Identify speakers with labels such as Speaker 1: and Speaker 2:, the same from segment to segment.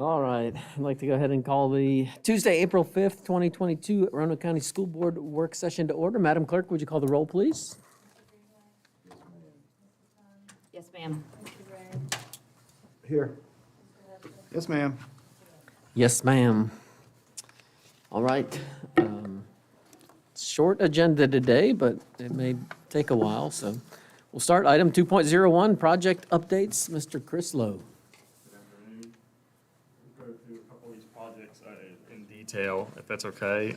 Speaker 1: All right, I'd like to go ahead and call the Tuesday, April 5th, 2022 Roanoke County School Board work session to order. Madam Clerk, would you call the roll, please?
Speaker 2: Yes, ma'am.
Speaker 3: Here. Yes, ma'am.
Speaker 1: Yes, ma'am. All right. Short agenda today, but it may take a while, so we'll start item 2.01, project updates. Mr. Chris Lowe.
Speaker 4: Good afternoon. We'll go through a couple of these projects in detail, if that's okay.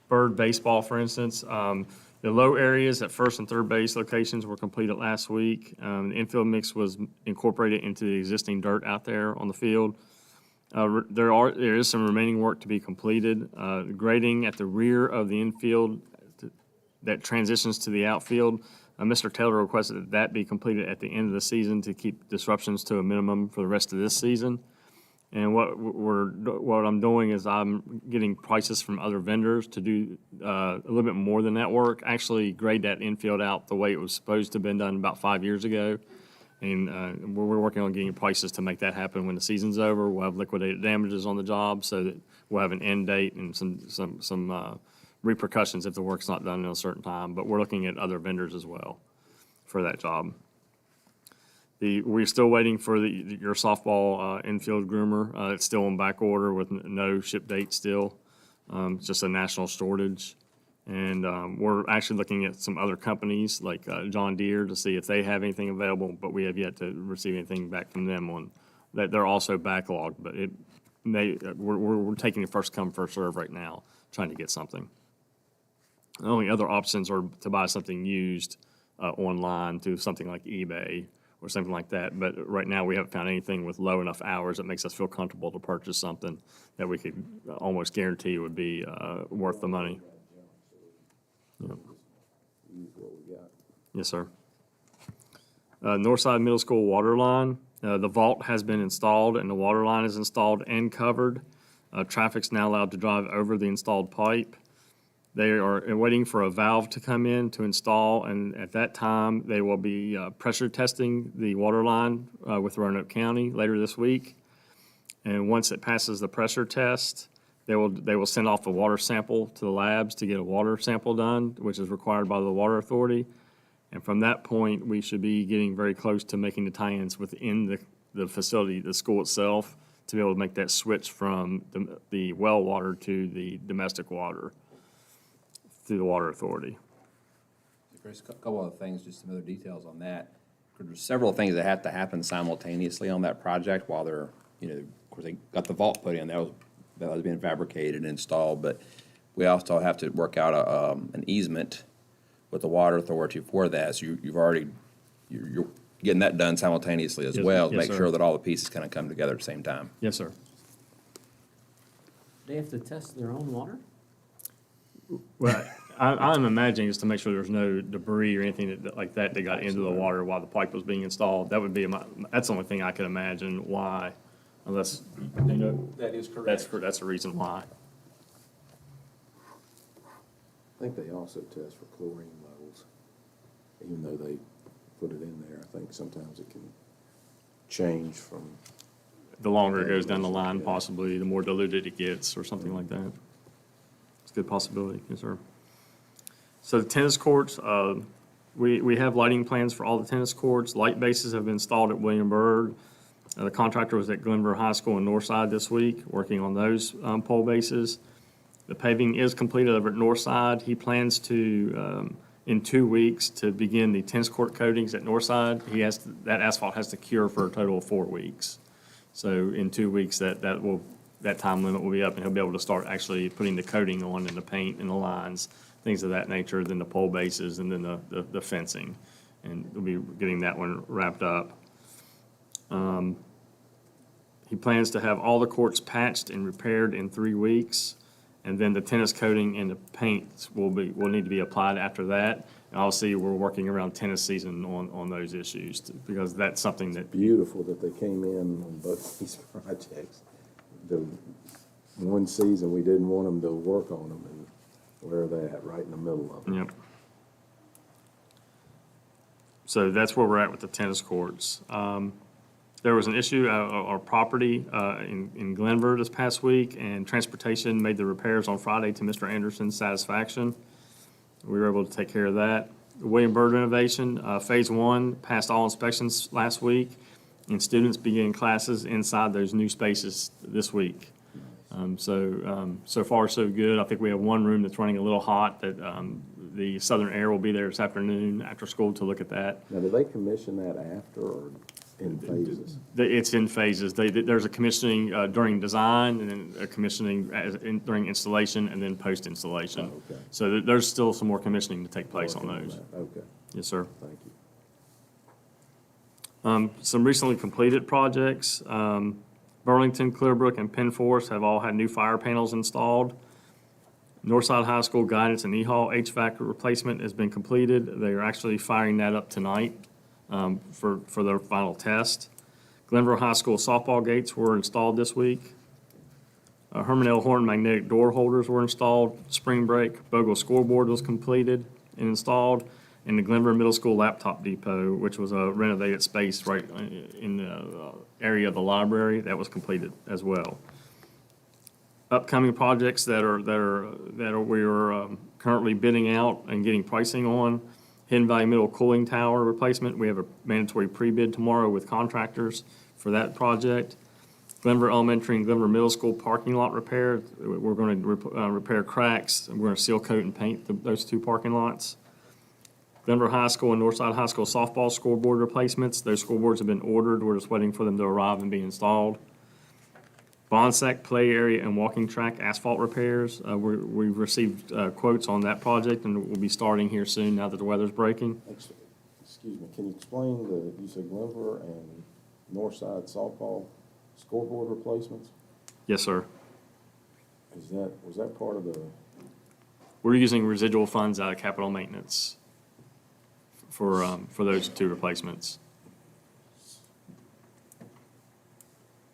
Speaker 4: Bird baseball, for instance. The low areas at first and third base locations were completed last week. The infield mix was incorporated into the existing dirt out there on the field. There is some remaining work to be completed. Grading at the rear of the infield that transitions to the outfield. Mr. Taylor requested that be completed at the end of the season to keep disruptions to a minimum for the rest of this season. And what I'm doing is I'm getting prices from other vendors to do a little bit more than that work. Actually grade that infield out the way it was supposed to have been done about 5 years ago. And we're working on getting prices to make that happen when the season's over. We'll have liquidated damages on the job so that we'll have an end date and some repercussions if the work's not done in a certain time. But we're looking at other vendors as well for that job. We're still waiting for your softball infield groomer. It's still on back order with no ship date still. It's just a national shortage. And we're actually looking at some other companies like John Deere to see if they have anything available, but we have yet to receive anything back from them on that. They're also backlogged, but we're taking the first come, first serve right now, trying to get something. The only other options are to buy something used online through something like eBay or something like that. But right now, we haven't found anything with low enough hours that makes us feel comfortable to purchase something that we could almost guarantee would be worth the money. Yep. Yes, sir. Northside Middle School water line. The vault has been installed and the water line is installed and covered. Traffic's now allowed to drive over the installed pipe. They are waiting for a valve to come in to install, and at that time, they will be pressure testing the water line with Roanoke County later this week. And once it passes the pressure test, they will send off a water sample to the labs to get a water sample done, which is required by the Water Authority. And from that point, we should be getting very close to making the tie-ins within the facility, the school itself, to be able to make that switch from the well water to the domestic water through the Water Authority.
Speaker 5: Chris, a couple of things, just some other details on that. There's several things that have to happen simultaneously on that project while they're, of course, they got the vault put in. That was being fabricated and installed, but we also have to work out an easement with the Water Authority for that. So you're getting that done simultaneously as well to
Speaker 4: yes,
Speaker 5: make
Speaker 4: sir.
Speaker 5: sure that all the pieces kind of come together at the same time.
Speaker 4: Yes, sir.
Speaker 1: They have to test their own water?
Speaker 4: Well, I'm imagining just to make sure there's no debris or anything like that got into the water while the pipe was being installed. That would be that's the only thing I could imagine why, unless,
Speaker 3: That is correct.
Speaker 4: that's the reason why.
Speaker 3: I think they also test for chlorine levels, even though they put it in there. I think sometimes it can change from.
Speaker 4: The longer it goes down the line, possibly, the more diluted it gets or something like that. It's a good possibility, yes, sir. So the tennis courts, we have lighting plans for all the tennis courts. Light bases have been installed at Williamsburg. The contractor was at Glenver High School in Northside this week, working on those pole bases. The paving is completed over at Northside. He plans to, in 2 weeks, to begin the tennis court coatings at Northside. That asphalt has to cure for a total of 4 weeks. So in 2 weeks, that time limit will be up, and he'll be able to start actually putting the coating on and the paint and the lines, things of that nature, then the pole bases, and then the fencing. And we'll be getting that one wrapped up. He plans to have all the courts patched and repaired in 3 weeks, and then the tennis coating and the paint will need to be applied after that. And obviously, we're working around tennis season on those issues because that's something that.
Speaker 3: Beautiful that they came in on both these projects. The one season, we didn't want them to work on them, and where are they at? Right in the middle of them.
Speaker 4: Yep. So that's where we're at with the tennis courts. There was an issue, our property in Glenver this past week, and transportation made the repairs on Friday to Mr. Anderson's satisfaction. We were able to take care of that. William Byrd renovation, Phase 1 passed all inspections last week, and students began classes inside those new spaces this week. So far, so good. I think we have one room that's running a little hot that the Southern Air will be there this afternoon after school to look at that.
Speaker 3: Now, do they commission that after or in phases?
Speaker 4: It's in phases. There's a commissioning during design, and then a commissioning during installation, and then post-installation.
Speaker 3: Oh, okay.
Speaker 4: So there's still some more commissioning to take place on those.
Speaker 3: Okay,
Speaker 4: Yes, sir.
Speaker 3: thank you.
Speaker 4: Some recently completed projects. Burlington, Clearbrook, and Penn Forest have all had new fire panels installed. Northside High School Guidance and E-Hall HVAC replacement has been completed. They are actually firing that up tonight for their final test. Glenville High School softball gates were installed this week. Herman L. Horn magnetic door holders were installed. Spring break, Bogle scoreboard was completed and installed. And the Glenver Middle School laptop depot, which was a renovated space right in the area of the library, that was completed as well. Upcoming projects that we are currently bidding out and getting pricing on. Hidden Valley Middle cooling tower replacement. We have a mandatory pre-bid tomorrow with contractors for that project. Glenver Elementary and Glenver Middle School parking lot repair. We're going to repair cracks. We're going to seal coat and paint those two parking lots. Glenver High School and Northside High School softball scoreboard replacements. Those scoreboards have been ordered. We're just waiting for them to arrive and be installed. Bonsack play area and walking track asphalt repairs. We've received quotes on that project, and we'll be starting here soon now that the weather's breaking.
Speaker 3: Excuse me, can you explain you said Glenver and Northside softball scoreboard replacements?
Speaker 4: Yes, sir.
Speaker 3: Was that part of the,
Speaker 4: We're using residual funds out of capital maintenance for those two replacements.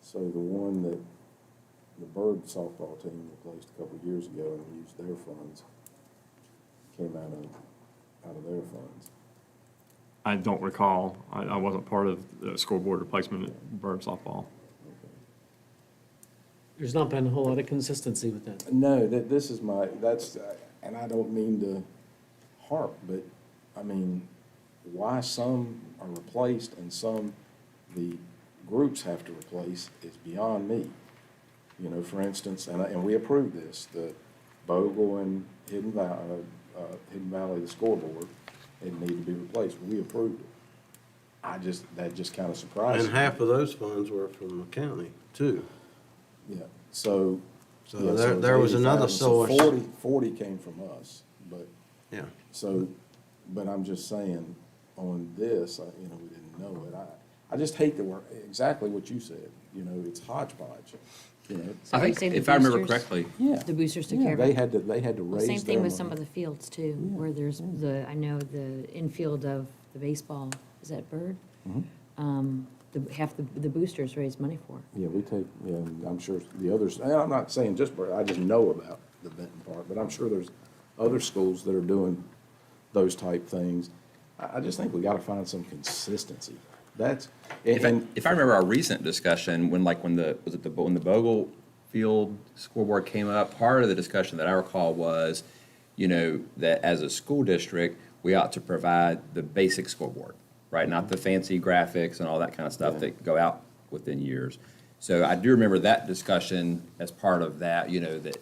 Speaker 3: so the one that the Bird softball team replaced a couple of years ago and used their funds, came out of their funds?
Speaker 4: I don't recall. I wasn't part of the scoreboard replacement at Bird softball.
Speaker 1: There's not been a whole lot of consistency with that.
Speaker 3: No, this is and I don't mean to harp, but, I mean, why some are replaced and some the groups have to replace is beyond me. You know, for instance, and we approved this, the Bogle and Hidden Valley, the scoreboard, it needed to be replaced. We approved it. That just kind of surprised me.
Speaker 6: And half of those funds were from the county, too.
Speaker 3: Yeah, so.
Speaker 6: So
Speaker 3: yeah,
Speaker 6: there was another
Speaker 3: 80,000. So
Speaker 6: source.
Speaker 3: 40 came from us, but,
Speaker 6: Yeah.
Speaker 3: so, but I'm just saying, on this, we didn't know it. I just hate that we're, exactly what you said, it's hodgepodge,
Speaker 2: So
Speaker 5: I
Speaker 2: are you
Speaker 5: think,
Speaker 2: saying
Speaker 5: if
Speaker 2: the
Speaker 5: I remember
Speaker 2: boosters?
Speaker 5: correctly,
Speaker 3: Yeah.
Speaker 2: The boosters took care
Speaker 3: Yeah,
Speaker 2: of
Speaker 3: they
Speaker 2: it?
Speaker 3: had to
Speaker 2: Well,
Speaker 3: raise
Speaker 2: same thing
Speaker 3: their
Speaker 2: with some
Speaker 3: money.
Speaker 2: of the fields too,
Speaker 3: Yeah.
Speaker 2: where there's I know the infield of the baseball, is that Bird?
Speaker 3: Mm-hmm.
Speaker 2: Half the boosters raise money for.
Speaker 3: Yeah, and I'm sure the others, and I'm not saying just, I just know about the Benton Park, but I'm sure there's other schools that are doing those type things. I just think we gotta find some consistency.
Speaker 5: if I remember our recent discussion, when the Bogle Field scoreboard came up, part of the discussion that I recall was, that as a school district, we ought to provide the basic scoreboard, right? Not the fancy graphics and all that kind of stuff that go out within years. So I do remember that discussion as part of that, that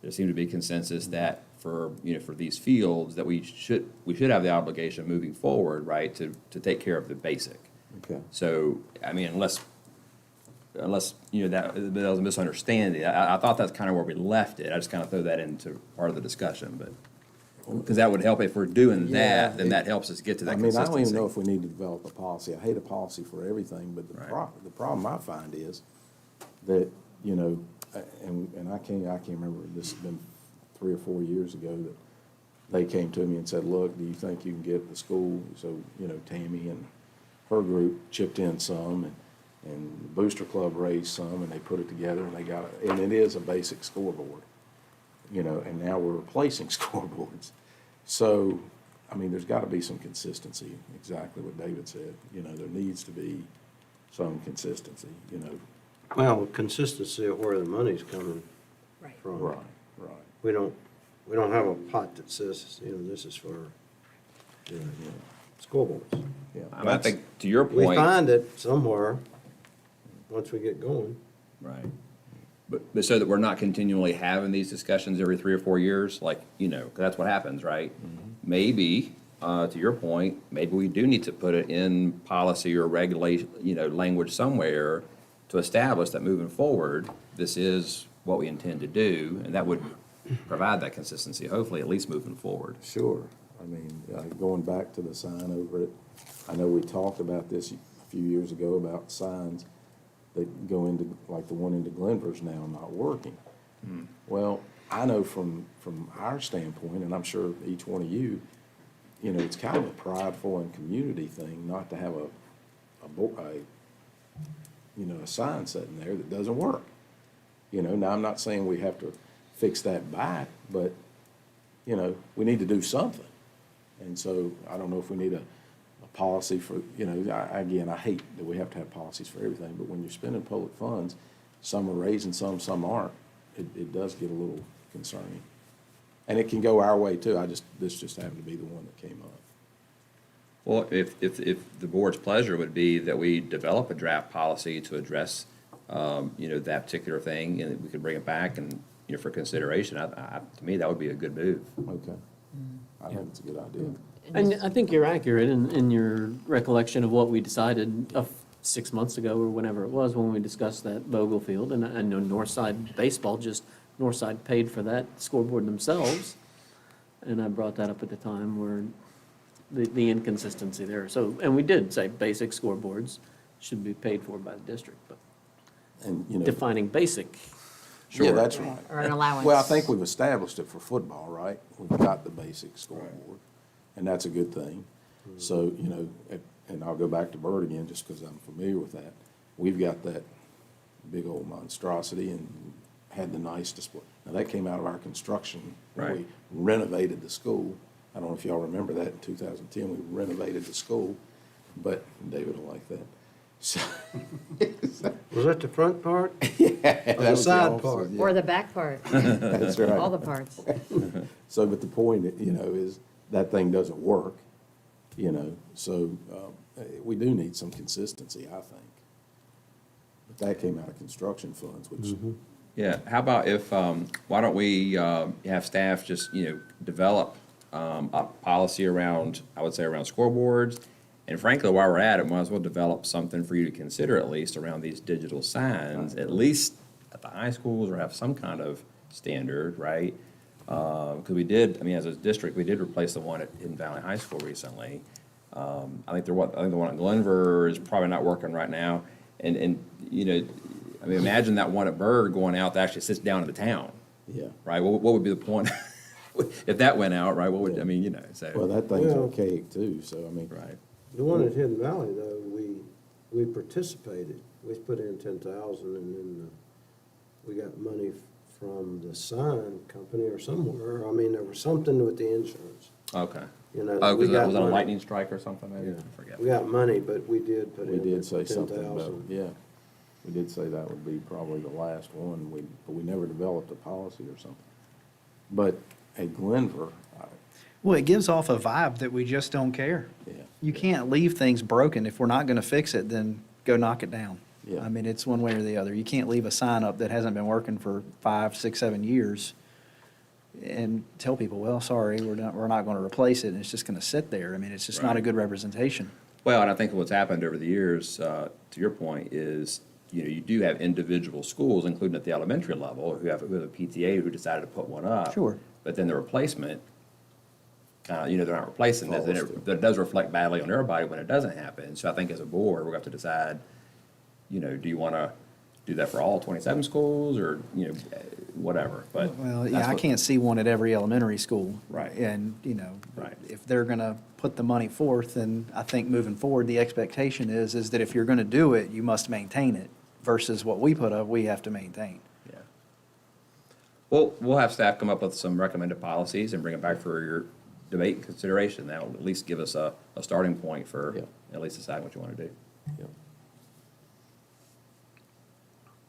Speaker 5: there seemed to be consensus that for these fields, that we should have the obligation moving forward, right, to take care of the basic.
Speaker 3: Okay.
Speaker 5: So, I mean, unless that was a misunderstanding, I thought that's kind of where we left it. I just kind of throw that into part of the discussion, but, because that would help if we're doing
Speaker 3: Yeah,
Speaker 5: that, then that helps us get to that
Speaker 3: I
Speaker 5: consistency.
Speaker 3: don't even know if we need to develop a policy. I hate a policy for everything, but
Speaker 5: Right.
Speaker 3: the problem I find is that, and I can't remember, this has been 3 or 4 years ago that they came to me and said, look, do you think you can get the school? So, Tammy and her group chipped in some, and the Booster Club raised some, and they put it together, and they got it, and it is a basic scoreboard, and now we're replacing scoreboards. So, I mean, there's gotta be some consistency, exactly what David said, there needs to be some consistency, you know.
Speaker 6: Well, consistency of where the money's coming
Speaker 2: Right.
Speaker 6: from.
Speaker 3: Right, right.
Speaker 6: We don't have a pot that says, this is for the scoreboards.
Speaker 3: Yeah.
Speaker 5: I think, to your
Speaker 6: We
Speaker 5: point.
Speaker 6: find it somewhere, once we get going.
Speaker 5: Right. But so that we're not continually having these discussions every 3 or 4 years, like, 'cause that's what happens, right? Maybe, to your point, maybe we do need to put it in policy or regulation, language somewhere to establish that moving forward, this is what we intend to do, and that would provide that consistency, hopefully, at least moving forward.
Speaker 3: Sure. I mean, going back to the sign over it, I know we talked about this a few years ago about signs that go into, like the one into Glenver's now not working. Well, I know from our standpoint, and I'm sure each one of you, it's kind of a prideful and community thing not to have a sign sitting there that doesn't work. Now I'm not saying we have to fix that back, but, we need to do something. And so I don't know if we need a policy for, again, I hate that we have to have policies for everything, but when you're spending public funds, some are raising some aren't. It does get a little concerning. And it can go our way too. This just happened to be the one that came up.
Speaker 5: Well, if the board's pleasure would be that we develop a draft policy to address, that particular thing, and we could bring it back and, for consideration, to me, that would be a good move.
Speaker 3: Okay. I think it's a good idea.
Speaker 1: And I think you're accurate in your recollection of what we decided 6 months ago or whenever it was when we discussed that Vogel Field. And I know Northside Baseball, Northside paid for that scoreboard themselves. And I brought that up at the time where the inconsistency there. So, and we did say basic scoreboards should be paid for by the district, but
Speaker 3: And,
Speaker 1: defining basic.
Speaker 3: yeah, that's right.
Speaker 2: Or an allowance.
Speaker 3: Well, I think we've established it for football, right? We've got the basic scoreboard, and that's a good thing. So, and I'll go back to Bert again, just because I'm familiar with that. We've got that big old monstrosity and had the nice display. Now, that came out of our construction. When
Speaker 5: Right.
Speaker 3: we renovated the school. I don't know if y'all remember that in 2010, we renovated the school, but David will like that. So,
Speaker 6: Was that the front part?
Speaker 3: that
Speaker 6: the
Speaker 3: was
Speaker 6: side
Speaker 3: offices,
Speaker 6: part?
Speaker 3: yeah.
Speaker 2: Or the back part,
Speaker 3: That's right.
Speaker 2: all the parts.
Speaker 3: So, but the point, is that thing doesn't work, so we do need some consistency, I think. But that came out of construction funds, which,
Speaker 5: Yeah, how about if, why don't we have staff just, develop a policy around, I would say around scoreboards, and frankly, while we're at it, might as well develop something for you to consider at least around these digital signs, at least at the high schools, or have some kind of standard, right? Because we did, as a district, we did replace the one at Hidden Valley High School recently. I think the one at Glenver is probably not working right now, and imagine that one at Byrd going out that actually sits down in the town,
Speaker 3: yeah.
Speaker 5: right? What would be the point if that went out, right? What would, so.
Speaker 3: Well, that thing's
Speaker 6: Well-
Speaker 3: archaic too, so
Speaker 5: Right.
Speaker 6: The one at Hidden Valley, though, we participated. We put in 10,000, and then we got money from the sign company or somewhere. There was something with the insurance.
Speaker 5: Okay.
Speaker 6: You know,
Speaker 5: Oh,
Speaker 6: we
Speaker 5: because
Speaker 6: got
Speaker 5: was it a
Speaker 6: money.
Speaker 5: lightning strike or something, maybe?
Speaker 6: Yeah.
Speaker 5: I forget.
Speaker 6: We got money, but we did put
Speaker 3: we
Speaker 6: in
Speaker 3: did say something about,
Speaker 6: 10,000.
Speaker 3: yeah. We did say that would be probably the last one, but we never developed a policy or something. But at Glenver,
Speaker 7: Well, it gives off a vibe that we just don't care.
Speaker 3: yeah.
Speaker 7: You can't leave things broken. If we're not going to fix it, then go knock it down.
Speaker 3: Yeah.
Speaker 7: It's one way or the other. You can't leave a sign up that hasn't been working for 5, 6, 7 years and tell people, well, sorry, we're not going to replace it, and it's just going to sit there. It's just not a
Speaker 5: Right.
Speaker 7: good representation.
Speaker 5: Well, and I think what's happened over the years, to your point, is, you do have individual schools, including at the elementary level, who have a PTA who decided to put one up.
Speaker 7: Sure.
Speaker 5: But then the replacement, they're not replacing this, and
Speaker 3: Falls through.
Speaker 5: that does reflect badly on everybody when it doesn't happen. So I think as a board, we have to decide, do you want to do that for all 27 schools, or, whatever, but.
Speaker 7: Well,
Speaker 5: that's
Speaker 7: yeah, I
Speaker 5: what-
Speaker 7: can't see one at every elementary school.
Speaker 5: Right.
Speaker 7: And,
Speaker 5: Right.
Speaker 7: if they're going to put the money forth, then I think moving forward, the expectation is that if you're going to do it, you must maintain it versus what we put up, we have to maintain.
Speaker 5: Yeah. Well, we'll have staff come up with some recommended policies and bring it back for your debate and consideration. That'll at least give us a starting point for
Speaker 3: Yeah.
Speaker 5: at least deciding what you want to do.
Speaker 3: Yeah.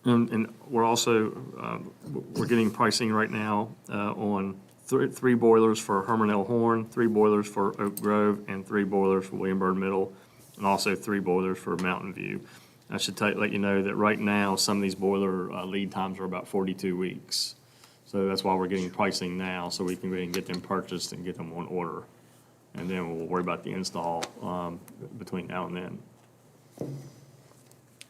Speaker 4: And we're also, we're getting pricing right now on three boilers for Herman L. Horn, 3 boilers for Oak Grove, and 3 boilers for William Byrd Middle, and also 3 boilers for Mountain View. I should let you know that right now, some of these boiler lead times are about 42 weeks. So that's why we're getting pricing now, so we can go ahead and get them purchased and get them on order. And then we'll worry about the install between now and then.
Speaker 5: And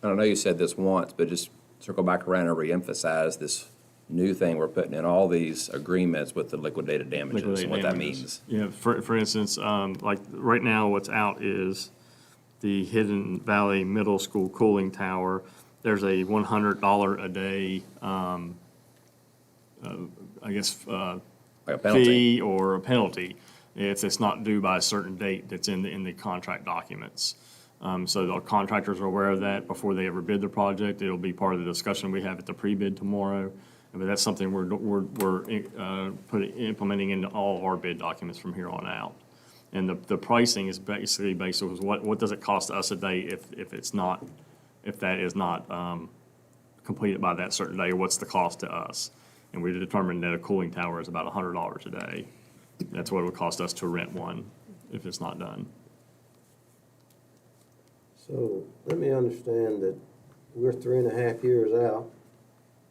Speaker 5: I know you said this once, but just circle back around and reemphasize this new thing we're putting in all these agreements with the liquidated damages, and
Speaker 4: Liquidated
Speaker 5: what that
Speaker 4: damages.
Speaker 5: means.
Speaker 4: Yeah, for instance, like right now, what's out is the Hidden Valley Middle School cooling tower. There's a $100 a day, I guess,
Speaker 5: Like a penalty.
Speaker 4: fee or a penalty. It's not due by a certain date that's in the contract documents. So the contractors are aware of that before they ever bid the project. It'll be part of the discussion we have at the pre-bid tomorrow. But that's something we're implementing into all of our bid documents from here on out. And the pricing is basically based on what does it cost us a day if that is not completed by that certain day, or what's the cost to us? And we determined that a cooling tower is about $100 a day. That's what it would cost us to rent one if it's not done.
Speaker 6: So let me understand that we're 3.5 years out,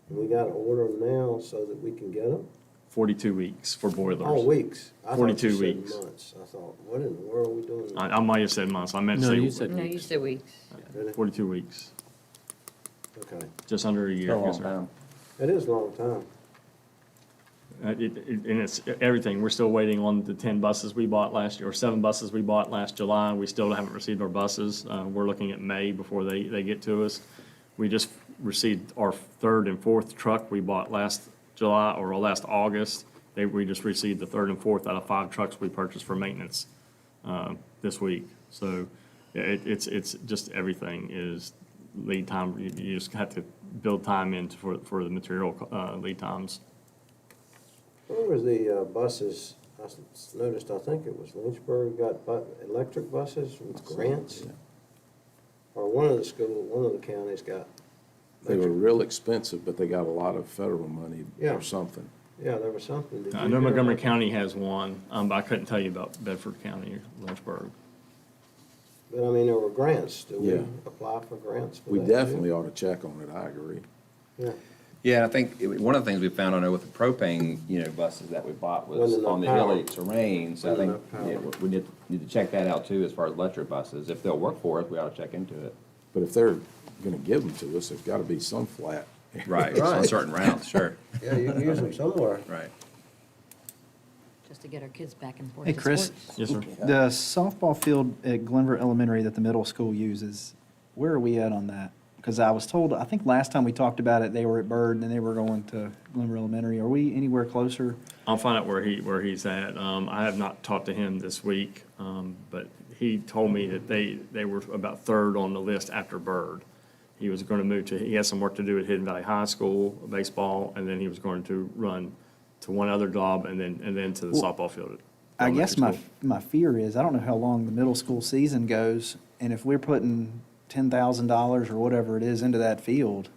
Speaker 6: and we gotta order them now so that we can get them?
Speaker 4: 42 weeks for boilers.
Speaker 6: Oh, weeks. I thought
Speaker 4: 42
Speaker 6: you said
Speaker 4: weeks.
Speaker 6: months. I thought, what in the world are we doing?
Speaker 4: I might have said months. I meant to
Speaker 1: No,
Speaker 4: say
Speaker 1: you said
Speaker 2: No, you said weeks.
Speaker 6: Really?
Speaker 4: 42 weeks,
Speaker 6: Okay.
Speaker 4: just under a year.
Speaker 5: Still a
Speaker 4: Yes,
Speaker 5: long
Speaker 4: sir.
Speaker 5: time.
Speaker 6: It is a long time.
Speaker 4: And it's everything. We're still waiting on the 10 buses we bought last year, or 7 buses we bought last July. We still haven't received our buses. We're looking at May before they get to us. We just received our 3rd and 4th truck we bought last July, or last August. We just received the 3rd and 4th out of 5 trucks we purchased for maintenance this week. So it's just everything is lead time. You just have to build time in for the material lead times.
Speaker 6: Where was the buses? Noticed, I think it was Lynchburg got electric buses with grants? Or one of the counties got.
Speaker 3: They were real expensive, but they got a lot of federal money
Speaker 6: Yeah.
Speaker 3: or something.
Speaker 6: Yeah, there was something. Did
Speaker 4: I
Speaker 6: you
Speaker 4: know
Speaker 6: hear
Speaker 4: Montgomery
Speaker 6: about that?
Speaker 4: County has one, but I couldn't tell you about Bedford County or Lynchburg.
Speaker 6: But I mean, there were grants. Do we
Speaker 3: Yeah.
Speaker 6: apply for grants for
Speaker 3: We
Speaker 6: that too?
Speaker 3: definitely ought to check on it, I agree.
Speaker 6: Yeah.
Speaker 5: Yeah, I think one of the things we found, I know, with the propane, buses that we bought was
Speaker 6: Wasn't enough
Speaker 5: on the
Speaker 6: power.
Speaker 5: hilly terrain. So I
Speaker 6: Wasn't
Speaker 5: think
Speaker 6: enough power.
Speaker 5: we need to check that out too, as far as electric buses. If they'll work for us, we ought to check into it.
Speaker 3: But if they're gonna give them to us, there's gotta be some flat.
Speaker 5: Right, on
Speaker 6: Right.
Speaker 5: certain routes, sure.
Speaker 6: Yeah, you can use them somewhere.
Speaker 5: Right.
Speaker 2: Just to get our kids back and forth
Speaker 7: Hey,
Speaker 2: to
Speaker 7: Chris.
Speaker 2: sports.
Speaker 4: Yes, sir.
Speaker 7: The softball field at Glenver Elementary that the middle school uses, where are we at on that? Because I was told, I think last time we talked about it, they were at Byrd and then they were going to Glenver Elementary. Are we anywhere closer?
Speaker 4: I'll find out where he's at. I have not talked to him this week, but he told me that they were about 3rd on the list after Byrd. He was going to move he has some work to do at Hidden Valley High School, baseball, and then he was going to run to one other job and then to the softball field. at
Speaker 7: I guess my,
Speaker 4: elementary school.
Speaker 7: my fear is, I don't know how long the middle school season goes, and if we're putting $10,000 or whatever it is into that field,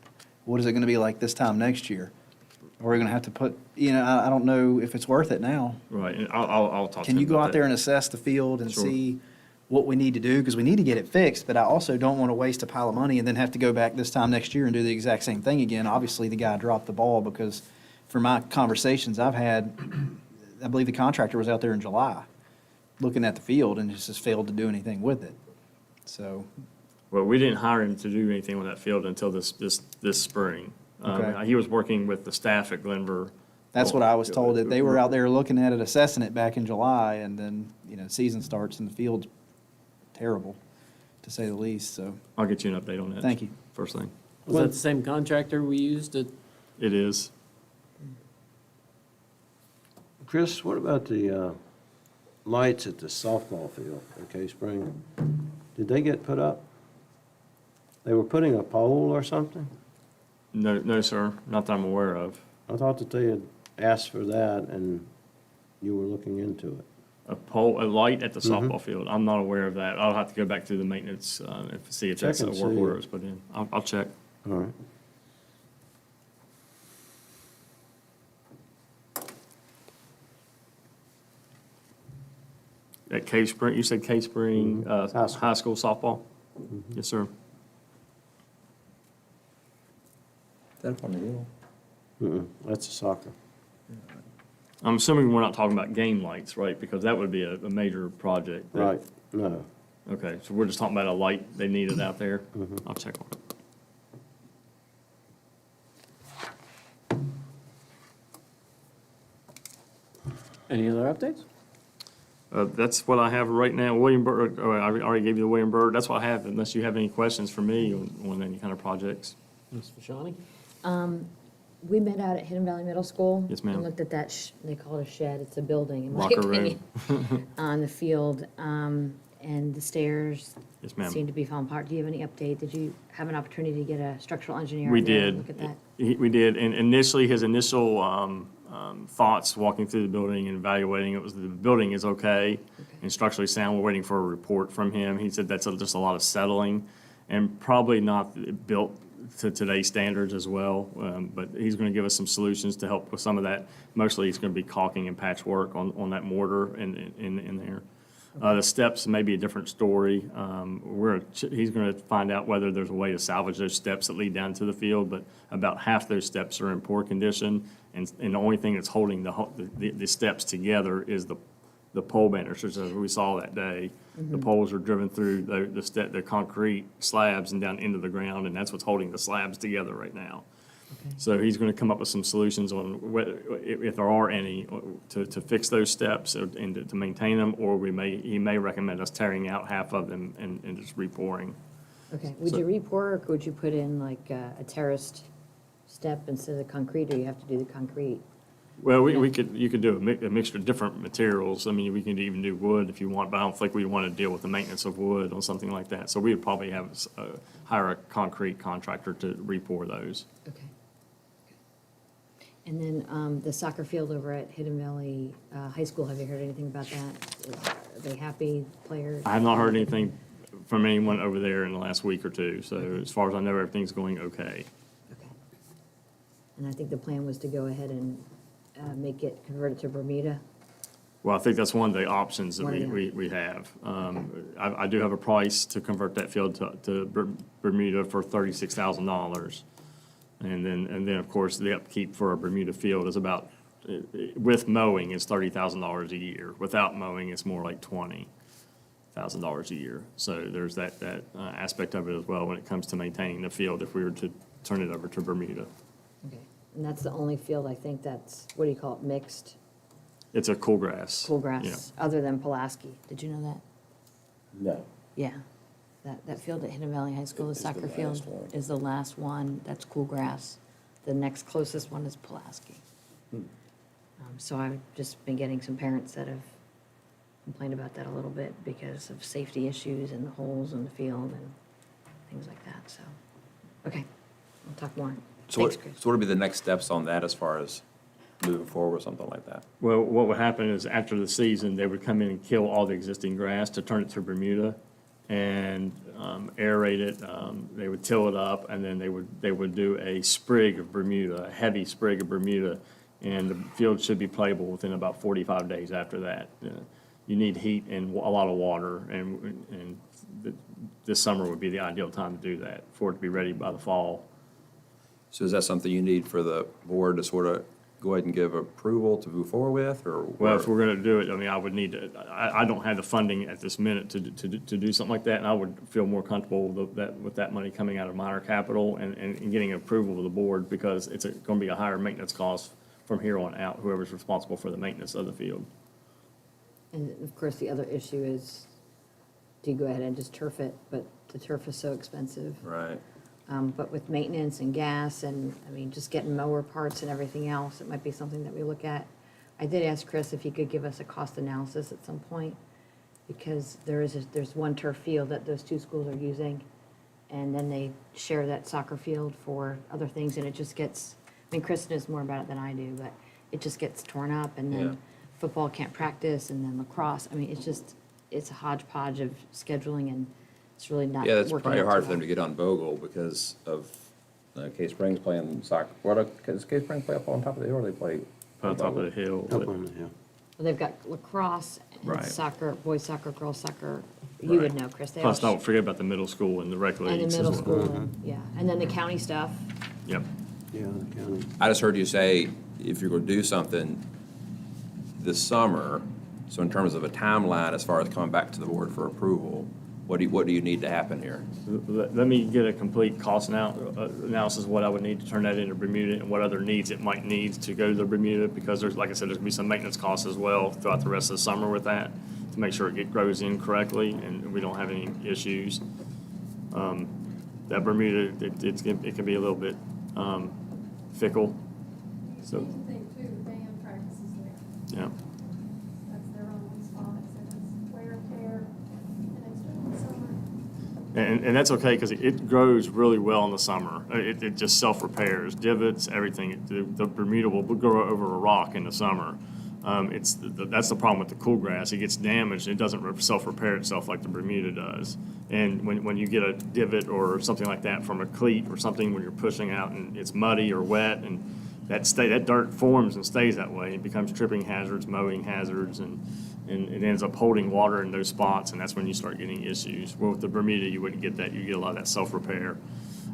Speaker 7: what is it gonna be like this time next year? Are we gonna have to put, I don't know if it's worth it now.
Speaker 4: Right, and I'll talk to him.
Speaker 7: Can you go
Speaker 4: about
Speaker 7: out there
Speaker 4: that.
Speaker 7: and assess the field and
Speaker 4: Sure.
Speaker 7: see what we need to do? Because we need to get it fixed, but I also don't want to waste a pile of money and then have to go back this time next year and do the exact same thing again. Obviously, the guy dropped the ball because for my conversations I've had, I believe the contractor was out there in July looking at the field and just failed to do anything with it. So,
Speaker 4: Well, we didn't hire him to do anything with that field until this spring.
Speaker 7: Okay.
Speaker 4: He was working with the staff at Glenver.
Speaker 7: that's what I was told, that they were out there looking at it, assessing it back in July, and then, season starts and the field's terrible, to say the least, so,
Speaker 4: I'll get you an update on that.
Speaker 7: thank you.
Speaker 4: First thing.
Speaker 1: Was that the same contractor we used at,
Speaker 4: It is.
Speaker 6: Chris, what about the lights at the softball field in Cave Spring? Did they get put up? They were putting a pole or something?
Speaker 4: No, sir, not that I'm aware of.
Speaker 6: I thought that they had asked for that and you were looking into it.
Speaker 4: A light at the softball field. I'm not aware of that. I'll have to go back through the maintenance, see if
Speaker 6: Check
Speaker 4: that's a
Speaker 6: and
Speaker 4: work
Speaker 6: see.
Speaker 4: order was put in. I'll check.
Speaker 6: All right.
Speaker 4: At Cave Spring, you said Cave Spring,
Speaker 6: High school.
Speaker 4: high school softball? Yes, sir.
Speaker 5: Is that up on the hill?
Speaker 6: That's a soccer.
Speaker 4: I'm assuming we're not talking about game lights, right? Because that would be a major project. that-
Speaker 6: Right, no.
Speaker 4: Okay, so we're just talking about a light they needed out there? I'll check on it.
Speaker 1: Any other updates?
Speaker 4: That's what I have right now. Williamburg, oh, I already gave you the Williamburg. That's what I have, unless you have any questions for me on any kind of projects.
Speaker 1: Ms. Fashani?
Speaker 2: We met out at Hidden Valley Middle School.
Speaker 4: Yes, ma'am.
Speaker 2: And looked at that, they call it a shed, it's a building, in my
Speaker 4: Locker room.
Speaker 2: opinion, on the field. And the stairs
Speaker 4: Yes, ma'am.
Speaker 2: seem to be falling apart. Do you have any update? Did you have an opportunity to get a structural engineer?
Speaker 4: We
Speaker 2: out there and
Speaker 4: did.
Speaker 2: Look at that?
Speaker 4: We did, and initially, his initial thoughts walking through the building and evaluating it was the building is okay and structurally sound. We're waiting for a report from him. He said that's just a lot of settling and probably not built to today's standards as well. But he's going to give us some solutions to help with some of that. Mostly, it's going to be caulking and patchwork on that mortar in there. The steps may be a different story. He's going to find out whether there's a way to salvage those steps that lead down to the field, but about half those steps are in poor condition, and the only thing that's holding the steps together is the pole banisters, as we saw that day. The poles are driven through the concrete slabs and down into the ground, and that's what's holding the slabs together right now. So he's going to come up with some solutions on if there are any, to fix those steps and to maintain them, or he may recommend us tearing out half of them and just repouring.
Speaker 2: Okay, would
Speaker 4: So-
Speaker 2: you re-pour, or could you put in like a terraced step instead of concrete, or you have to do the concrete?
Speaker 4: Well, you could do a mixture of different materials. I mean, we can even do wood if you want, but I don't think we'd want to deal with the maintenance of wood on something like that. So we would probably hire a concrete contractor to re-pour those.
Speaker 2: Okay. And then the soccer field over at Hidden Valley High School, have you heard anything about that? Are they happy, players?
Speaker 4: I have not heard anything from anyone over there in the last week or two. So as far as I know, everything's going okay.
Speaker 2: Okay. And I think the plan was to go ahead and convert it to Bermuda.
Speaker 4: Well, I think that's one of the options that
Speaker 2: One of the-
Speaker 4: we have. I do have a price to convert that field to Bermuda for $36,000. And then, of course, the upkeep for a Bermuda field is about, with mowing, is $30,000 a year. Without mowing, it's more like $20,000 a year. So there's that aspect of it as well when it comes to maintaining the field if we were to turn it over to Bermuda.
Speaker 2: Okay. And that's the only field, I think that's, what do you call it, mixed,
Speaker 4: It's a cool grass.
Speaker 2: cool
Speaker 4: Yeah.
Speaker 2: grass, other than Pulaski. Did you know that?
Speaker 3: No.
Speaker 2: Yeah. That field at Hidden Valley High School, the
Speaker 3: Is the
Speaker 2: soccer field,
Speaker 3: last one.
Speaker 2: is the last one. That's cool grass. The next closest one is Pulaski. So I've just been getting some parents that have complained about that a little bit because of safety issues and the holes in the field and things like that, so. Okay, we'll talk more.
Speaker 5: So
Speaker 2: Thanks,
Speaker 5: what,
Speaker 2: Chris.
Speaker 5: so what would be the next steps on that as far as moving forward or something like that?
Speaker 4: Well, what would happen is after the season, they would come in and kill all the existing grass to turn it to Bermuda and aerate it. They would till it up, and then they would do a sprig of Bermuda, a heavy sprig of Bermuda, and the field should be playable within about 45 days after that. You need heat and a lot of water, and this summer would be the ideal time to do that, for it to be ready by the fall.
Speaker 5: So is that something you need for the board to sort of go ahead and give approval to move forward with, or?
Speaker 4: Well, if we're gonna do it, I mean, I would need to, I don't have the funding at this minute to do something like that, and I would feel more comfortable with that money coming out of minor capital and getting approval of the board, because it's gonna be a higher maintenance cost from here on out, whoever's responsible for the maintenance of the field.
Speaker 2: And of course, the other issue is, do you go ahead and just turf it? But the turf is so expensive.
Speaker 5: Right.
Speaker 2: But with maintenance and gas and, I mean, just getting mower parts and everything else, it might be something that we look at. I did ask Chris if he could give us a cost analysis at some point, because there's one turf field that those two schools are using, and then they share that soccer field for other things, and it just gets, I mean, Chris knows more about it than I do, but it just gets torn up, and
Speaker 5: Yeah.
Speaker 2: then football can't practice, and then lacrosse. I mean, it's a hodgepodge of scheduling, and it's really not working
Speaker 5: Yeah, that's
Speaker 2: out
Speaker 5: probably
Speaker 2: too
Speaker 5: hard for
Speaker 2: well.
Speaker 5: them to get on Bogle because of Cave Springs playing soccer. Does Cave Springs play up on top of the hill, or they play?
Speaker 4: On top of the hill.
Speaker 6: Up on the hill.
Speaker 2: Well, they've got lacrosse and
Speaker 5: Right.
Speaker 2: soccer, boys soccer, girls soccer. You would
Speaker 4: Right.
Speaker 2: know, Chris. They
Speaker 4: Plus,
Speaker 2: all
Speaker 4: don't forget about the middle school and the rec
Speaker 2: And
Speaker 4: leagues
Speaker 2: the
Speaker 4: as
Speaker 2: middle
Speaker 4: well.
Speaker 2: school, and- yeah. And then the county stuff.
Speaker 4: Yep.
Speaker 6: Yeah, the county.
Speaker 5: I just heard you say, if you're going to do something this summer, so in terms of a timeline, as far as coming back to the board for approval, what do you need to happen here?
Speaker 4: Let me get a complete cost analysis of what I would need to turn that into Bermuda and what other needs it might need to go to the Bermuda, because there's, like I said, there's gonna be some maintenance costs as well throughout the rest of the summer with that, to make sure it grows in correctly and we don't have any issues. That Bermuda, it can be a little bit fickle, so,
Speaker 8: You think too, band practices there,
Speaker 4: yeah.
Speaker 8: that's their only spot, so it's wear and tear, and it's during the summer.
Speaker 4: And that's okay, because it grows really well in the summer. It just self-repairs, divots, everything. The Bermuda will grow over a rock in the summer. That's the problem with the cool grass. It gets damaged, it doesn't self-repair itself like the Bermuda does. And when you get a divot or something like that from a cleat or something, when you're pushing out and it's muddy or wet, and that dirt forms and stays that way, it becomes tripping hazards, mowing hazards, and it ends up holding water in those spots, and that's when you start getting issues. Well, with the Bermuda, you wouldn't get that. You get a lot of that self-repair.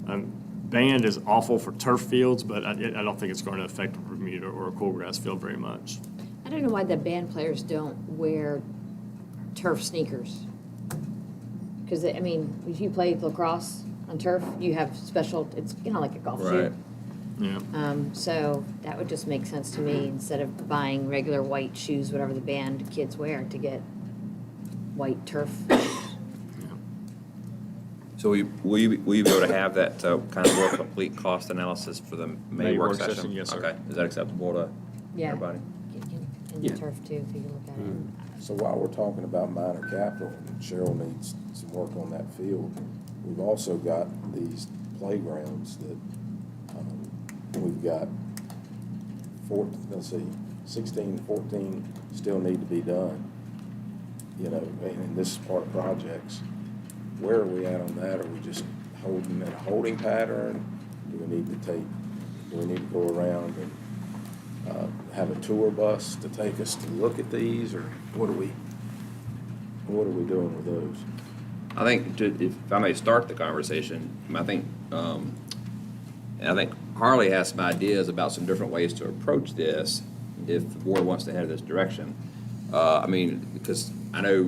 Speaker 4: Band is awful for turf fields, but I don't think it's going to affect a Bermuda or a cool grass field very much.
Speaker 2: I don't know why the band players don't wear turf sneakers. Because, I mean, if you play lacrosse on turf, you have special, it's, like a golf shoe.
Speaker 5: Right.
Speaker 4: Yeah.
Speaker 2: So that would just make sense to me, instead of buying regular white shoes, whatever the band kids wear, to get white turf.
Speaker 5: So will you be able to have that kind of more complete cost analysis for the May work session?
Speaker 4: Yes, sir.
Speaker 5: Okay, is that acceptable to
Speaker 2: Yeah.
Speaker 5: everybody?
Speaker 2: And the turf too, if you look at it.
Speaker 3: So while we're talking about minor capital, and Cheryl needs some work on that field, we've also got these playgrounds that, we've got 16, 14 still need to be done. And this is part of projects. Where are we at on that? Are we just holding in a holding pattern? Do we need to go around and have a tour bus to take us to look at these, or what are we doing with those?
Speaker 5: I think, if I may start the conversation, I think Harley has some ideas about some different ways to approach this, if the board wants to head in this direction. Because I know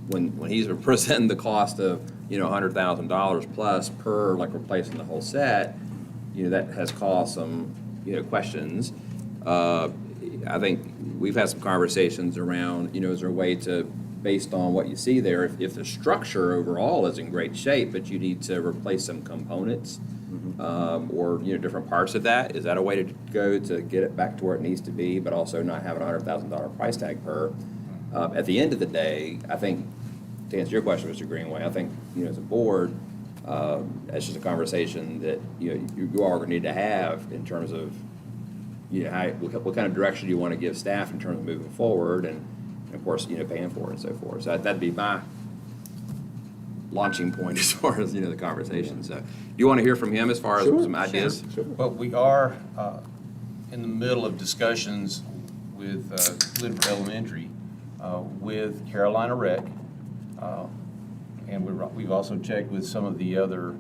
Speaker 5: when he's presenting the cost of, $100,000 plus per, like, replacing the whole set, that has caused some, questions. I think we've had some conversations around, is there a way to, based on what you see there, if the structure overall is in great shape, but you need to replace some components, or, different parts of that, is that a way to go to get it back to where it needs to be, but also not have a $100,000 price tag per? At the end of the day, I think, to answer your question, Mr. Greenway, I think, as a board, that's just a conversation that, you all are going to need to have in terms of, what kind of direction you want to give staff in terms of moving forward, and of course, paying for it and so forth. So that'd be my launching point as far as, the conversation. So do you want to hear from him as far as some ideas?
Speaker 3: Sure.
Speaker 9: Well, we are in the middle of discussions with Clifford Elementary, with Carolina Rec, and we've also checked with some of the other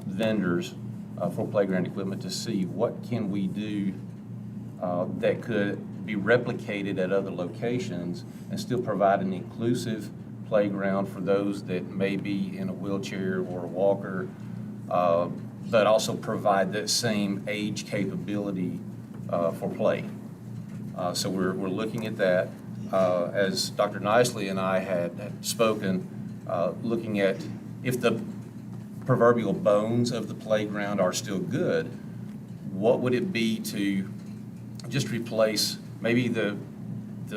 Speaker 9: vendors for playground equipment to see what can we do that could be replicated at other locations and still provide an inclusive playground for those that may be in a wheelchair or a walker, but also provide that same age capability for play. So we're looking at that. As Dr. Nicely and I had spoken, looking at if the proverbial bones of the playground are still good, what would it be to just replace, maybe the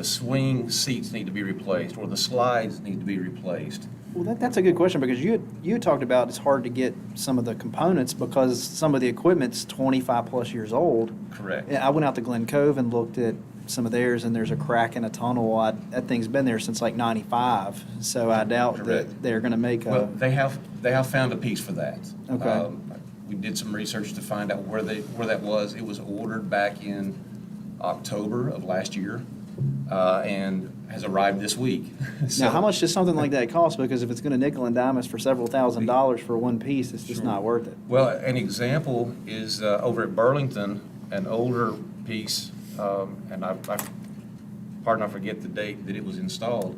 Speaker 9: swing seats need to be replaced, or the slides need to be replaced.
Speaker 7: Well, that's a good question, because you had talked about it's hard to get some of the components because some of the equipment's 25-plus years old.
Speaker 9: Correct.
Speaker 7: Yeah, I went out to Glen Cove and looked at some of theirs, and there's a crack in a tunnel. That thing's been there since like '95, so I doubt
Speaker 9: Correct.
Speaker 7: that they're going to make
Speaker 9: Well,
Speaker 7: a.
Speaker 9: they have found a piece for that.
Speaker 7: Okay.
Speaker 9: We did some research to find out where that was. It was ordered back in October of last year. and has arrived this week.
Speaker 7: Now, how
Speaker 9: So-
Speaker 7: much does something like that cost? Because if it's gonna nickel and dime us for several $1,000s for one piece, it's just
Speaker 9: Sure.
Speaker 7: not worth it.
Speaker 9: Well, an example is over at Burlington, an older piece, and pardon, I forget the date that it was installed,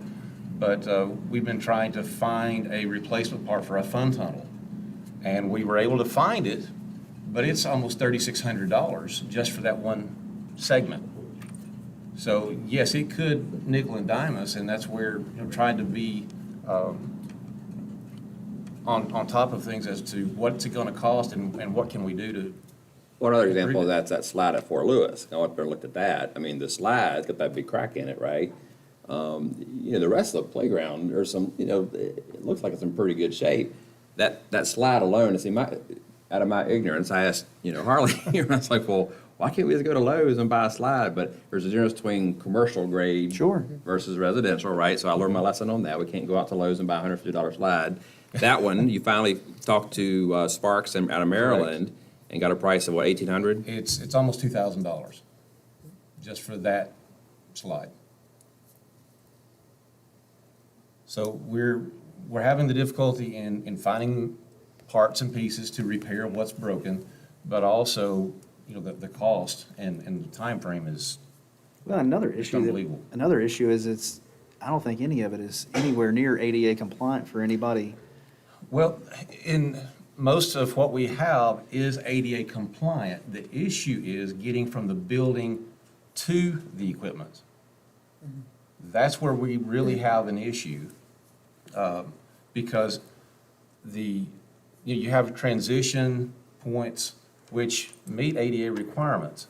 Speaker 9: but we've been trying to find a replacement part for a fun tunnel. And we were able to find it, but it's almost $3,600 just for that one segment. So yes, it could nickel and dime us, and that's where, trying to be on top of things as to what's it gonna cost and what can we do to.
Speaker 5: One other example of that's that slide at Fort Lewis. I went up there and looked at that. I mean, the slide's got that big crack in it, right? The rest of the playground, there's some, it looks like it's in pretty good shape. That slide alone, see, out of my ignorance, I asked, Harley, I was like, well, why can't we just go to Lowe's and buy a slide? But there's a difference between commercial grade
Speaker 7: Sure.
Speaker 5: versus residential, right? So I learned my lesson on that. We can't go out to Lowe's and buy a $150 slide. That one, you finally talked to Sparks out of Maryland and got a price of what, $1,800?
Speaker 9: It's almost $2,000 just for that slide. So we're having the difficulty in finding parts and pieces to repair what's broken, but also, the cost and the time frame is,
Speaker 7: Well, another issue,
Speaker 9: unbelievable.
Speaker 7: is I don't think any of it is anywhere near ADA compliant for anybody.
Speaker 9: well, in most of what we have is ADA compliant. The issue is getting from the building to the equipment. That's where we really have an issue, because you have transition points which meet ADA requirements.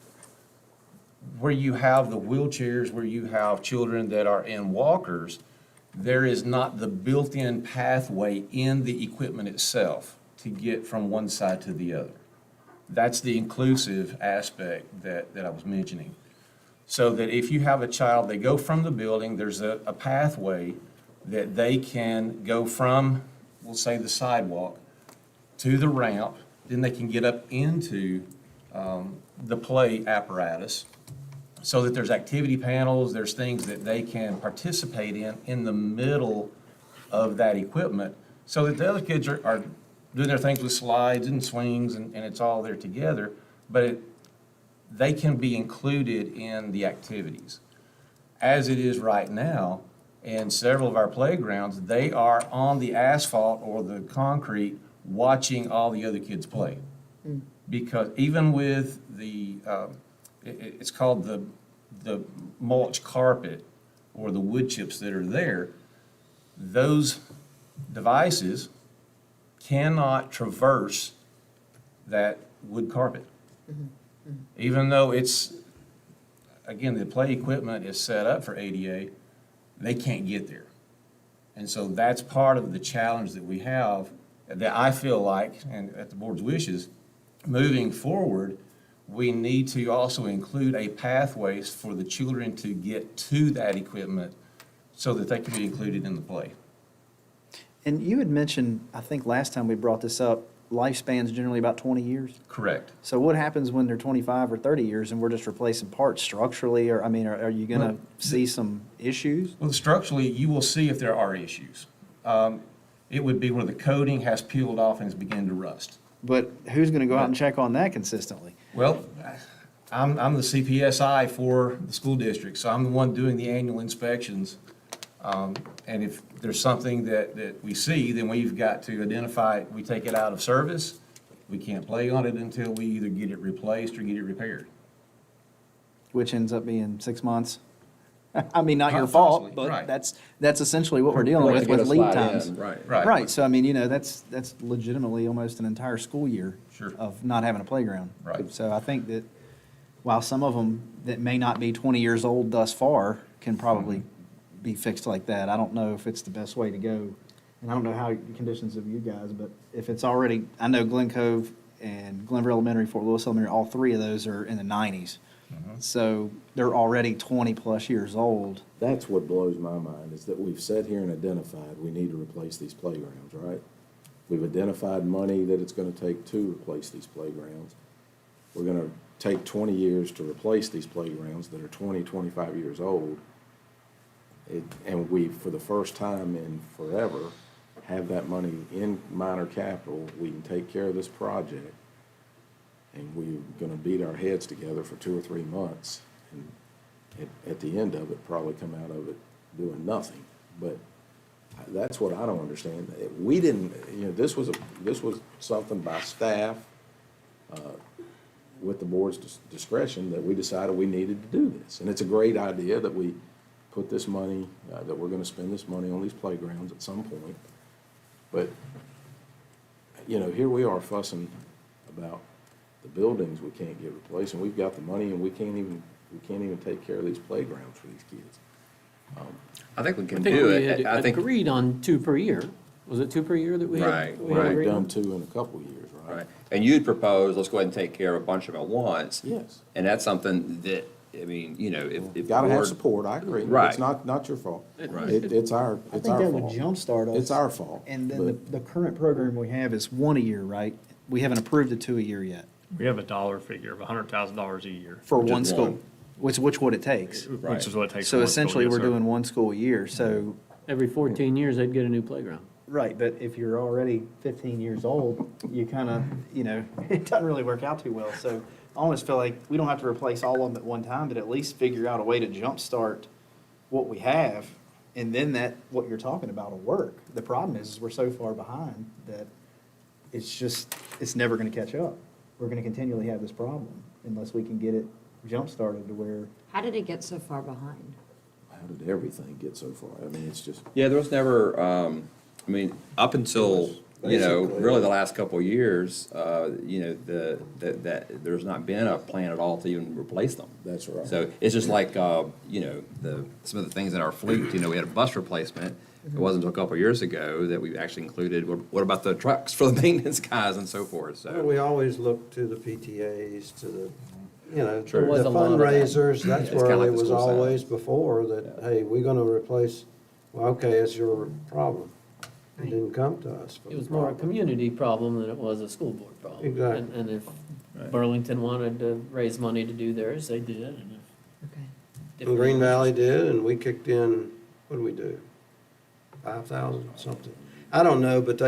Speaker 9: Where you have the wheelchairs, where you have children that are in walkers, there is not the built-in pathway in the equipment itself to get from one side to the other. That's the inclusive aspect that I was mentioning. So that if you have a child, they go from the building, there's a pathway that they can go from, we'll say, the sidewalk to the ramp, then they can get up into the play apparatus, so that there's activity panels, there's things that they can participate in the middle of that equipment, so that the other kids are doing their things with slides and swings, and it's all there together, but they can be included in the activities. As it is right now, in several of our playgrounds, they are on the asphalt or the concrete watching all the other kids play. Because even with it's called the mulch carpet or the wood chips that are there, those devices cannot traverse that wood carpet. Even though again, the play equipment is set up for ADA, they can't get there. And so that's part of the challenge that we have, that I feel like, and at the board's wishes, moving forward, we need to also include a pathway for the children to get to that equipment so that they can be included in the play.
Speaker 7: And you had mentioned, I think last time we brought this up, lifespan's generally about 20 years.
Speaker 9: Correct.
Speaker 7: So what happens when they're 25 or 30 years and we're just replacing parts structurally? Or, are you going to
Speaker 9: Well,
Speaker 7: see some issues?
Speaker 9: Well, structurally, you will see if there are issues. It would be where the coating has peeled off and is beginning to rust.
Speaker 7: But who's going to go out and check on that consistently?
Speaker 9: Well, I'm the CPSI for the school district, so I'm the one doing the annual inspections. And if there's something that we see, then we've got to identify, we take it out of service. We can't play on it until we either get it replaced or get it repaired.
Speaker 7: Which ends up being 6 months. I mean, not your fault,
Speaker 9: Possibly,
Speaker 7: but
Speaker 9: right.
Speaker 7: that's essentially what we're dealing
Speaker 5: Right,
Speaker 7: with
Speaker 5: to get a
Speaker 7: lead
Speaker 5: slide
Speaker 7: times.
Speaker 5: in, right.
Speaker 9: Right.
Speaker 7: Right, so that's legitimately almost an entire school year
Speaker 9: Sure.
Speaker 7: of not having a playground.
Speaker 9: Right.
Speaker 7: So I think that while some of them that may not be 20 years old thus far can probably be fixed like that, I don't know if it's the best way to go. And I don't know how the conditions of you guys, but if it's already, I know Glen Cove and Glenver Elementary, Fort Lewis Elementary, all three of those are in the 90s. So they're already 20-plus years old.
Speaker 3: That's what blows my mind, is that we've sat here and identified we need to replace these playgrounds, right? We've identified money that it's gonna take to replace these playgrounds. We're gonna take 20 years to replace these playgrounds that are 20, 25 years old, and we, for the first time in forever, have that money in minor capital, we can take care of this project, and we're gonna beat our heads together for 2 or 3 months, and at the end of it, probably come out of it doing nothing. But that's what I don't understand. We didn't, this was something by staff, with the board's discretion, that we decided we needed to do this. And it's a great idea that we put this money, that we're gonna spend this money on these playgrounds at some point. But, here we are fussing about the buildings we can't get replaced, and we've got the money, and we can't even take care of these playgrounds for these kids.
Speaker 5: I think we
Speaker 1: I
Speaker 5: can
Speaker 1: think
Speaker 5: do
Speaker 1: we
Speaker 5: it.
Speaker 1: had
Speaker 5: I think,
Speaker 1: agreed on 2 per year. Was it 2 per year that we had?
Speaker 5: Right,
Speaker 1: we had
Speaker 5: right.
Speaker 3: We've
Speaker 1: agreed on?
Speaker 3: done 2 in a couple of years, right?
Speaker 5: right. And you'd propose, let's go ahead and take care of a bunch of them at once.
Speaker 3: Yes.
Speaker 5: And that's something that, I mean, if the
Speaker 3: Gotta have
Speaker 5: board-
Speaker 3: support, I agree.
Speaker 5: Right.
Speaker 3: It's not your fault.
Speaker 5: Right.
Speaker 3: It's our
Speaker 7: I think
Speaker 3: fault.
Speaker 7: that would jumpstart us.
Speaker 3: It's our fault.
Speaker 7: And then
Speaker 3: but-
Speaker 7: the current program we have is 1 a year, right? We haven't approved the 2 a year yet,
Speaker 4: We have a dollar figure of $100,000 a year.
Speaker 7: for
Speaker 5: Just
Speaker 7: one school,
Speaker 5: one.
Speaker 7: which what it takes.
Speaker 4: Which is what it takes.
Speaker 7: So
Speaker 4: for one school,
Speaker 7: essentially,
Speaker 4: yes,
Speaker 7: we're
Speaker 4: sir.
Speaker 7: doing one school a year, so.
Speaker 1: Every 14 years, they'd get a new playground.
Speaker 7: Right, but if you're already 15 years old, you kind of, it doesn't really work out too well. So I almost feel like we don't have to replace all of them at one time, but at least figure out a way to jumpstart what we have, and then what you're talking about will work. The problem is we're so far behind that it's never going to catch up. We're going to continually have this problem unless we can get it jumpstarted to where.
Speaker 2: How did it get so far behind?
Speaker 3: How did everything get so far? I mean, it's just,
Speaker 5: Yeah, there was never, up until,
Speaker 3: Basically-
Speaker 5: really the last couple of years, there's not been a plan at all to even replace them.
Speaker 3: that's right.
Speaker 5: So it's just like, some of the things in our fleet, we had a bus replacement. It wasn't until a couple of years ago that we actually included, what about the trucks for the maintenance guys and so forth,
Speaker 6: Well,
Speaker 5: so.
Speaker 6: we always look to the PTAs, to the, the
Speaker 5: True.
Speaker 1: There was a lot of that.
Speaker 6: fundraisers, that's
Speaker 5: It's kinda
Speaker 6: where
Speaker 5: like
Speaker 6: it
Speaker 5: the
Speaker 6: was
Speaker 5: school side.
Speaker 6: always before, that, hey, we're gonna replace, well, okay, it's your problem. It
Speaker 2: Right.
Speaker 6: didn't come to us for
Speaker 1: It
Speaker 6: the
Speaker 1: was more a
Speaker 6: problem.
Speaker 1: community problem than it was a school board problem.
Speaker 6: Exactly.
Speaker 1: And if
Speaker 5: Right.
Speaker 1: Burlington wanted to raise money to do theirs, they did, and if
Speaker 2: Okay.
Speaker 6: And Green Valley did, and we kicked in, what did we do? 5,000, something. I don't know, but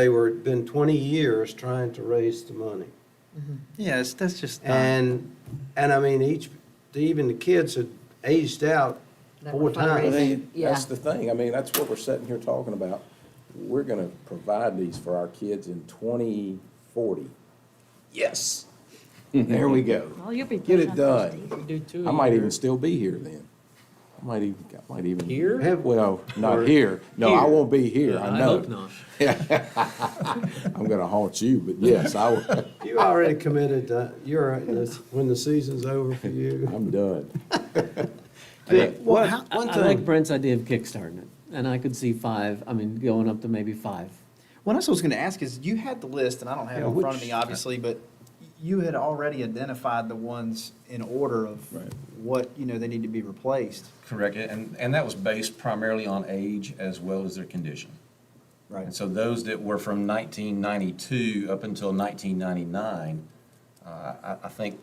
Speaker 6: been 20 years trying to raise the money.
Speaker 7: Yes, that's just. not-
Speaker 6: And I mean, even the kids had aged out
Speaker 2: That
Speaker 6: 4
Speaker 2: were
Speaker 6: times.
Speaker 2: fundraising. Yeah.
Speaker 3: That's the thing. I mean, that's what we're sitting here talking about. We're gonna provide these for our kids in 2040. Yes. There we go.
Speaker 2: Well, you'll be
Speaker 3: Get
Speaker 2: pushing
Speaker 3: it
Speaker 2: on
Speaker 3: done.
Speaker 2: those,
Speaker 1: we do 2 a
Speaker 3: I might
Speaker 1: year.
Speaker 3: even still be here then. I might even.
Speaker 1: Here?
Speaker 6: Have-
Speaker 3: Well,
Speaker 1: Or-
Speaker 3: not here. No, I
Speaker 1: Here.
Speaker 3: won't be here, I
Speaker 1: I
Speaker 3: know.
Speaker 1: hope not.
Speaker 3: I'm gonna haunt you, but yes,
Speaker 6: You already committed to, when the season's over for you.
Speaker 3: I'm done.
Speaker 7: Well, how-
Speaker 1: I like Brent's idea of kickstarting it, and I could see 5, going up to maybe 5.
Speaker 7: What else I was going to ask is, you had the list, and I don't have it in front of me,
Speaker 3: which-
Speaker 7: obviously, but you had already identified the ones in order of
Speaker 5: Right.
Speaker 7: what, they need to be replaced.
Speaker 9: Correct, and that was based primarily on age as well as their condition.
Speaker 7: Right.
Speaker 9: And so those that were from 1992 up until 1999, I think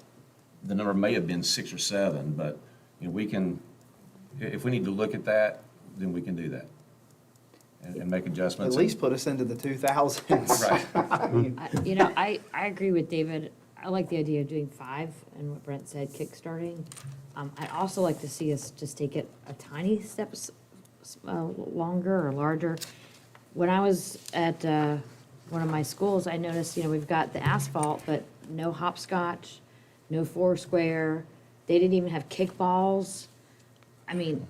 Speaker 9: the number may have been 6 or 7, but, we can, if we need to look at that, then we can do that and make
Speaker 7: At
Speaker 9: adjustments.
Speaker 7: least put us into the 2000s.
Speaker 9: Right.
Speaker 7: I mean,
Speaker 2: I agree with David. I like the idea of doing 5 and what Brent said, kickstarting. I'd also like to see us just take it a tiny steps longer or larger. When I was at one of my schools, I noticed, we've got the asphalt, but no hopscotch, no Foursquare. They didn't even have kickballs. I mean,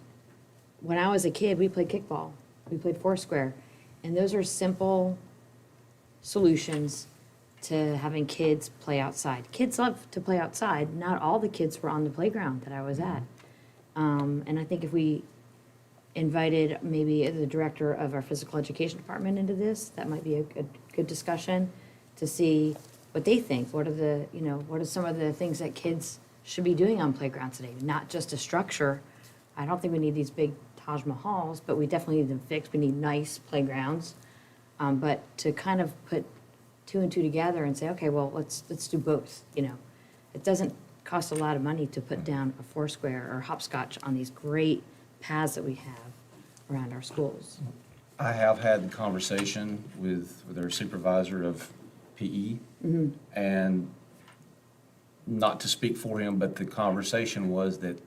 Speaker 2: when I was a kid, we played kickball. We played Foursquare. And those are simple solutions to having kids play outside. Kids love to play outside. Not all the kids were on the playground that I was at. And I think if we invited maybe the director of our physical education department into this, that might be a good discussion to see what they think. What are some of the things that kids should be doing on playgrounds today? Not just a structure. I don't think we need these big Taj Mahals, but we definitely need them fixed. We need nice playgrounds. But to kind of put 2 and 2 together and say, okay, well, let's do both, It doesn't costs a lot of money to put down a Foursquare or hopscotch on these great paths that we have around our schools.
Speaker 9: I have had the conversation with our supervisor of PE. And not to speak for him, but the conversation was that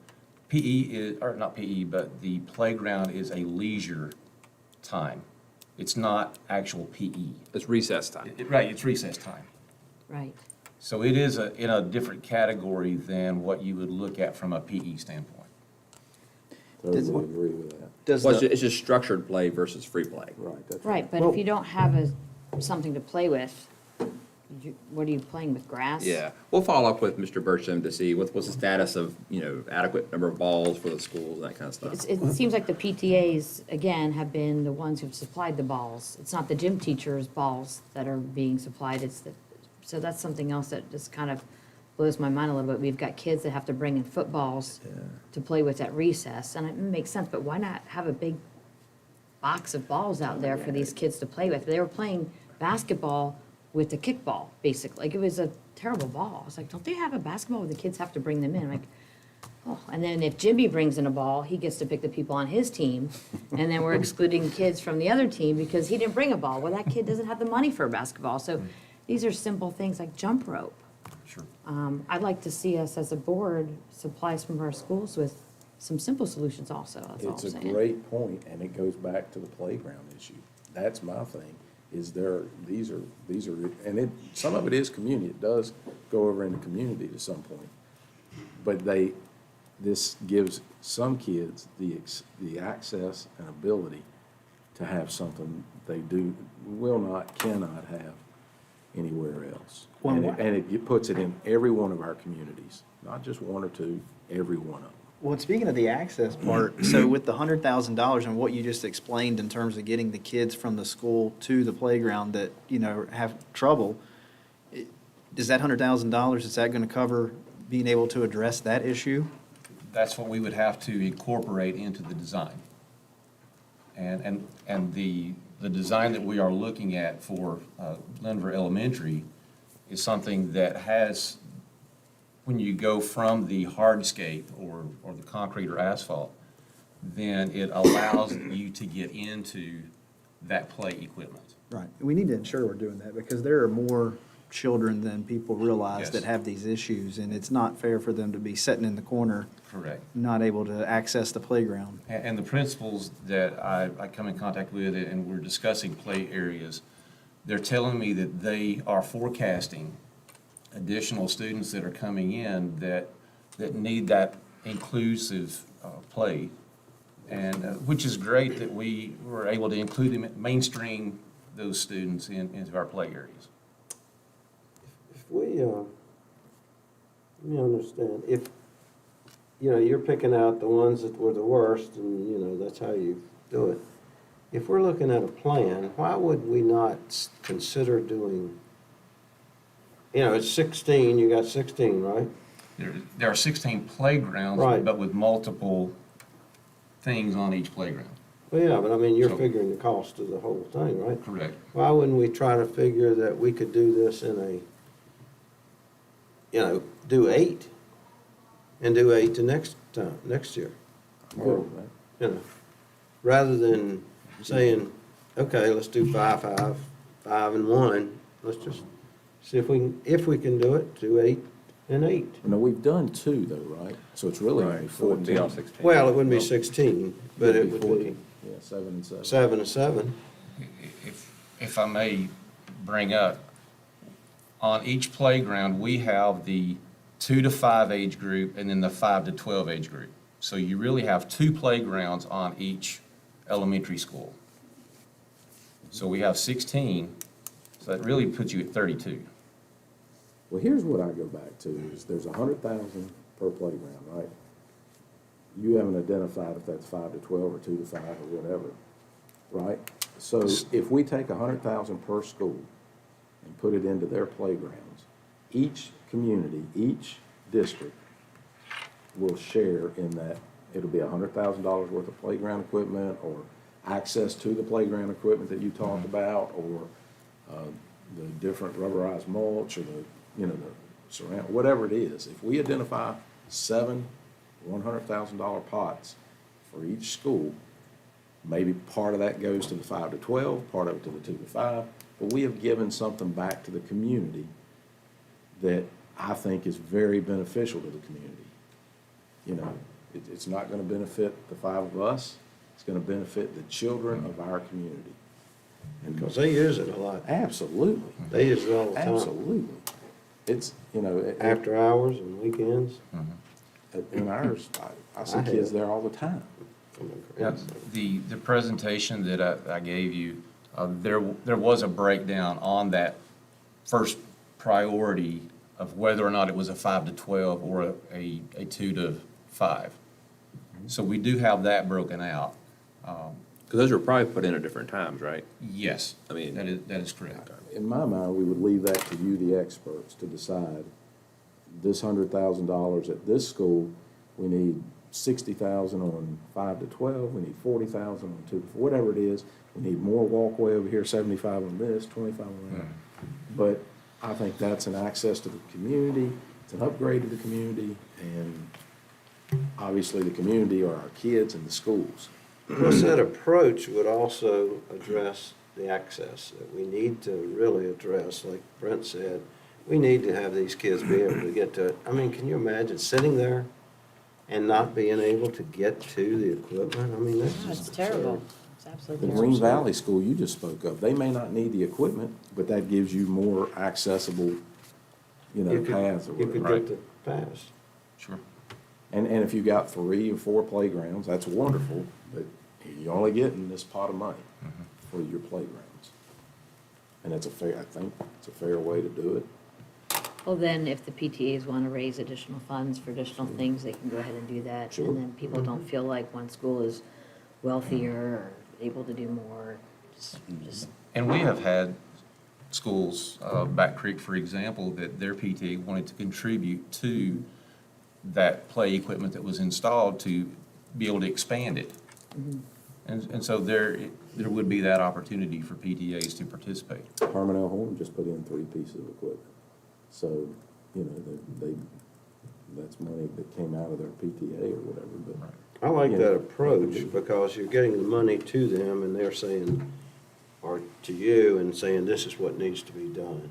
Speaker 9: PE is, or not PE, but the playground is a leisure time. It's not actual PE.
Speaker 5: It's recess time.
Speaker 9: Right, it's recess time.
Speaker 2: Right.
Speaker 9: So it is in a different category than what you would look at from a PE standpoint.
Speaker 3: Totally agree with that.
Speaker 7: Does
Speaker 5: Well,
Speaker 7: the,
Speaker 5: it's just structured play versus free play.
Speaker 3: Right, that's
Speaker 2: Right, but if you don't have something to play with, what are you playing with, grass?
Speaker 5: Yeah, we'll follow up with Mr. Burcham to see what's the status of, adequate number of balls for the schools and that kind of stuff.
Speaker 2: It seems like the PTAs, again, have been the ones who've supplied the balls. It's not the gym teachers' balls that are being supplied, so that's something else that just kind of blows my mind a little bit. We've got kids that have to bring in footballs to play with at recess, and it makes sense, but why not have a big box of balls out there for these kids to play with? They were playing basketball with a kickball, basically. Like, it was a terrible ball. I was like, don't they have a basketball where the kids have to bring them in? I'm like, oh, and then if Jimmy brings in a ball, he gets to pick the people on his team, and then we're excluding kids from the other team because he didn't bring a ball. Well, that kid doesn't have the money for a basketball. So these are simple things like jump rope.
Speaker 9: Sure.
Speaker 2: I'd like to see us as a board supply some of our schools with some simple solutions also, that's all I'm
Speaker 3: It's a
Speaker 2: saying.
Speaker 3: great point, and it goes back to the playground issue. That's my thing, is these are, and some of it is community. It does go over into community to some point. But this gives some kids the access and ability to have something they will not, cannot have anywhere else.
Speaker 7: Well,
Speaker 3: And
Speaker 7: why-
Speaker 3: it puts it in every one of our communities, not just one or two, every one of them.
Speaker 7: well, speaking of the access part, so with the $100,000 and what you just explained in terms of getting the kids from the school to the playground that, have trouble, is that $100,000, is that going to cover being able to address that issue?
Speaker 9: That's what we would have to incorporate into the design. And the design that we are looking at for Lindver Elementary is something that has, when you go from the hardscape or the concrete or asphalt, then it allows you to get into that play equipment.
Speaker 7: Right. We need to ensure we're doing that because there are more children than people realize
Speaker 9: Yes.
Speaker 7: that have these issues, and it's not fair for them to be sitting in the corner,
Speaker 9: Correct.
Speaker 7: not able to access the playground.
Speaker 9: And the principals that I come in contact with, and we're discussing play areas, they're telling me that they are forecasting additional students that are coming in that need that inclusive play, and which is great that we were able to include them, mainstream those students into our play areas.
Speaker 6: If we, let me understand, if, you're picking out the ones that were the worst, and, that's how you do it. If we're looking at a plan, why would we not consider doing, it's 16, you got 16, right?
Speaker 9: There are 16 playgrounds,
Speaker 6: Right.
Speaker 9: but with multiple things on each playground.
Speaker 6: Well, yeah, but I mean, you're
Speaker 9: So-
Speaker 6: figuring the cost of the whole thing, right?
Speaker 9: Correct.
Speaker 6: Why wouldn't we try to figure that we could do this in do 8, and do 8 the next year?
Speaker 3: Or,
Speaker 6: Rather than saying, okay, let's do 5, 5, and 1, let's just see if we can do it, do 8 and 8.
Speaker 3: we've done 2 though, right? So it's really only
Speaker 5: So it wouldn't be all
Speaker 3: 14.
Speaker 5: 16.
Speaker 6: Well, it wouldn't be 16, but it would be
Speaker 3: 14. Yeah, 7 and 7.
Speaker 6: 7 and 7.
Speaker 9: If I may bring up, on each playground, we have the 2 to 5 age group and then the 5 to 12 age group. So you really have 2 playgrounds on each elementary school. So we have 16, so that really puts you at 32.
Speaker 3: Well, here's what I go back to, is there's 100,000 per playground, right? You haven't identified if that's 5 to 12 or 2 to 5 or whatever, right? So if we take 100,000 per school and put it into their playgrounds, each community, each district will share in that. It'll be $100,000 worth of playground equipment, or access to the playground equipment that you talked about, or the different rubberized mulch, or the surround, whatever it is. If we identify 7 $100,000 pots for each school, maybe part of that goes to the 5 to 12, part of it to the 2 to 5, but we have given something back to the community that I think is very beneficial to the community. You know, it's not gonna benefit the 5 of us, it's gonna benefit the children of our community. And
Speaker 6: Because they use it a lot.
Speaker 3: absolutely,
Speaker 6: They use it all the time.
Speaker 3: absolutely. It's, you know,
Speaker 6: After hours and weekends.
Speaker 3: in ours, I see
Speaker 6: I have.
Speaker 3: kids there all the time.
Speaker 9: Yeah, the presentation that I gave you, there was a breakdown on that first priority of whether or not it was a 5 to 12 or a 2 to 5. So we do have that broken out.
Speaker 5: Because those were probably put in at different times, right?
Speaker 9: Yes,
Speaker 5: I mean-
Speaker 9: that is correct.
Speaker 3: In my mind, we would leave that to you, the experts, to decide this $100,000 at this school, we need 60,000 on 5 to 12, we need 40,000 on 2 to 4, whatever it is. We need more walkway over here, 75 on this, 25 on that. But I think that's an access to the community, it's an upgrade to the community, and obviously the community are our kids and the schools.
Speaker 6: Plus, that approach would also address the access that we need to really address, like Brent said. We need to have these kids be able to get to it. I mean, can you imagine sitting there and not being able to get to the equipment? I mean, that's
Speaker 2: Oh,
Speaker 6: just
Speaker 2: it's terrible.
Speaker 6: absurd.
Speaker 2: It's
Speaker 3: The
Speaker 2: absolutely
Speaker 3: Green
Speaker 2: terrible.
Speaker 3: Valley School you just spoke of, they may not need the equipment, but that gives you more accessible, you know,
Speaker 6: You could-
Speaker 3: paths or
Speaker 6: You could
Speaker 3: whatever.
Speaker 6: get the pass.
Speaker 9: Sure.
Speaker 3: And if you got 3 or 4 playgrounds, that's wonderful, but you're only getting this pot of money for your playgrounds. And it's a fair, I think, it's a fair way to do it.
Speaker 2: Well, then, if the PTAs want to raise additional funds for additional things, they can go ahead and do that.
Speaker 3: Sure.
Speaker 2: And then people don't feel like one school is wealthier or able to do more. Just
Speaker 9: And we have had schools, Back Creek, for example, that their PTA wanted to contribute to that play equipment that was installed to be able to expand it. And so there would be that opportunity for PTAs to participate.
Speaker 3: Harmon L. Horn just put in 3 pieces of equipment. So, you know, that's money that came out of their PTA or whatever, but.
Speaker 6: I like
Speaker 3: Yeah.
Speaker 6: that approach because you're getting the money to them and they're saying, or to you, and saying, this is what needs to be done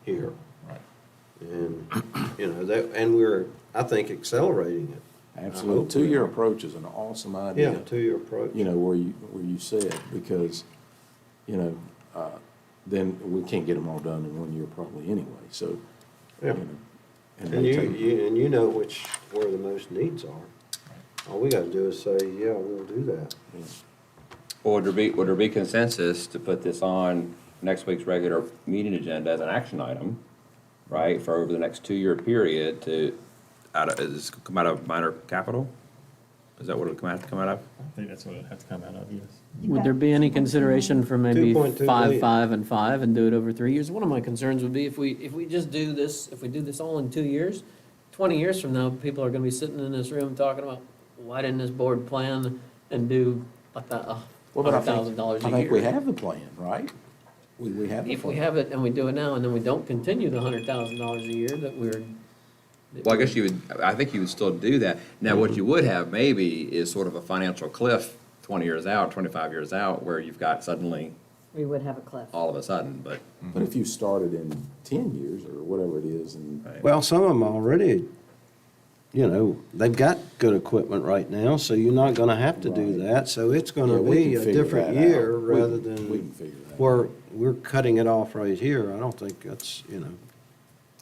Speaker 6: here.
Speaker 9: Right.
Speaker 6: And, you know, and we're, I think, accelerating it.
Speaker 3: Absolutely.
Speaker 6: I hope we
Speaker 3: Two-year
Speaker 6: are.
Speaker 3: approach is an awesome
Speaker 6: Yeah,
Speaker 3: idea.
Speaker 6: two-year approach.
Speaker 3: You know, where you said, because, you know, then we can't get them all done in 1 year probably anyway, so. you
Speaker 6: Yeah.
Speaker 3: know,
Speaker 6: And
Speaker 3: they take-
Speaker 6: you know where the most needs are. All we gotta do is say, yeah, we'll do that.
Speaker 3: yeah.
Speaker 5: Or would there be consensus to put this on next week's regular meeting agenda as an action item, right, for over the next 2-year period to, is this come out of minor capital? Is that what it'll come out of?
Speaker 4: I think that's what it'd have to come out of, yes.
Speaker 1: Would there be any consideration for maybe
Speaker 6: 2.2
Speaker 1: 5,
Speaker 6: million.
Speaker 1: 5, and 5 and do it over 3 years? One of my concerns would be if we just do this, if we do this all in 2 years, 20 years from now, people are gonna be sitting in this room talking about, why didn't this board plan and do like that,
Speaker 3: Well, but I
Speaker 1: $100,000 a year?
Speaker 3: think we have the plan, right? We have the
Speaker 1: If we
Speaker 3: plan.
Speaker 1: have it and we do it now, and then we don't continue the $100,000 a year that we're.
Speaker 5: Well, I guess I think you would still do that. Now, what you would have maybe is sort of a financial cliff 20 years out, 25 years out, where you've got suddenly,
Speaker 2: We would have a cliff.
Speaker 5: all of a sudden, but.
Speaker 3: But if you started in 10 years or whatever it is, and
Speaker 5: Right.
Speaker 6: Well, some of them already, you know, they've got good equipment right now, so you're not gonna have to do
Speaker 3: Right.
Speaker 6: that. So it's
Speaker 3: Yeah,
Speaker 6: gonna
Speaker 3: we
Speaker 6: be
Speaker 3: can
Speaker 6: a
Speaker 3: figure
Speaker 6: different
Speaker 3: that out.
Speaker 6: year
Speaker 3: We
Speaker 6: rather
Speaker 3: can-
Speaker 6: than
Speaker 3: we can figure that out.
Speaker 6: where we're cutting it off right here. I don't think that's, you know.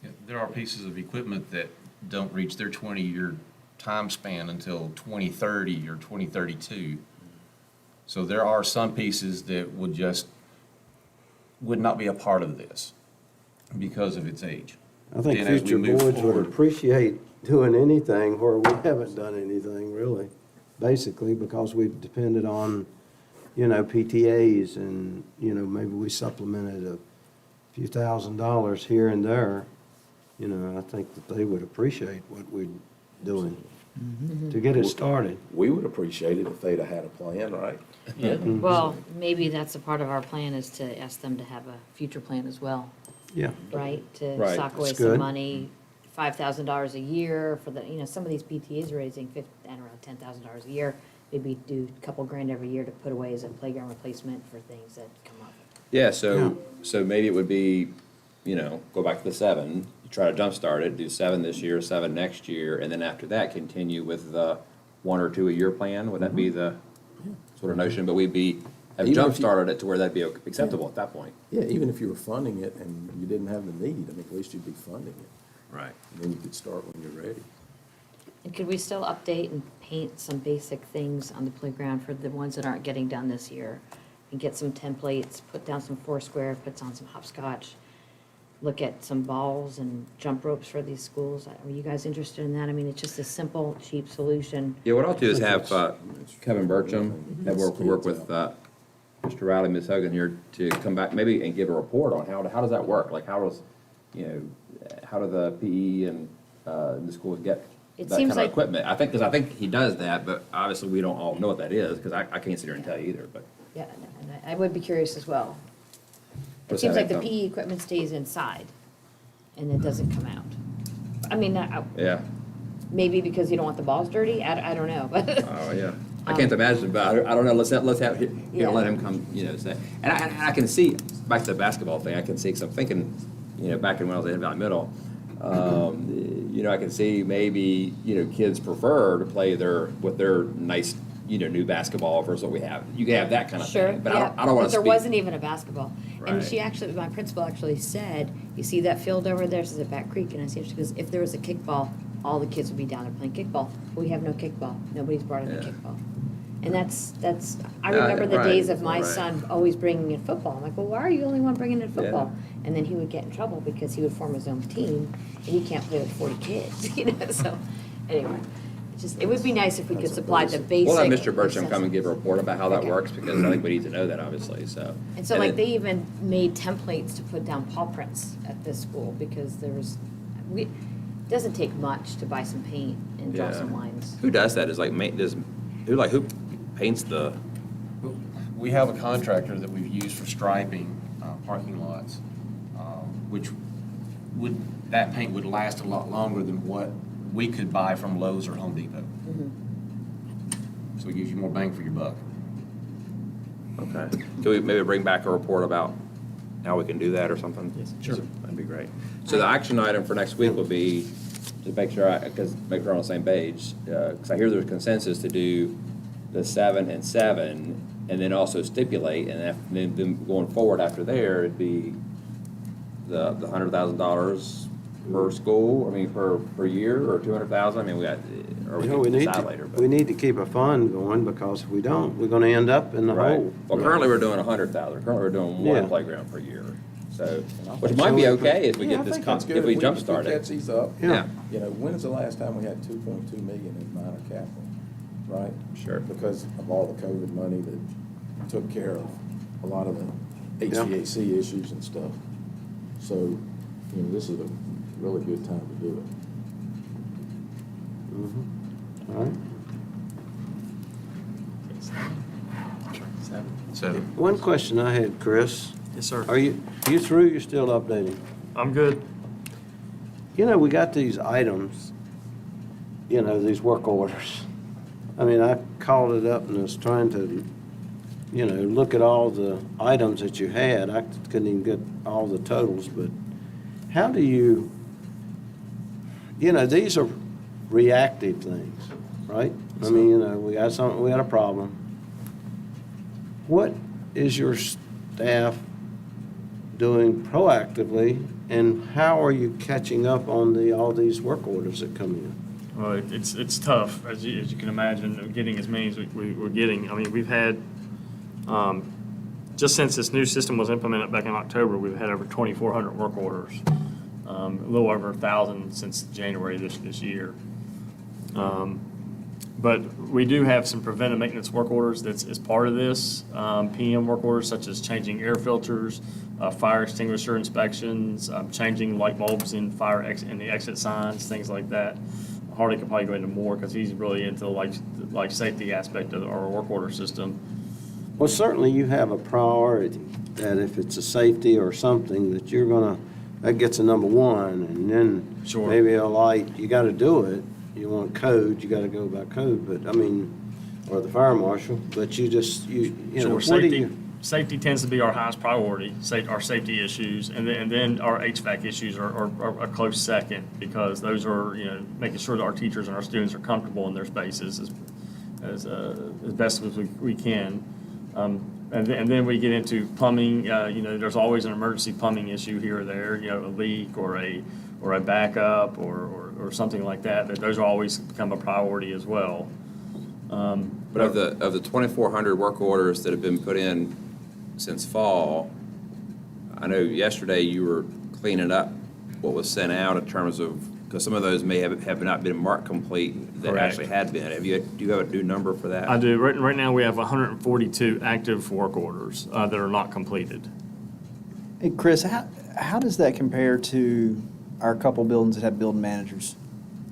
Speaker 9: Yeah, there are pieces of equipment that don't reach their 20-year time span until 2030 or 2032. So there are some pieces that would not be a part of this because of its age.
Speaker 6: I think
Speaker 9: Then as we
Speaker 6: future
Speaker 9: move
Speaker 6: boards would
Speaker 9: forward-
Speaker 6: appreciate doing anything where we haven't done anything really, basically, because we've depended on, you know, PTAs and, you know, maybe we supplemented a few $1,000s here and there. You know, I think that they would appreciate what we're doing to get it started.
Speaker 3: we would appreciate it if they'd have had a plan, right?
Speaker 1: Yeah.
Speaker 2: Well, maybe that's a part of our plan is to ask them to have a future plan as well,
Speaker 6: Yeah.
Speaker 2: right? To
Speaker 5: Right,
Speaker 2: sock away
Speaker 6: that's
Speaker 2: some
Speaker 6: good.
Speaker 2: money $5,000 a year for the, some of these PTAs are raising around $10,000 a year. Maybe do a couple grand every year to put away as a playground replacement for things that come up.
Speaker 5: Yeah, so maybe it would be, go back to the 7, you try to jumpstart it, do 7 this year, 7 next year, and then after that, continue with the 1 or 2 a year plan? Would that be the sort of notion? But have
Speaker 3: Even if you-
Speaker 5: jump-started it to where that'd be acceptable at that point?
Speaker 3: Yeah, even if you were funding it and you didn't have the need, I mean, at least you'd be funding it.
Speaker 5: Right.
Speaker 3: And then you could start when you're ready.
Speaker 2: And could we still update and paint some basic things on the playground for the ones that aren't getting done this year? And get some templates, put down some Foursquare, put on some hopscotch, look at some balls and jump ropes for these schools. Are you guys interested in that? I mean, it's just a simple, cheap solution.
Speaker 5: Yeah, what I'll do is
Speaker 3: I think
Speaker 5: have Kevin Burcham, that work with Mr. Riley, Ms. Hogan here, to come back maybe and give a report on how does that work? Like, how does, how do the PE and the schools get
Speaker 2: It
Speaker 5: that
Speaker 2: seems
Speaker 5: kind of
Speaker 2: like-
Speaker 5: equipment? Because I think he does that, but obviously we don't all know what that is, because I can't sit here and tell you either, but.
Speaker 2: Yeah, and I would be curious as well. It
Speaker 5: What's
Speaker 2: seems
Speaker 5: that,
Speaker 2: like the
Speaker 5: Tom?
Speaker 2: PE equipment stays inside and it doesn't come out. I mean,
Speaker 5: Yeah,
Speaker 2: maybe because you don't want the balls dirty, I don't know, but.
Speaker 5: oh, yeah. I can't imagine, but I don't know, let's have,
Speaker 2: Yeah.
Speaker 5: let him come, say. And I can see, back to the basketball thing, I can see, because I'm thinking, back when I was at Valley Middle, I can see maybe, kids prefer to play with their nice, new basketball versus what we have. You can have that kind of
Speaker 2: Sure,
Speaker 5: thing, but
Speaker 2: yeah,
Speaker 5: I don't want to
Speaker 2: there
Speaker 5: speak.
Speaker 2: wasn't even a basketball. And
Speaker 5: Right.
Speaker 2: my principal actually said, you see that field over there, it's at Back Creek, and I said, she goes, if there was a kickball, all the kids would be down there playing kickball. But we have no kickball, nobody's brought in a
Speaker 5: Yeah.
Speaker 2: kickball. And that's, I
Speaker 5: Yeah,
Speaker 2: remember the
Speaker 5: right,
Speaker 2: days of my
Speaker 5: right.
Speaker 2: son always bringing in football. I'm like, well, why are you the only one bringing in football? And then he would get in trouble because he would form his own team, and he can't play with 40 kids, so, anyway. It would be nice if we could supply the basic.
Speaker 5: We'll have Mr. Burcham come and give a report about how that
Speaker 2: Okay.
Speaker 5: works, because I think we need to know that, obviously, so.
Speaker 2: And so like
Speaker 5: then-
Speaker 2: they even made templates to put down paw prints at this school because it doesn't take much to buy some paint and draw
Speaker 5: Yeah.
Speaker 2: some lines.
Speaker 5: Who does that? Is like, who paints the,
Speaker 9: We have a contractor that we've used for striping parking lots, which that paint would last a lot longer than what we could buy from Lowe's or Home Depot. So it gives you more bang for your buck.
Speaker 5: okay. Can we maybe bring back a report about how we can do that or something?
Speaker 1: Yes,
Speaker 5: sure. That'd be great. So the action item for next week will be to make sure we're on the same page, because I hear there's consensus to do the 7 and 7, and then also stipulate, and then going forward after there, it'd be the $100,000 per school, per year, or 200,000, we
Speaker 6: We
Speaker 5: can
Speaker 6: need
Speaker 5: decide
Speaker 6: to,
Speaker 5: later.
Speaker 6: we need to keep a fund going, because if we don't, we're gonna end up in the
Speaker 5: Right.
Speaker 6: hole.
Speaker 5: Well, currently, we're doing 100,000, currently, we're doing one
Speaker 6: Yeah.
Speaker 5: playground per year, so, which might be okay if we
Speaker 3: Yeah,
Speaker 5: get
Speaker 3: I
Speaker 5: this,
Speaker 3: think that's good.
Speaker 5: if we
Speaker 3: If
Speaker 5: jumpstart
Speaker 3: catch
Speaker 5: it.
Speaker 3: these up.
Speaker 6: Yeah.
Speaker 3: When is the last time we had 2.2 million in minor capital, right?
Speaker 5: Sure.
Speaker 3: Because of all the COVID money that took care of a lot of the HVAC issues and stuff. So, this is a really good time to do it.
Speaker 6: All right.
Speaker 9: So
Speaker 6: One question I had, Chris,
Speaker 4: Yes, sir.
Speaker 6: are you through, you're still updating?
Speaker 4: I'm good.
Speaker 6: We got these items, these work orders. I called it up and was trying to, look at all the items that you had. I couldn't even get all the totals, but how do you, these are reactive things, right? We got something, we got a problem. What is your staff doing proactively, and how are you catching up on all these work orders that come in?
Speaker 4: Well, it's tough, as you can imagine, getting as many as we're getting. We've had, just since this new system was implemented back in October, we've had over 2,400 work orders. A little over 1,000 since January this year. But we do have some preventive maintenance work orders that's as part of this. PM work orders such as changing air filters, fire extinguisher inspections, changing light bulbs in in the exit signs, things like that. Hardy could probably go into more because he's really into the safety aspect of our work order system.
Speaker 6: Well, certainly you have a priority, that if it's a safety or something, that you're gonna that gets a number one, and then
Speaker 4: Sure.
Speaker 6: maybe a light, you gotta do it. You want code, you gotta go by code, but, I mean, or the fire marshal, but you just, you know,
Speaker 4: Sure,
Speaker 6: what do
Speaker 4: safety,
Speaker 6: you?
Speaker 4: safety tends to be our highest priority, our safety issues, and then our HVAC issues are a close second, because those are, you know, making sure that our teachers and our students are comfortable in their spaces as best as we can. And then we get into plumbing, you know, there's always an emergency plumbing issue here or there, you know, a leak or a backup or something like that, those are always become a priority as well.
Speaker 5: But of the 2,400 work orders that have been put in since fall, I know yesterday you were cleaning up what was sent out in terms of, because some of those may have not been marked complete that
Speaker 4: Correct.
Speaker 5: actually had been. Do you have a new number for that?
Speaker 4: I do. Right now, we have 142 active work orders that are not completed.
Speaker 7: Hey, Chris, how does that compare to our couple buildings that have building managers?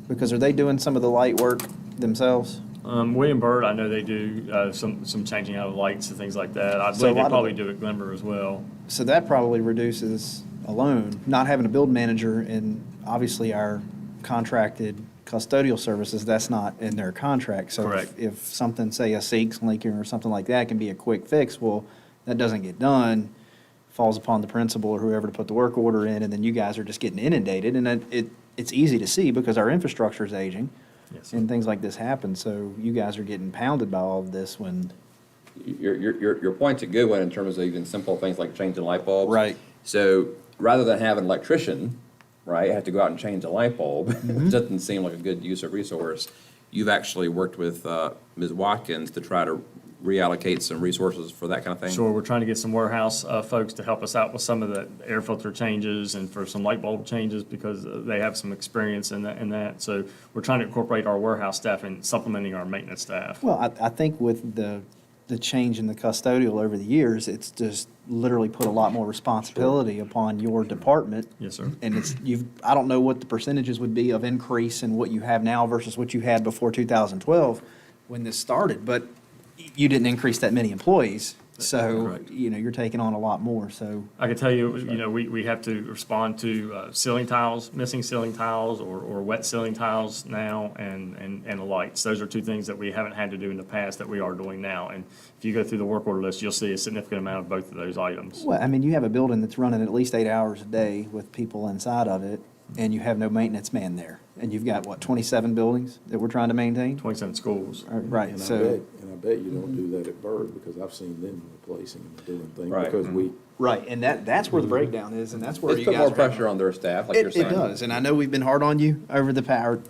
Speaker 7: Because are they doing some of the light work themselves?
Speaker 4: William Byrd, I know they do some changing out of lights and things like that. I
Speaker 7: So
Speaker 4: believe
Speaker 7: a
Speaker 4: they
Speaker 7: lot of
Speaker 4: probably
Speaker 7: the-
Speaker 4: do at Glenver as well.
Speaker 7: So that probably reduces alone, not having a build manager, and obviously our contracted custodial services, that's not in their contract. So
Speaker 4: Correct.
Speaker 7: if something, say a sink's leaking or something like that, can be a quick fix, well, that doesn't get done, falls upon the principal or whoever to put the work order in, and then you guys are just getting inundated, and it's easy to see because our infrastructure is aging.
Speaker 4: Yes, sir.
Speaker 7: And things like this happen, so you guys are getting pounded by all of this when.
Speaker 5: Your point's a good one in terms of even simple things like changing light bulbs.
Speaker 7: Right.
Speaker 5: So rather than have an electrician, right, have to go out and change a light bulb, which doesn't seem like a good use of resource, you've actually worked with Ms. Watkins to try to reallocate some resources for that kind of thing?
Speaker 4: Sure, we're trying to get some warehouse folks to help us out with some of the air filter changes and for some light bulb changes because they have some experience in that. So we're trying to incorporate our warehouse staff and supplementing our maintenance staff.
Speaker 7: Well, I think with the change in the custodial over the years, it's just literally put a lot more responsibility upon your department.
Speaker 4: Yes, sir.
Speaker 7: And I don't know what the percentages would be of increase in what you have now versus what you had before 2012 when this started, but you didn't increase that many employees. So,
Speaker 4: Correct.
Speaker 7: you're taking on a lot more, so.
Speaker 4: I can tell you, we have to respond to ceiling tiles, missing ceiling tiles or wet ceiling tiles now and the lights. Those are two things that we haven't had to do in the past that we are doing now. And if you go through the work order list, you'll see a significant amount of both of those items.
Speaker 7: Well, I mean, you have a building that's running at least 8 hours a day with people inside of it, and you have no maintenance man there. And you've got, 27 buildings that we're trying to maintain?
Speaker 4: 27 schools.
Speaker 7: Right,
Speaker 3: And
Speaker 7: so.
Speaker 3: I bet you don't do that at Byrd, because I've seen them replacing and doing things,
Speaker 5: Right.
Speaker 3: because we,
Speaker 7: Right, and that's where the breakdown is, and that's where
Speaker 5: It's
Speaker 7: you
Speaker 5: put
Speaker 7: guys
Speaker 5: more
Speaker 7: are having-
Speaker 5: pressure on their staff, like you're
Speaker 7: It
Speaker 5: saying.
Speaker 7: does, and I know we've been hard on you over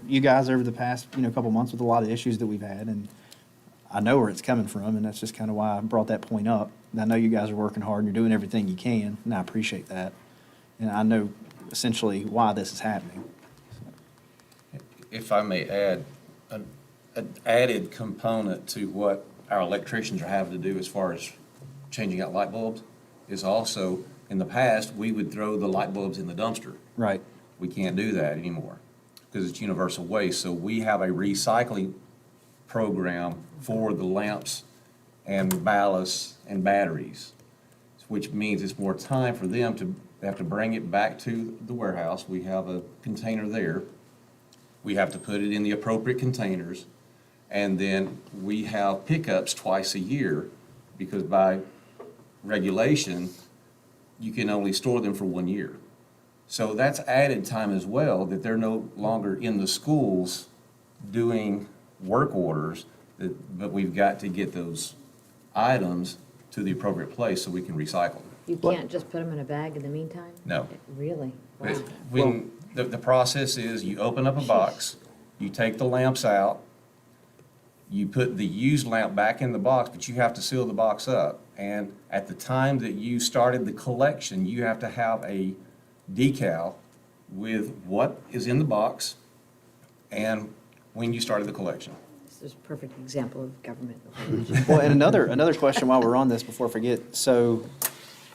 Speaker 7: you guys over the past, couple months with a lot of issues that we've had, and I know where it's coming from, and that's just kind of why I brought that point up. And I know you guys are working hard and you're doing everything you can, and I appreciate that. And I know essentially why this is happening.
Speaker 9: If I may add, an added component to what our electricians are having to do as far as changing out light bulbs is also, in the past, we would throw the light bulbs in the dumpster.
Speaker 7: Right.
Speaker 9: We can't do that anymore because it's universal waste. So we have a recycling program for the lamps and ballasts and batteries, which means it's more time for them to have to bring it back to the warehouse. We have a container there. We have to put it in the appropriate containers. And then we have pickups twice a year because by regulation, you can only store them for 1 year. So that's added time as well, that they're no longer in the schools doing work orders, but we've got to get those items to the appropriate place so we can recycle them.
Speaker 2: You can't just put them in a bag in the meantime?
Speaker 9: No.
Speaker 2: Really? Wow.
Speaker 9: When, the process is you open up a box, you take the lamps out, you put the used lamp back in the box, but you have to seal the box up. And at the time that you started the collection, you have to have a decal with what is in the box and when you started the collection.
Speaker 2: This is a perfect example of government.
Speaker 7: Well, and another question while we're on this, before I forget, so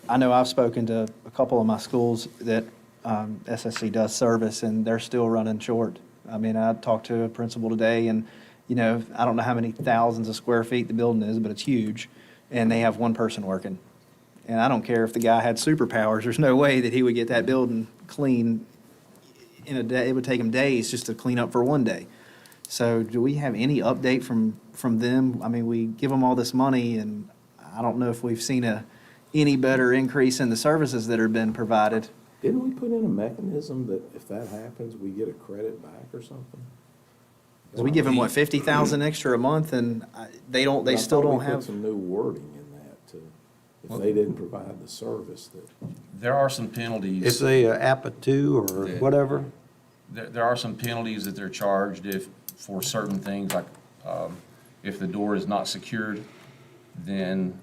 Speaker 7: I know I've spoken to a couple of my schools that SSC does service, and they're still running short. I mean, I talked to a principal today, and, I don't know how many thousands of square feet the building is, but it's huge, and they have one person working. And I don't care if the guy had superpowers, there's no way that he would get that building clean in a day. It would take him days just to clean up for one day. So do we have any update from them? I mean, we give them all this money, and I don't know if we've seen any better increase in the services that have been provided.
Speaker 3: Didn't we put in a mechanism that if that happens, we get a credit back or something?
Speaker 7: We give them, what, 50,000 extra a month, and they still don't
Speaker 3: I thought we put
Speaker 7: have.
Speaker 3: some new wording in that to, if they didn't provide the service that.
Speaker 9: There are some penalties.
Speaker 6: If they APA 2 or
Speaker 9: Yeah.
Speaker 6: whatever,
Speaker 9: There are some penalties that they're charged for certain things, like if the door is not secured, then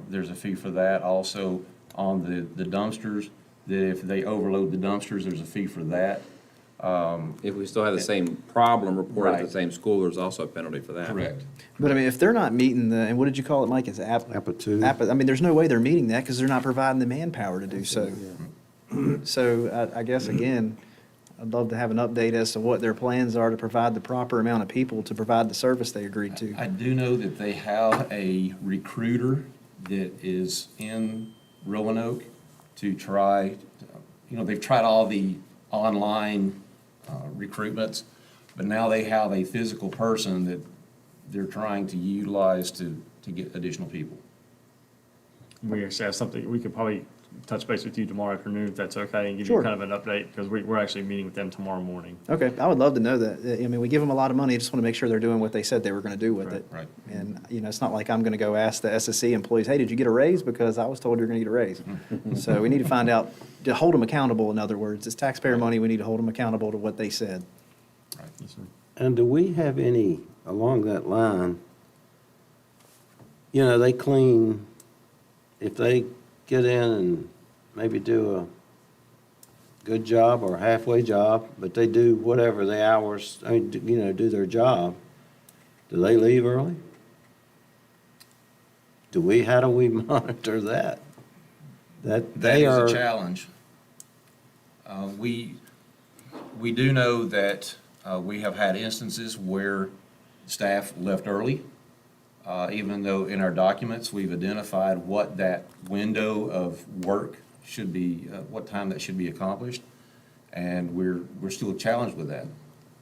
Speaker 9: there's a fee for that. Also, on the dumpsters, that if they overload the dumpsters, there's a fee for that.
Speaker 5: If we still have the same problem reported at
Speaker 9: Right.
Speaker 5: the same school, there's also a penalty for that.
Speaker 9: Correct.
Speaker 7: But I mean, if they're not meeting and what did you call it, Mike? It's
Speaker 6: APA 2.
Speaker 7: I mean, there's no way they're meeting that because they're not providing the manpower to do so. So I guess, again, I'd love to have an update as to what their plans are to provide the proper amount of people to provide the service they agreed to.
Speaker 9: I do know that they have a recruiter that is in Roanoke to try, they've tried all the online recruitments, but now they have a physical person that they're trying to utilize to get additional people.
Speaker 4: We actually have something, we could probably touch base with you tomorrow afternoon, if that's okay, and give you
Speaker 7: Sure.
Speaker 4: kind of an update, because we're actually meeting with them tomorrow morning.
Speaker 7: Okay, I would love to know that. I mean, we give them a lot of money, I just want to make sure they're doing what they said they were going to do with it.
Speaker 9: Right.
Speaker 7: And, it's not like I'm going to go ask the SSC employees, hey, did you get a raise? Because I was told you're going to get a raise. So we need to find out, to hold them accountable, in other words. It's taxpayer money, we need to hold them accountable to what they said.
Speaker 9: Right.
Speaker 4: Yes, sir.
Speaker 6: And do we have any, along that line, they clean, if they get in and maybe do a good job or a halfway job, but they do whatever the hours, do their job, do they leave early? How do we monitor that? That
Speaker 9: That
Speaker 6: they
Speaker 9: is
Speaker 6: are.
Speaker 9: a challenge. We do know that we have had instances where staff left early, even though in our documents, we've identified what that window of work should be, what time that should be accomplished, and we're still challenged with that.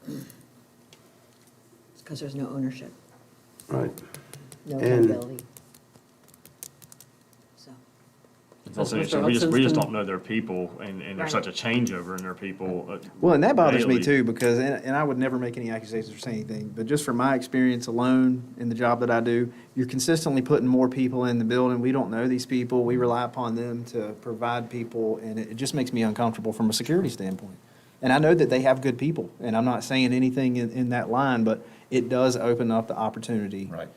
Speaker 2: It's because there's no ownership,
Speaker 6: Right.
Speaker 2: no
Speaker 6: And-
Speaker 2: accountability. So,
Speaker 4: It's also,
Speaker 1: Mr.
Speaker 4: we just
Speaker 1: Hudson's
Speaker 4: don't
Speaker 1: been-
Speaker 4: know their people, and
Speaker 2: Right.
Speaker 4: there's such a changeover in their people.
Speaker 7: Well, and that bothers me
Speaker 4: daily.
Speaker 7: too, because, and I would never make any accusations or say anything, but just from my experience alone in the job that I do, you're consistently putting more people in the building. We don't know these people. We rely upon them to provide people, and it just makes me uncomfortable from a security standpoint. And I know that they have good people, and I'm not saying anything in that line, but it does open up the opportunity
Speaker 9: Right.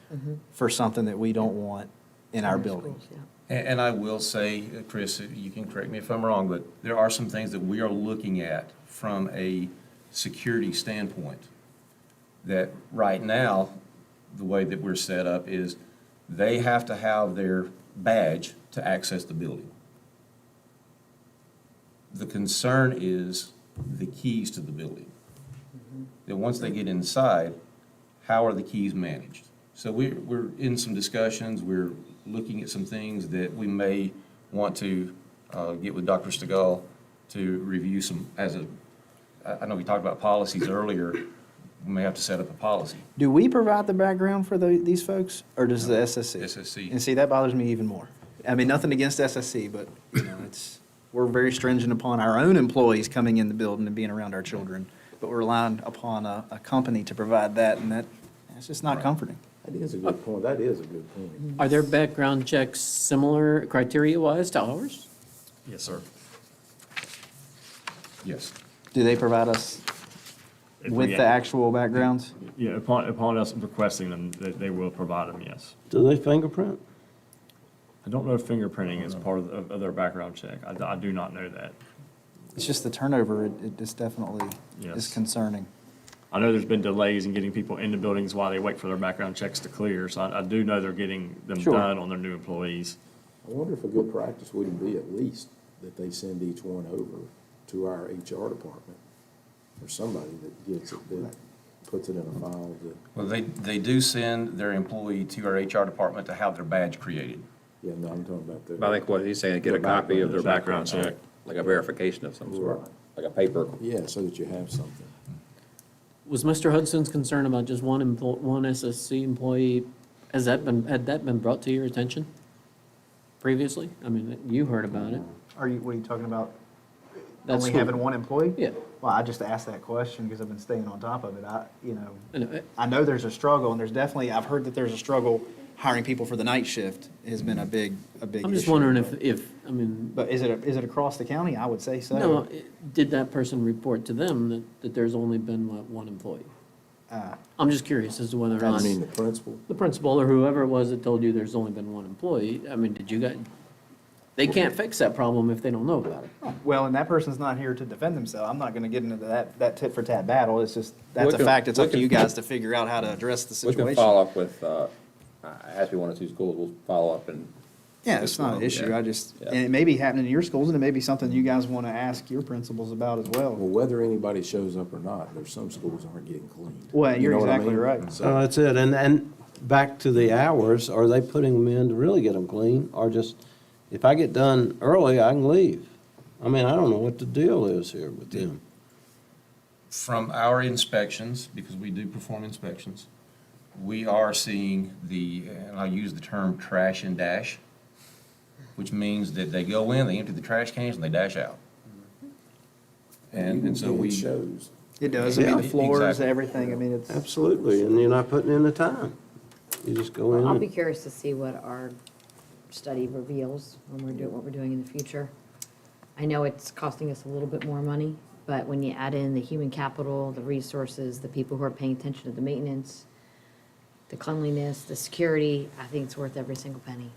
Speaker 7: for something that we don't want in our
Speaker 2: in
Speaker 7: building.
Speaker 2: schools, yeah.
Speaker 9: And I will say, Chris, you can correct me if I'm wrong, but there are some things that we are looking at from a security standpoint. That right now, the way that we're set up is they have to have their badge to access the building. The concern is the keys to the building. That once they get inside, how are the keys managed? So we're in some discussions, we're looking at some things that we may want to get with Dr. Stigall to review some, I know we talked about policies earlier, we may have to set up a policy.
Speaker 7: Do we provide the background for these folks, or does the SSC?
Speaker 9: SSC.
Speaker 7: And see, that bothers me even more. I mean, nothing against SSC, but, we're very stringent upon our own employees coming in the building and being around our children, but we're relying upon a company to provide that, and that's just not
Speaker 9: Right.
Speaker 7: comforting.
Speaker 3: That is a good point. That is a good point.
Speaker 1: Are their background checks similar criteria-wise to ours?
Speaker 4: Yes, sir.
Speaker 9: Yes.
Speaker 7: Do they provide us
Speaker 4: If
Speaker 7: with
Speaker 4: we-
Speaker 7: the actual backgrounds?
Speaker 4: Yeah, upon us requesting them, they will provide them, yes.
Speaker 6: Do they fingerprint?
Speaker 4: I don't know if fingerprinting is part of their background check. I do not know that.
Speaker 7: It's just the turnover, it just definitely is
Speaker 4: Yes.
Speaker 7: concerning.
Speaker 4: I know there's been delays in getting people into buildings while they wait for their background checks to clear, so I do know they're getting them
Speaker 7: Sure.
Speaker 4: done on their new employees.
Speaker 3: I wonder if a good practice wouldn't be at least that they send each one over to our HR department or somebody that gets it, that puts it in a file that.
Speaker 9: Well, they do send their employee to our HR department to have their badge created.
Speaker 3: Yeah, no, I'm talking about the.
Speaker 5: But I think what he's saying, get a copy of their background check, like a verification of some sort,
Speaker 3: Right.
Speaker 5: like a paper.
Speaker 3: Yeah, so that you have something.
Speaker 1: Was Mr. Hudson's concern about just one SSC employee, had that been brought to your attention previously? I mean, you heard about it.
Speaker 7: What are you talking about?
Speaker 1: That's
Speaker 7: Only
Speaker 1: cool.
Speaker 7: having one employee?
Speaker 1: Yeah.
Speaker 7: Well, I just asked that question because I've been staying on top of it.
Speaker 1: I know,
Speaker 7: I know there's a struggle, and I've heard that there's a struggle hiring people for the night shift has been a big issue.
Speaker 1: I'm just wondering I mean,
Speaker 7: But is it across the county? I would say so.
Speaker 1: no, did that person report to them that there's only been, what, one employee? I'm just curious as to whether or
Speaker 3: I
Speaker 1: not
Speaker 3: mean, the principal.
Speaker 1: the principal or whoever it was that told you there's only been one employee, I mean, did you guys, they can't fix that problem if they don't know about it.
Speaker 7: Well, and that person's not here to defend themselves. I'm not gonna get into that tit for tat battle. It's just, that's
Speaker 5: We
Speaker 7: a
Speaker 5: can-
Speaker 7: fact. It's
Speaker 5: we
Speaker 7: up to
Speaker 5: can-
Speaker 7: you guys to figure out how to address the
Speaker 5: We
Speaker 7: situation.
Speaker 5: can follow up with, as we want to two schools, we'll follow up and.
Speaker 7: Yeah, it's not an issue.
Speaker 5: Yeah.
Speaker 7: I just,
Speaker 5: Yeah.
Speaker 7: and it may be happening in your schools, and it may be something you guys wanna ask your principals about as
Speaker 3: Well,
Speaker 7: well.
Speaker 3: whether anybody shows up or not, there's some schools aren't getting cleaned.
Speaker 7: Well,
Speaker 3: You
Speaker 7: you're
Speaker 3: know what I
Speaker 7: exactly
Speaker 3: mean?
Speaker 7: right.
Speaker 3: So-
Speaker 6: That's it, and back to the hours, are they putting them in to really get them clean, or just, if I get done early, I can leave? I mean, I don't know what the deal is here with them.
Speaker 9: From our inspections, because we do perform inspections, we are seeing and I'll use the term trash and dash, which means that they go in, they empty the trash cans, and they dash out. And so we.
Speaker 3: It shows.
Speaker 7: It does. I mean, the
Speaker 9: Yeah,
Speaker 7: floors,
Speaker 9: exactly.
Speaker 7: everything. I mean, it's.
Speaker 6: Absolutely, and you're not putting in the time. You just go in.
Speaker 2: I'll be
Speaker 6: and-
Speaker 2: curious to see what our study reveals when we're doing what we're doing in the future. I know it's costing us a little bit more money, but when you add in the human capital, the resources, the people who are paying attention to the maintenance, the cleanliness, the security, I think it's worth every single penny.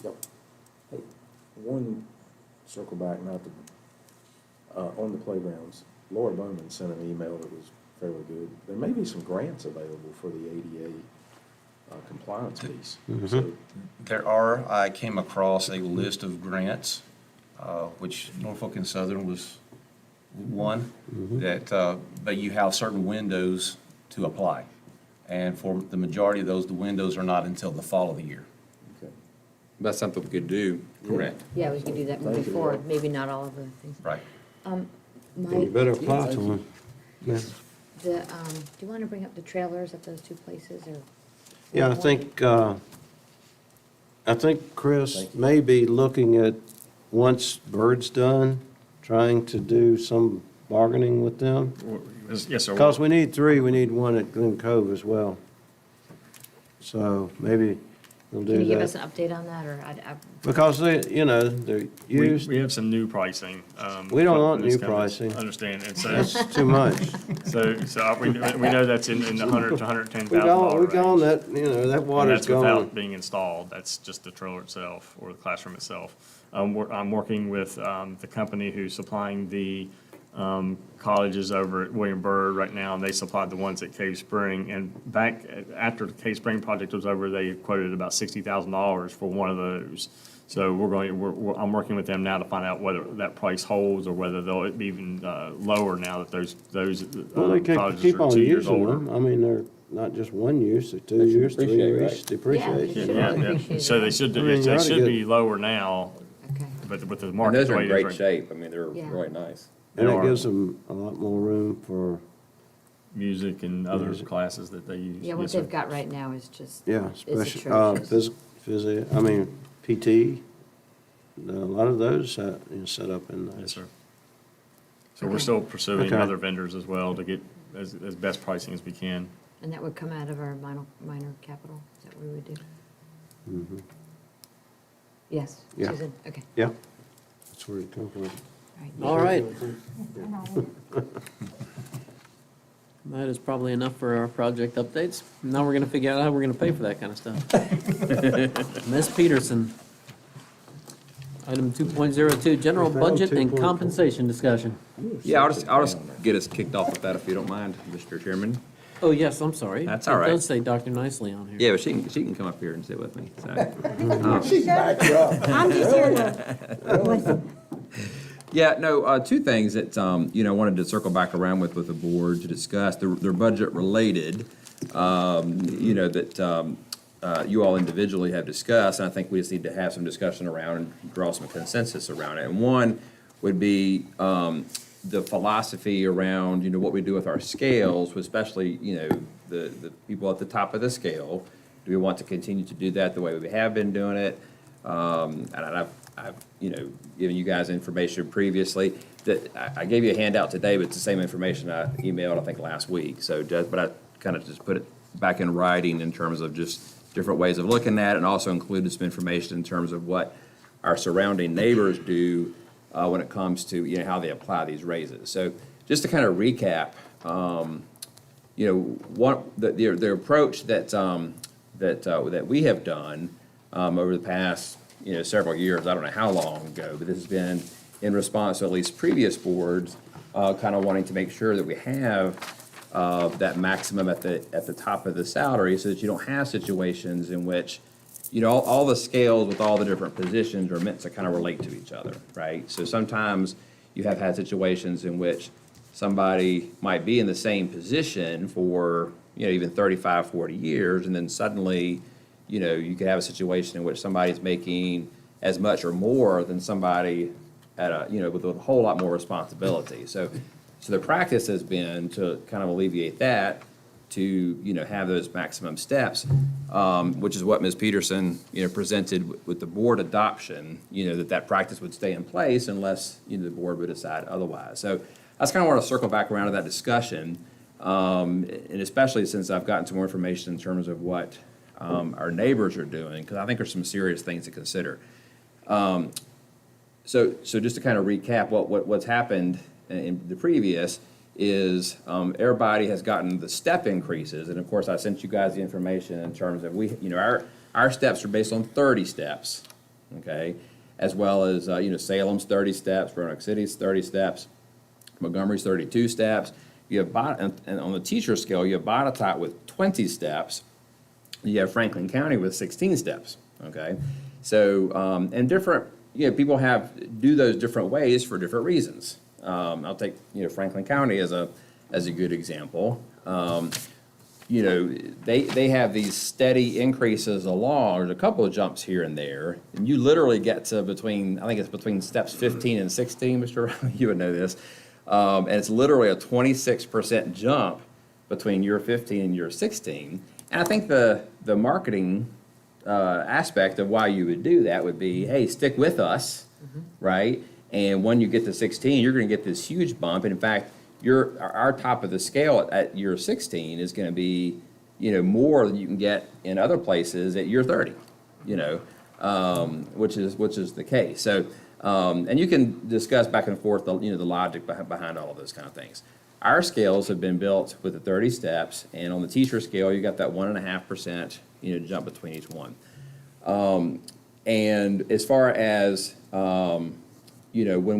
Speaker 3: Yep. Hey, one, circle back, not to, on the playgrounds, Laura Bowman sent an email that was fairly good. There may be some grants available for the ADA compliance piece. So,
Speaker 9: I came across a list of grants, which Norfolk and Southern was one, but you have certain windows to apply. And for the majority of those, the windows are not until the fall of the year.
Speaker 3: okay.
Speaker 5: That's something we could do.
Speaker 9: Correct.
Speaker 2: Yeah, we could do that
Speaker 3: Thank
Speaker 2: moving
Speaker 3: you.
Speaker 2: forward, maybe not all of the things.
Speaker 9: Right.
Speaker 6: You
Speaker 2: Mike,
Speaker 6: better apply to them. Yeah.
Speaker 2: do you want to bring up the trailers at those two places, or?
Speaker 6: Yeah, I think Chris may be looking at, once Bird's done, trying to do some bargaining with them.
Speaker 4: Yes, sir.
Speaker 6: Because we need three, we need one at Glen Cove as well. So maybe we'll do
Speaker 2: Can you give us
Speaker 6: that.
Speaker 2: an update on that, or
Speaker 6: Because they, they're used,
Speaker 4: We have some new pricing.
Speaker 6: We don't want
Speaker 4: this
Speaker 6: new
Speaker 4: coming.
Speaker 6: pricing.
Speaker 4: Understand, and so,
Speaker 6: that's too much.
Speaker 4: we know that's in the $100,000 to $110,000
Speaker 6: We gone
Speaker 4: range.
Speaker 6: that, that
Speaker 4: And
Speaker 6: water's
Speaker 4: that's without
Speaker 6: gone.
Speaker 4: being installed, that's just the trailer itself or the classroom itself. I'm working with the company who's supplying the colleges over at William Byrd right now, and they supplied the ones at Cave Spring. And back after the Cave Spring project was over, they quoted about $60,000 for one of those. So I'm working with them now to find out whether that price holds or whether they'll be even lower now that those
Speaker 6: Well, they can
Speaker 4: colleges
Speaker 6: keep
Speaker 4: are
Speaker 6: on
Speaker 4: 2 years
Speaker 6: using
Speaker 4: older.
Speaker 6: them. I mean, they're not just one use, they're 2
Speaker 5: They should
Speaker 6: years, 3
Speaker 5: depreciate,
Speaker 6: years,
Speaker 5: right?
Speaker 6: depreciation.
Speaker 2: Should
Speaker 4: Yeah,
Speaker 2: have
Speaker 4: yeah.
Speaker 2: appreciated
Speaker 4: So
Speaker 2: that.
Speaker 4: they should,
Speaker 6: I mean, you
Speaker 4: they
Speaker 6: ought to
Speaker 4: should
Speaker 6: get-
Speaker 4: be lower now,
Speaker 2: Okay.
Speaker 4: but with the
Speaker 5: And
Speaker 4: market
Speaker 5: those are in
Speaker 4: rate is
Speaker 5: great
Speaker 4: right.
Speaker 5: shape. I mean, they're
Speaker 2: Yeah.
Speaker 5: really nice.
Speaker 6: And
Speaker 4: They
Speaker 6: it
Speaker 4: are.
Speaker 6: gives them a lot more room for,
Speaker 4: Music and other
Speaker 6: Music.
Speaker 4: classes that they use.
Speaker 2: Yeah, what
Speaker 4: Yes, sir.
Speaker 2: they've got right now is just,
Speaker 6: yeah,
Speaker 2: is
Speaker 6: especially,
Speaker 2: atrocious.
Speaker 6: PT. A lot of those, set up in those.
Speaker 4: Yes, sir. So we're
Speaker 2: Okay.
Speaker 4: still pursuing
Speaker 6: Okay.
Speaker 4: other vendors as well to get as best pricing as we can.
Speaker 2: And that would come out of our minor capital, is that what we would do?
Speaker 6: Mhm.
Speaker 2: Yes,
Speaker 6: Yeah.
Speaker 2: Susan, okay,
Speaker 6: Yeah, that's where it comes from.
Speaker 2: all right.
Speaker 1: All right. That is probably enough for our project updates. Now we're gonna figure out how we're gonna pay for that kind of stuff. Ms. Peterson. Item 2.02, general
Speaker 6: We found
Speaker 1: budget and
Speaker 6: 2.4.
Speaker 1: compensation discussion.
Speaker 5: Yeah, I'll just get us kicked off with that if you don't mind, Mr. Chairman.
Speaker 1: Oh, yes, I'm sorry.
Speaker 5: That's all right.
Speaker 1: It does say Dr. Nicely on here.
Speaker 5: Yeah, but she can come up here and sit with me. So.
Speaker 10: I'm just here to listen.
Speaker 5: Yeah, no, two things that, I wanted to circle back around with the board to discuss. They're budget related. you all individually have discussed, and I think we just need to have some discussion around and draw some consensus around it. And one would be the philosophy around, what we do with our scales, especially, the people at the top of the scale. Do we want to continue to do that the way we have been doing it? And I've given you guys information previously. That I gave you a handout today, but it's the same information I emailed, I think, last week. So, but I kind of just put it back in writing in terms of just different ways of looking at it, and also included some information in terms of what our surrounding neighbors do when it comes to, how they apply these raises. So just to kind of recap, the approach that we have done over the past, several years, I don't know how long ago, but this has been in response to at least previous boards, kind of wanting to make sure that we have that maximum at the top of the salary, so that you don't have situations in which, all the scales with all the different positions are meant to kind of relate to each other, right? So sometimes you have had situations in which somebody might be in the same position for, even 35, 40 years, and then suddenly, you could have a situation in which somebody's making as much or more than somebody at with a whole lot more responsibility. So the practice has been to kind of alleviate that, to, have those maximum steps, which is what Ms. Peterson, presented with the board adoption, that practice would stay in place unless, the board would decide otherwise. So I just kind of want to circle back around to that discussion, and especially since I've gotten some more information in terms of what our neighbors are doing, because I think there's some serious things to consider. So just to kind of recap what's happened in the previous is everybody has gotten the step increases, and of course I sent you guys the information in terms of our steps are based on 30 steps, okay, as well as Salem's 30 steps, Roanoke City's 30 steps, Montgomery's 32 steps. You have and on the teacher scale, you have Botetourt with 20 steps. You have Franklin County with 16 steps, okay? So, and different, people do those different ways for different reasons. I'll take, Franklin County as a good example. They have these steady increases along. There's a couple of jumps here and there, and you literally get to I think it's between steps 15 and 16, Mr. Riley, you would know this. And it's literally a 26% jump between year 15 and year 16. And I think the marketing aspect of why you would do that would be, hey, stick with us, right? And when you get to 16, you're going to get this huge bump. And in fact, our top of the scale at year 16 is going to be, more than you can get in other places at year 30, which is the case. So, and you can discuss back and forth the logic behind all of those kind of things. Our scales have been built with the 30 steps, and on the teacher scale, you got that 1.5%, jump between each one. And as far as, when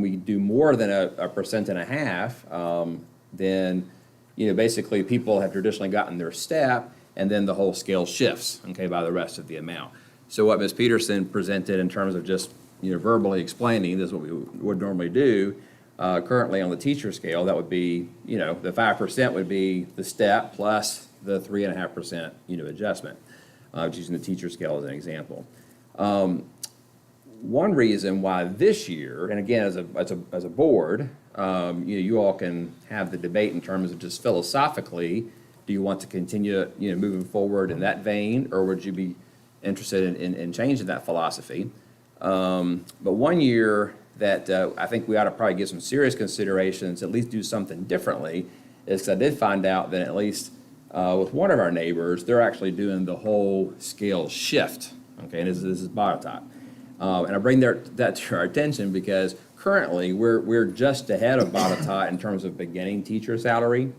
Speaker 5: we do more than a 1.5%, then, basically people have traditionally gotten their step, and then the whole scale shifts, okay, by the rest of the amount. So what Ms. Peterson presented in terms of just, verbally explaining, this is what we would normally do. Currently on the teacher scale, that would be, the 5% would be the step plus the 3.5%, adjustment, using the teacher scale as an example. One reason why this year, and again, as a board, you all can have the debate in terms of just philosophically, do you want to continue, moving forward in that vein, or would you be interested in changing that philosophy? But one year that I think we ought to probably give some serious considerations, at least do something differently, is 'cause I did find out that at least with one of our neighbors, they're actually doing the whole scale shift, okay, and this is Botetourt. And I bring that to our attention because currently we're just ahead of Botetourt in terms of beginning teacher salary,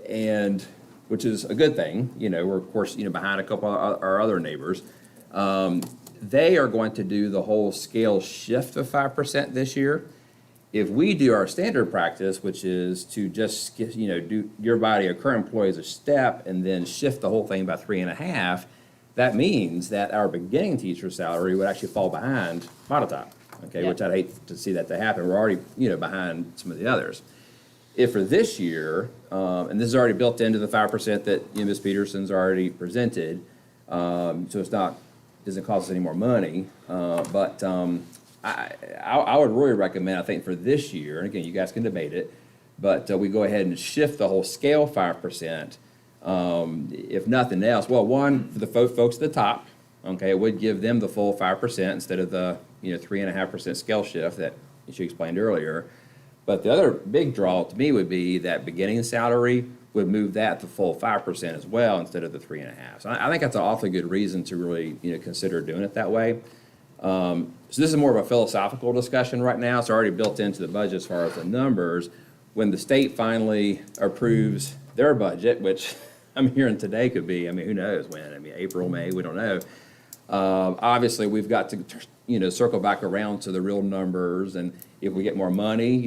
Speaker 5: and which is a good thing. We're of course behind a couple of our other neighbors. They are going to do the whole scale shift of 5% this year. If we do our standard practice, which is to just do your body, a current employee as a step, and then shift the whole thing by 3.5%, that means that our beginning teacher salary would actually fall behind Botetourt, okay,
Speaker 2: Yep.
Speaker 5: which I'd hate to see that to happen. We're already behind some of the others. if for this year, and this is already built into the 5% that Ms. Peterson's already presented, so it's not, doesn't cost us any more money, but I would really recommend, I think for this year, and again, you guys can debate it, but we go ahead and shift the whole scale 5%, if nothing else. Well, one, for the folks at the top, okay, it would give them the full 5% instead of the, 3.5% scale shift that she explained earlier. But the other big draw to me would be that beginning salary would move that to full 5% as well instead of the 3.5. So I think that's an awfully good reason to really, consider doing it that way. So this is more of a philosophical discussion right now. It's already built into the budget as far as the numbers. When the state finally approves their budget, which I'm hearing today could be, who knows when? April, May, we don't know. Obviously, we've got to, circle back around to the real numbers, and if we get more money,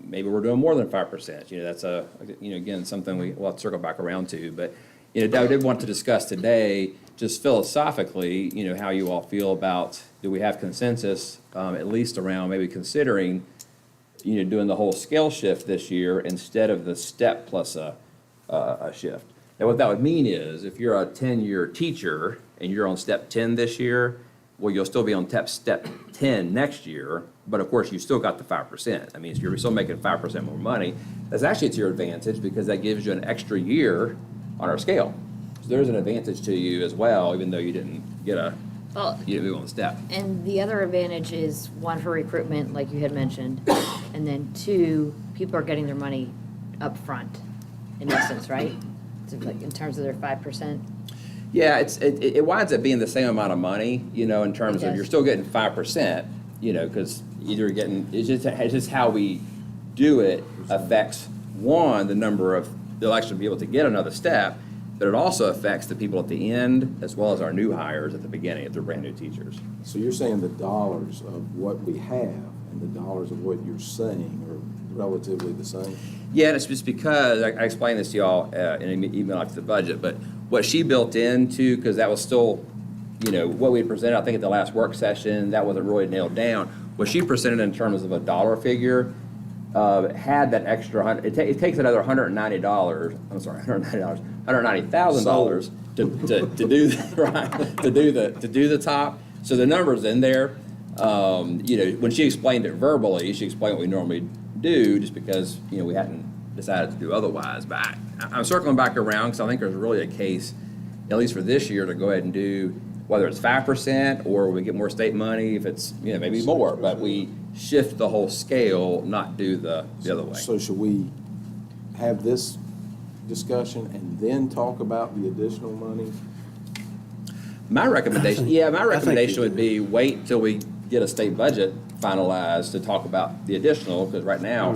Speaker 5: maybe we're doing more than 5%. That's again, something we'll have to circle back around to. But, I did want to discuss today, just philosophically, how you all feel about, do we have consensus, at least around maybe considering, doing the whole scale shift this year instead of the step plus a shift. Now, what that would mean is, if you're a 10-year teacher and you're on step 10 this year, well, you'll still be on step 10 next year, but of course, you still got the 5%. So you're still making 5% more money. That's actually to your advantage because that gives you an extra year on our scale. So there's an advantage to you as well, even though you didn't get you didn't move on the step.
Speaker 2: And the other advantage is, one, for recruitment, like you had mentioned, and then two, people are getting their money up front, in essence, right? So like in terms of their 5%.
Speaker 5: Yeah, it winds up being the same amount of money, in terms
Speaker 2: It
Speaker 5: of
Speaker 2: does.
Speaker 5: you're still getting 5%, because either getting, it's just how we do it affects, one, the number of, they'll actually be able to get another step, but it also affects the people at the end as well as our new hires at the beginning if they're brand new teachers.
Speaker 3: So you're saying the dollars of what we have and the dollars of what you're saying are relatively the same?
Speaker 5: Yeah, and it's just because, I explained this to y'all in an email after the budget, but what she built into, because that was still, what we presented, I think at the last work session, that wasn't really nailed down. What she presented in terms of a dollar figure had that extra, it takes another $190, I'm sorry, $190,000 to do right, to do the top. So the number's in there. When she explained it verbally, she explained what we normally do, just because we hadn't decided to do otherwise. But I'm circling back around because I think there's really a case, at least for this year, to go ahead and do, whether it's 5% or we get more state money, if it's maybe more, but we shift the whole scale, not do the other way.
Speaker 3: So should we have this discussion and then talk about the additional money?
Speaker 5: My recommendation, would be wait till we get a state budget finalized to talk about the additional, because right now,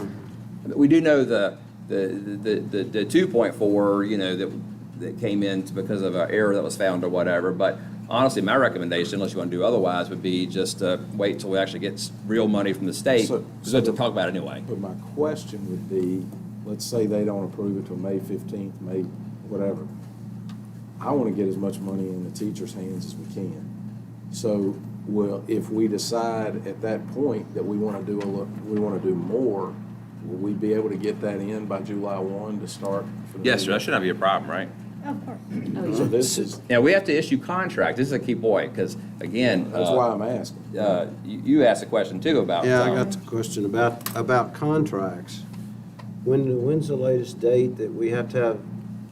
Speaker 5: we do know the 2.4, that came in because of an error that was found or whatever, but honestly, my recommendation, unless you want to do otherwise, would be just to wait till we actually get real money from the state,
Speaker 3: So
Speaker 5: to talk about it anyway.
Speaker 3: But my question would be, let's say they don't approve it till May 15th, May whatever. I want to get as much money in the teachers' hands as we can. So, well, if we decide at that point that we want to do more, will we be able to get that in by July 1 to start? For the
Speaker 5: Yes,
Speaker 3: new
Speaker 5: sir, that should not be a problem, right?
Speaker 10: Of course.
Speaker 3: So this is,
Speaker 5: Now, we have to issue contracts. This is a key point, because again,
Speaker 3: that's why I'm asking.
Speaker 5: you asked a question too about.
Speaker 6: Yeah, I got the question about contracts. When's the latest date that we have to have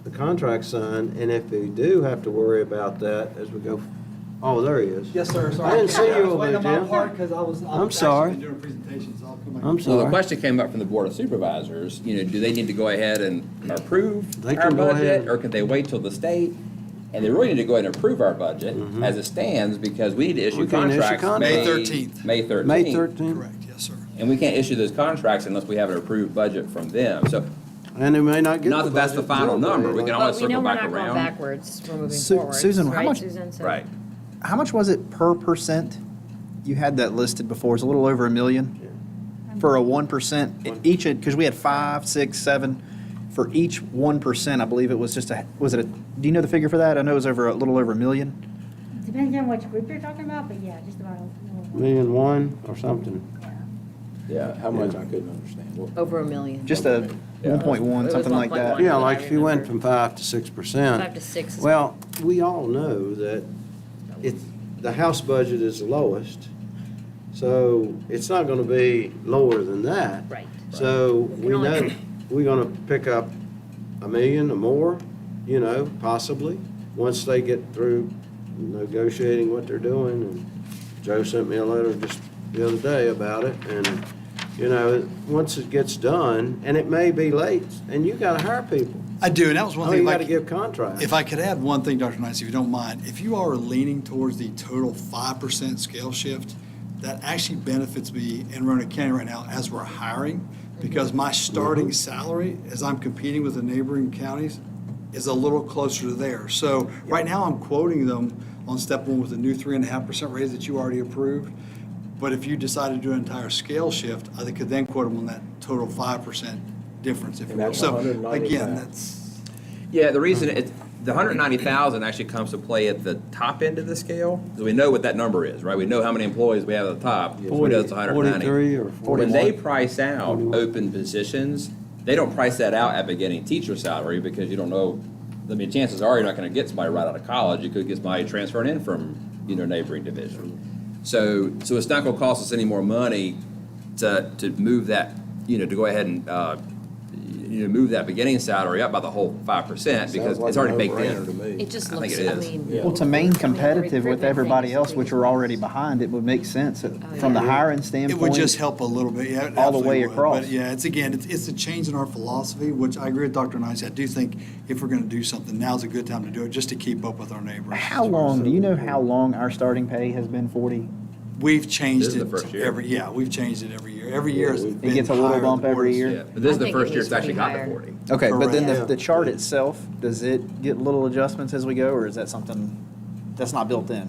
Speaker 6: the contract signed? And if we do have to worry about that as we go, oh, there he is.
Speaker 11: Yes, sir.
Speaker 6: I didn't see you
Speaker 11: I was
Speaker 6: over
Speaker 11: waiting
Speaker 6: there,
Speaker 11: on my
Speaker 6: Jim.
Speaker 11: part because I was
Speaker 6: I'm sorry.
Speaker 11: actually doing presentations. I'll come back.
Speaker 6: I'm
Speaker 5: Well, the
Speaker 6: sorry.
Speaker 5: question came up from the Board of Supervisors, do they need to go ahead and approve
Speaker 6: They
Speaker 5: our
Speaker 6: can go ahead.
Speaker 5: budget, or can they wait till the state? And they really need to go ahead and approve our budget as it stands, because we need to issue
Speaker 6: We can issue
Speaker 5: contracts
Speaker 6: contracts.
Speaker 11: May 13th.
Speaker 5: May 13th.
Speaker 6: May 13th.
Speaker 11: Correct, yes, sir.
Speaker 5: And we can't issue those contracts unless we have an approved budget from them. So,
Speaker 6: And they may not get
Speaker 5: not
Speaker 6: the
Speaker 5: that that's the
Speaker 6: budget
Speaker 5: final
Speaker 6: until
Speaker 5: number, we
Speaker 6: May.
Speaker 5: can
Speaker 2: But
Speaker 5: always
Speaker 2: we know
Speaker 5: circle
Speaker 2: we're
Speaker 5: back
Speaker 2: not going
Speaker 5: around.
Speaker 2: backwards, we're moving
Speaker 7: Su-
Speaker 2: forward,
Speaker 7: Susan, how
Speaker 2: right,
Speaker 7: much-
Speaker 2: Susan? So-
Speaker 5: Right.
Speaker 7: How much was it per percent? You had that listed before. It's a little over $1 million for a 1%. Each, because we had 5, 6, 7. For each 1%, I believe it was just do you know the figure for that? I know it was a little over $1 million.
Speaker 10: Depends on which group you're talking about, but yeah, just about.
Speaker 6: $1,000,001 or something.
Speaker 10: Yeah.
Speaker 3: Yeah, how much I couldn't understand. What-
Speaker 2: Over $1 million.
Speaker 7: Just a 1.1,
Speaker 2: It was
Speaker 7: something like
Speaker 2: 1.1.
Speaker 7: that.
Speaker 6: Yeah,
Speaker 2: what
Speaker 6: like
Speaker 2: I
Speaker 6: if you went
Speaker 2: remember.
Speaker 6: from 5 to 6%.
Speaker 2: 5 to 6 is-
Speaker 6: Well, we all know that it's, the House budget is the lowest, so it's not gonna be lower than that.
Speaker 2: Right.
Speaker 6: So
Speaker 2: We
Speaker 6: we
Speaker 2: can only-
Speaker 6: know, we're gonna pick up $1 million or more, you know, possibly, once they get through negotiating what they're doing. And Joe sent me a letter just the other day about it, and, you know, once it gets done, and it may be late, and you gotta hire people.
Speaker 11: I do, and that was one
Speaker 6: Oh,
Speaker 11: thing.
Speaker 6: you
Speaker 11: if I
Speaker 6: gotta
Speaker 11: could-
Speaker 6: give contracts.
Speaker 11: If I could add one thing, Dr. Knights, if you don't mind, if you are leaning towards the total 5% scale shift, that actually benefits me in Roanoke County right now as we're hiring, because my starting salary, as I'm competing with the neighboring counties, is a little closer to there. So right now, I'm quoting them on step one with a new 3.5% raise that you already approved. But if you decide to do an entire scale shift, I could then quote them on that total 5% difference, if you
Speaker 3: And
Speaker 11: will.
Speaker 3: that's
Speaker 11: So
Speaker 3: 190,000.
Speaker 11: again, that's.
Speaker 5: Yeah, the reason the 190,000 actually comes to play at the top end of the scale, because we know what that number is, right? We know how many employees we have at the top. We know it's 190.
Speaker 6: 43 or 41.
Speaker 5: When they price out open positions, they don't price that out at beginning teacher salary, because you don't know, I mean, chances are you're not gonna get somebody right out of college. You could get somebody transferring in from, neighboring division. So it's not gonna cost us any more money to move that, to go ahead and, move that beginning salary up by the whole 5%, because
Speaker 3: Sounds like
Speaker 5: it's already
Speaker 3: a
Speaker 5: baked
Speaker 3: no-brainer to
Speaker 5: in.
Speaker 3: me.
Speaker 2: It just
Speaker 5: I think
Speaker 2: looks,
Speaker 5: it
Speaker 2: I
Speaker 5: is.
Speaker 2: mean.
Speaker 3: Yeah.
Speaker 7: Well, to remain competitive with
Speaker 2: recruitment thing
Speaker 7: everybody
Speaker 2: is
Speaker 7: else,
Speaker 2: the
Speaker 7: which are already behind, it would make sense from the
Speaker 2: yeah.
Speaker 7: hiring
Speaker 11: It
Speaker 7: standpoint.
Speaker 11: would just help a little bit, yeah. it
Speaker 7: All the way
Speaker 11: absolutely would.
Speaker 7: across.
Speaker 11: But yeah, it's a change in our philosophy, which I agree with Dr. Nice. I do think if we're gonna do something, now's a good time to do it, just to keep up with our neighbors.
Speaker 7: How long, do you know how long our starting pay has been 40?
Speaker 11: We've changed
Speaker 5: This is
Speaker 11: it
Speaker 5: the first year.
Speaker 11: we've changed it every year. Every year it's
Speaker 6: It
Speaker 11: been
Speaker 7: gets a little
Speaker 11: higher.
Speaker 7: bump
Speaker 11: The
Speaker 7: every
Speaker 11: boards-
Speaker 7: year?
Speaker 5: Yeah, but this is
Speaker 2: I
Speaker 5: the
Speaker 2: think
Speaker 5: first
Speaker 2: it
Speaker 5: year
Speaker 2: needs
Speaker 5: it's
Speaker 2: to
Speaker 5: actually
Speaker 2: be
Speaker 5: got the
Speaker 2: higher.
Speaker 5: 40.
Speaker 7: Okay, but then
Speaker 11: Correct.
Speaker 7: the chart itself, does it get little adjustments as we go, or is that something that's not built in?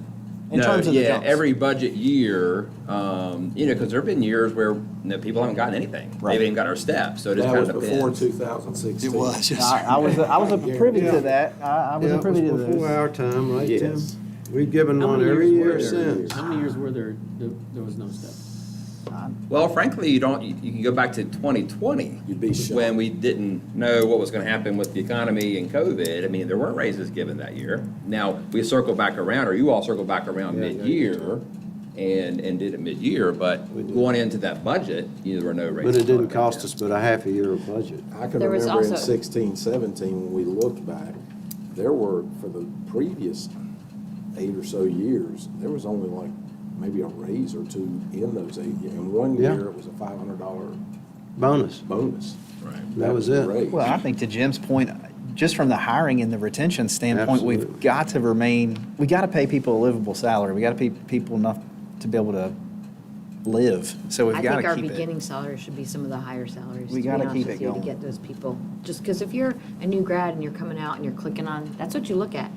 Speaker 7: In
Speaker 5: No,
Speaker 7: terms of the
Speaker 5: yeah,
Speaker 7: jumps?
Speaker 5: every budget year, because there've been years where people haven't gotten anything. They
Speaker 7: Right.
Speaker 5: haven't even got our steps, so it just
Speaker 3: That
Speaker 5: kind
Speaker 3: was
Speaker 5: of
Speaker 3: before
Speaker 5: depends.
Speaker 3: 2016.
Speaker 11: It was, yes.
Speaker 7: I was privy
Speaker 6: Yeah.
Speaker 7: to that. I was
Speaker 6: Yeah, it
Speaker 7: privy to
Speaker 6: was before
Speaker 7: those.
Speaker 6: our time, right, Tim?
Speaker 3: Yes.
Speaker 6: We've given
Speaker 1: How
Speaker 6: one
Speaker 1: many
Speaker 6: every
Speaker 1: years were
Speaker 6: year
Speaker 1: there?
Speaker 6: since.
Speaker 1: How many years were there was no step?
Speaker 5: Well, frankly, you can go back to 2020.
Speaker 3: You'd be shocked.
Speaker 5: When we didn't know what was gonna happen with the economy and COVID. I mean, there weren't raises given that year. Now, we circle back around, or you all circle back around
Speaker 6: Yeah,
Speaker 5: mid-year and did it mid-year, but going into that budget, there were no raises.
Speaker 6: But it didn't cost us but a half a year of budget.
Speaker 3: I can
Speaker 2: There was
Speaker 3: remember in
Speaker 2: also-
Speaker 3: 16, 17, when we looked back, there were, for the previous 8 or so years, there was only like maybe a raise or two in those 8 years. And one
Speaker 6: Yeah.
Speaker 3: year, it was a $500
Speaker 6: Bonus.
Speaker 3: bonus.
Speaker 5: Right.
Speaker 6: That was
Speaker 3: the
Speaker 6: it.
Speaker 3: raise.
Speaker 7: Well, I think to Jim's point, just from the hiring and the retention standpoint, we've
Speaker 6: Absolutely.
Speaker 7: got to we got to pay people a livable salary. We got to pay people enough to be able to live. So we've
Speaker 2: I
Speaker 7: got
Speaker 2: think
Speaker 7: to
Speaker 2: our
Speaker 7: keep it.
Speaker 2: beginning salary should be some of the higher salaries.
Speaker 7: We
Speaker 2: to be
Speaker 7: gotta
Speaker 2: honest
Speaker 7: keep
Speaker 2: with
Speaker 7: it
Speaker 2: you,
Speaker 7: going.
Speaker 2: To get those people, just because if you're a new grad and you're coming out and you're clicking on, that's what you look at,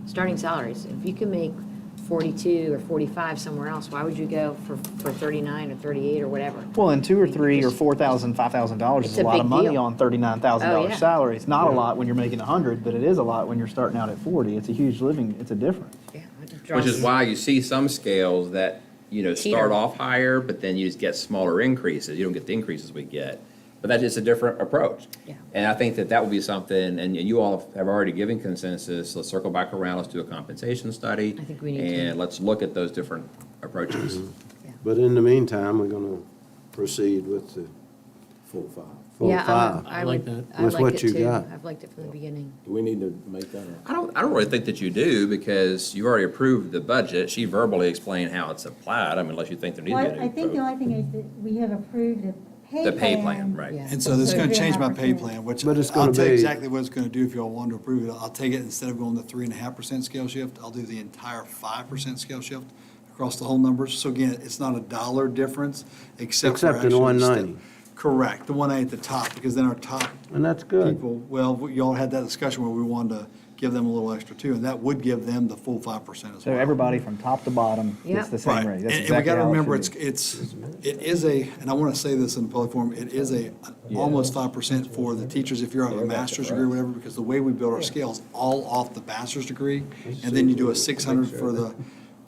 Speaker 2: starting salaries. If you can make 42 or 45 somewhere else, why would you go for 39 or 38 or whatever?
Speaker 7: Well, and $2,000 or $3,000 or $4,000, $5,000
Speaker 2: It's
Speaker 7: is a
Speaker 2: a
Speaker 7: lot of
Speaker 2: big
Speaker 7: money
Speaker 2: deal.
Speaker 7: on $39,000
Speaker 2: Oh, yeah.
Speaker 7: salary. It's not a lot when you're making 100, but it is a lot when you're starting out at 40. It's a huge living. It's a difference.
Speaker 2: Yeah, it
Speaker 5: Which is
Speaker 2: draws-
Speaker 5: why you see some scales that,
Speaker 2: Teeter.
Speaker 5: start off higher, but then you just get smaller increases. You don't get the increases we get. But that's just a different approach.
Speaker 2: Yeah.
Speaker 5: And I think that would be something, and you all have already given consensus, let's circle back around, let's do a compensation study.
Speaker 2: I think we need to.
Speaker 5: And let's look at those different approaches.
Speaker 6: But in the meantime, we're gonna proceed with the
Speaker 3: Full 5.
Speaker 6: full
Speaker 2: Yeah,
Speaker 6: 5.
Speaker 1: I like that.
Speaker 2: I
Speaker 6: With
Speaker 2: like
Speaker 6: what
Speaker 2: it
Speaker 6: you
Speaker 2: too.
Speaker 6: got.
Speaker 2: I've liked it from the beginning.
Speaker 3: Do we need to make that a?
Speaker 5: I don't really think that you do, because you already approved the budget. She verbally explained how it's applied, I mean, unless you think there needs to
Speaker 10: Well,
Speaker 5: be a
Speaker 10: I think the
Speaker 5: new.
Speaker 10: only thing is that we have approved a pay plan.
Speaker 5: The pay plan, right.
Speaker 2: Yeah.
Speaker 11: And so this is
Speaker 10: So
Speaker 11: gonna
Speaker 10: we have
Speaker 11: change my pay
Speaker 10: opportunity.
Speaker 11: plan, which
Speaker 6: But it's
Speaker 11: I'll
Speaker 6: gonna
Speaker 11: tell you
Speaker 6: be-
Speaker 11: exactly what it's gonna do if y'all want to approve it. I'll take it, instead of going the 3.5% scale shift, I'll do the entire 5% scale shift across the whole numbers. So again, it's not a dollar difference, except for
Speaker 6: Except in
Speaker 11: actually the
Speaker 6: 190.
Speaker 11: step. Correct, the 180 at the top, because then our top
Speaker 6: And that's good.
Speaker 11: people, well, y'all had that discussion where we wanted to give them a little extra too, and that would give them the full 5% as
Speaker 7: So
Speaker 11: well.
Speaker 7: everybody from top to bottom
Speaker 2: Yep.
Speaker 7: gets the same
Speaker 11: Right,
Speaker 7: rate.
Speaker 11: and
Speaker 7: That's
Speaker 11: we
Speaker 7: exactly
Speaker 11: gotta
Speaker 7: how it
Speaker 11: remember,
Speaker 7: should be.
Speaker 11: it is a, and I wanna say this in public forum, it is almost 5% for the teachers if you have a master's degree or whatever, because the way we build our scales, all off the bachelor's degree, and then you do a 600 for the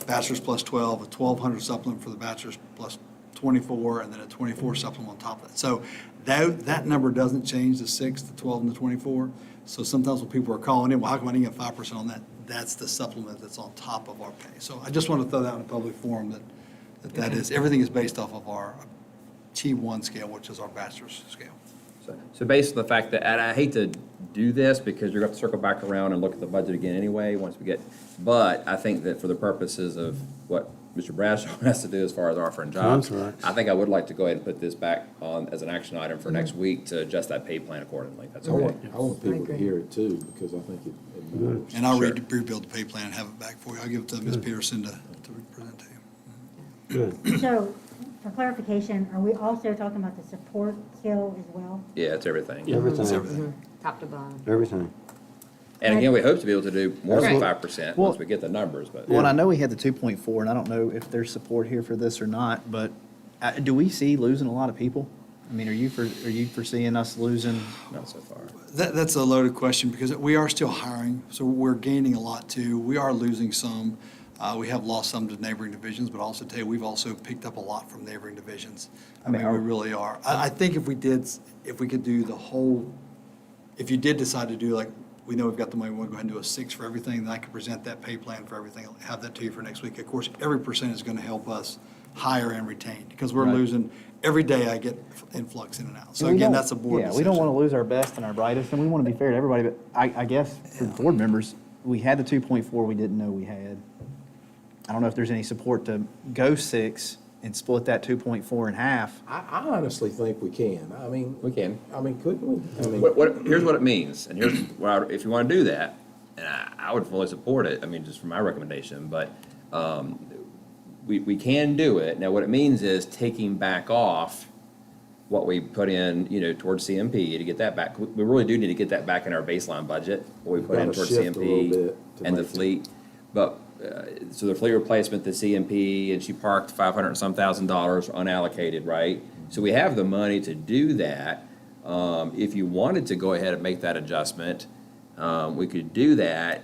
Speaker 11: bachelor's plus 12, a 1,200 supplement for the bachelor's plus 24, and then a 24 supplement on top of that. So that number doesn't change, the 6, the 12, and the 24. So sometimes when people are calling in, well, how come I didn't get 5% on that? That's the supplement that's on top of our pay. So I just want to throw that in a public forum that is, everything is based off of our T1 scale, which is our bachelor's scale.
Speaker 5: So based on the fact that, and I hate to do this because you're going to have to circle back around and look at the budget again anyway, once we get, but I think that for the purposes of what Mr. Bradshaw has to do as far as offering jobs,
Speaker 6: Contracts.
Speaker 5: I think I would like to go ahead and put this back on as an action item for next week to adjust that pay plan accordingly. That's
Speaker 3: I
Speaker 5: okay.
Speaker 3: want people to hear it too, because I think it matters.
Speaker 11: And I'll
Speaker 5: Sure.
Speaker 11: rebuild the pay plan and have it back for you. I'll give it to Ms. Peterson to present to you.
Speaker 6: Good.
Speaker 10: So, for clarification, are we also talking about the support scale as well?
Speaker 5: Yeah, it's everything.
Speaker 6: Everything,
Speaker 2: Top to bottom.
Speaker 6: everything.
Speaker 5: And again, we hope to be able to do more than
Speaker 2: Right.
Speaker 5: 5%
Speaker 7: Well-
Speaker 5: once we get the numbers, but.
Speaker 7: Well, and I know we had the 2.4, and I don't know if there's support here for this or not, but do we see losing a lot of people? I mean, are you foreseeing us losing?
Speaker 5: Not so far.
Speaker 11: That's a loaded question because we are still hiring, so we're gaining a lot too. We are losing some. We have lost some to neighboring divisions, but also tell you, we've also picked up a lot from neighboring divisions. I mean, we really are. I think if we could do the whole, if you did decide to do like, we know we've got the money, we want to go ahead and do a 6 for everything, then I could present that pay plan for everything, have that to you for next week. Of course, every percent is going to help us hire and retain because we're
Speaker 5: Right.
Speaker 11: losing, every day I get influx in and out. So
Speaker 7: We
Speaker 11: again,
Speaker 7: don't-
Speaker 11: that's a board
Speaker 7: Yeah,
Speaker 11: decision.
Speaker 7: we don't want to lose our best and our brightest, and we want to be fair to everybody, but I guess for the board members, we had the 2.4 we didn't know we had. I don't know if there's any support to go 6 and split that 2.4 in half.
Speaker 3: I honestly think we can. I mean.
Speaker 5: We can.
Speaker 3: I mean, couldn't we? I mean.
Speaker 5: Here's what it means, and here's what if you want to do that, and I would fully support it, I mean, just from my recommendation, but we can do it. Now, what it means is taking back off what we put in, towards CMP to get that back. We really do need to get that back in our baseline budget, what we put in
Speaker 3: Gotta
Speaker 5: towards
Speaker 3: shift a little
Speaker 5: CMP
Speaker 3: bit to
Speaker 5: and the
Speaker 3: make-
Speaker 5: fleet. But, so the fleet replacement, the CMP, and she parked 500 and some $1,000 unallocated, right? So we have the money to do that. If you wanted to go ahead and make that adjustment, we could do that.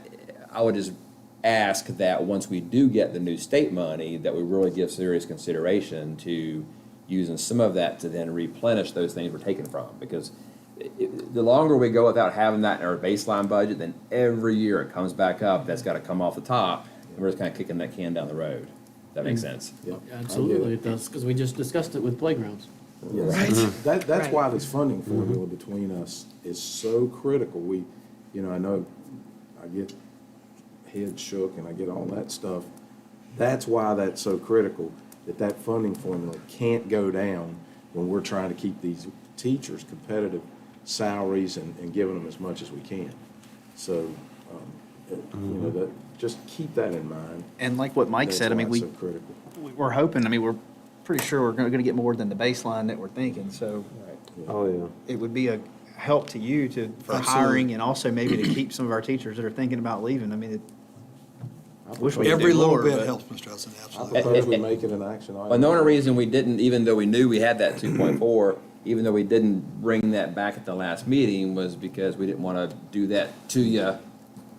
Speaker 5: I would just ask that once we do get the new state money, that we really give serious consideration to using some of that to then replenish those things we're taking from. Because the longer we go without having that in our baseline budget, then every year it comes back up, that's gotta come off the top, and we're just kinda kicking that can down the road. That makes sense?
Speaker 3: Yep, I get
Speaker 1: Absolutely it does, because we just discussed it with playgrounds.
Speaker 3: Yes. That's
Speaker 2: Right.
Speaker 3: why this funding formula between us is so critical. I know I get head shook and I get all that stuff. That's why that's so critical, that funding formula can't go down when we're trying to keep these teachers competitive salaries and giving them as much as we can. So, just keep that in mind.
Speaker 7: And like what Mike
Speaker 3: That's
Speaker 7: said, I mean,
Speaker 3: why it's so critical.
Speaker 7: we're hoping, I mean, we're pretty sure we're going to get more than the baseline that we're thinking, so
Speaker 6: Oh, yeah.
Speaker 7: it would be a help to you for
Speaker 11: Absolutely.
Speaker 7: hiring and also maybe to keep some of our teachers that are thinking about leaving. I mean, wish we could
Speaker 11: Every
Speaker 7: do
Speaker 11: little
Speaker 7: more,
Speaker 11: bit
Speaker 7: but-
Speaker 11: helps, Mr. Hudson,
Speaker 3: I
Speaker 11: absolutely.
Speaker 3: propose we make it an action item.
Speaker 5: Well, the only reason we didn't, even though we knew we had that 2.4, even though we didn't bring that back at the last meeting, was because we didn't want to do that to you,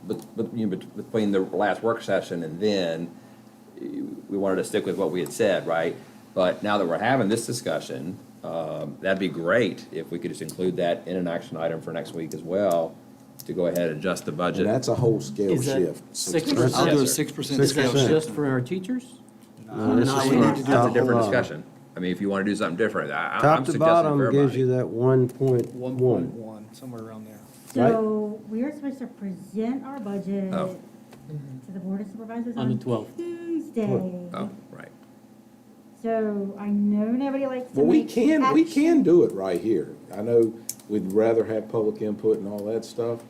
Speaker 5: between the last work session and then, we wanted to stick with what we had said, right? But now that we're having this discussion, that'd be great if we could just include that in an action item for next week as well, to go ahead and adjust the
Speaker 3: And
Speaker 5: budget.
Speaker 3: that's a whole scale
Speaker 1: Is that
Speaker 3: shift.
Speaker 1: 6%?
Speaker 11: I'll do a
Speaker 5: Yes, sir.
Speaker 11: 6%
Speaker 1: Is
Speaker 11: scale
Speaker 1: that
Speaker 11: shift.
Speaker 1: just for our teachers?
Speaker 6: No, this
Speaker 11: No,
Speaker 6: is
Speaker 11: we
Speaker 6: for
Speaker 11: need to do
Speaker 5: That's a
Speaker 6: top
Speaker 5: different
Speaker 6: to bottom.
Speaker 5: discussion. I mean, if you want to do something different, I'm
Speaker 6: Top to
Speaker 5: suggesting
Speaker 6: bottom
Speaker 5: for
Speaker 6: gives you
Speaker 5: everybody.
Speaker 6: that 1.1.
Speaker 7: 1.1, somewhere around there.
Speaker 10: So, we are supposed to present our budget
Speaker 5: Oh.
Speaker 10: to the Board of Supervisors
Speaker 1: On the
Speaker 10: on
Speaker 1: 12th.
Speaker 10: Tuesday.
Speaker 5: Oh, right.
Speaker 10: So, I know nobody likes to
Speaker 3: Well, we
Speaker 10: make
Speaker 3: can
Speaker 10: action.
Speaker 3: do it right here. I know we'd rather have public input and all that stuff,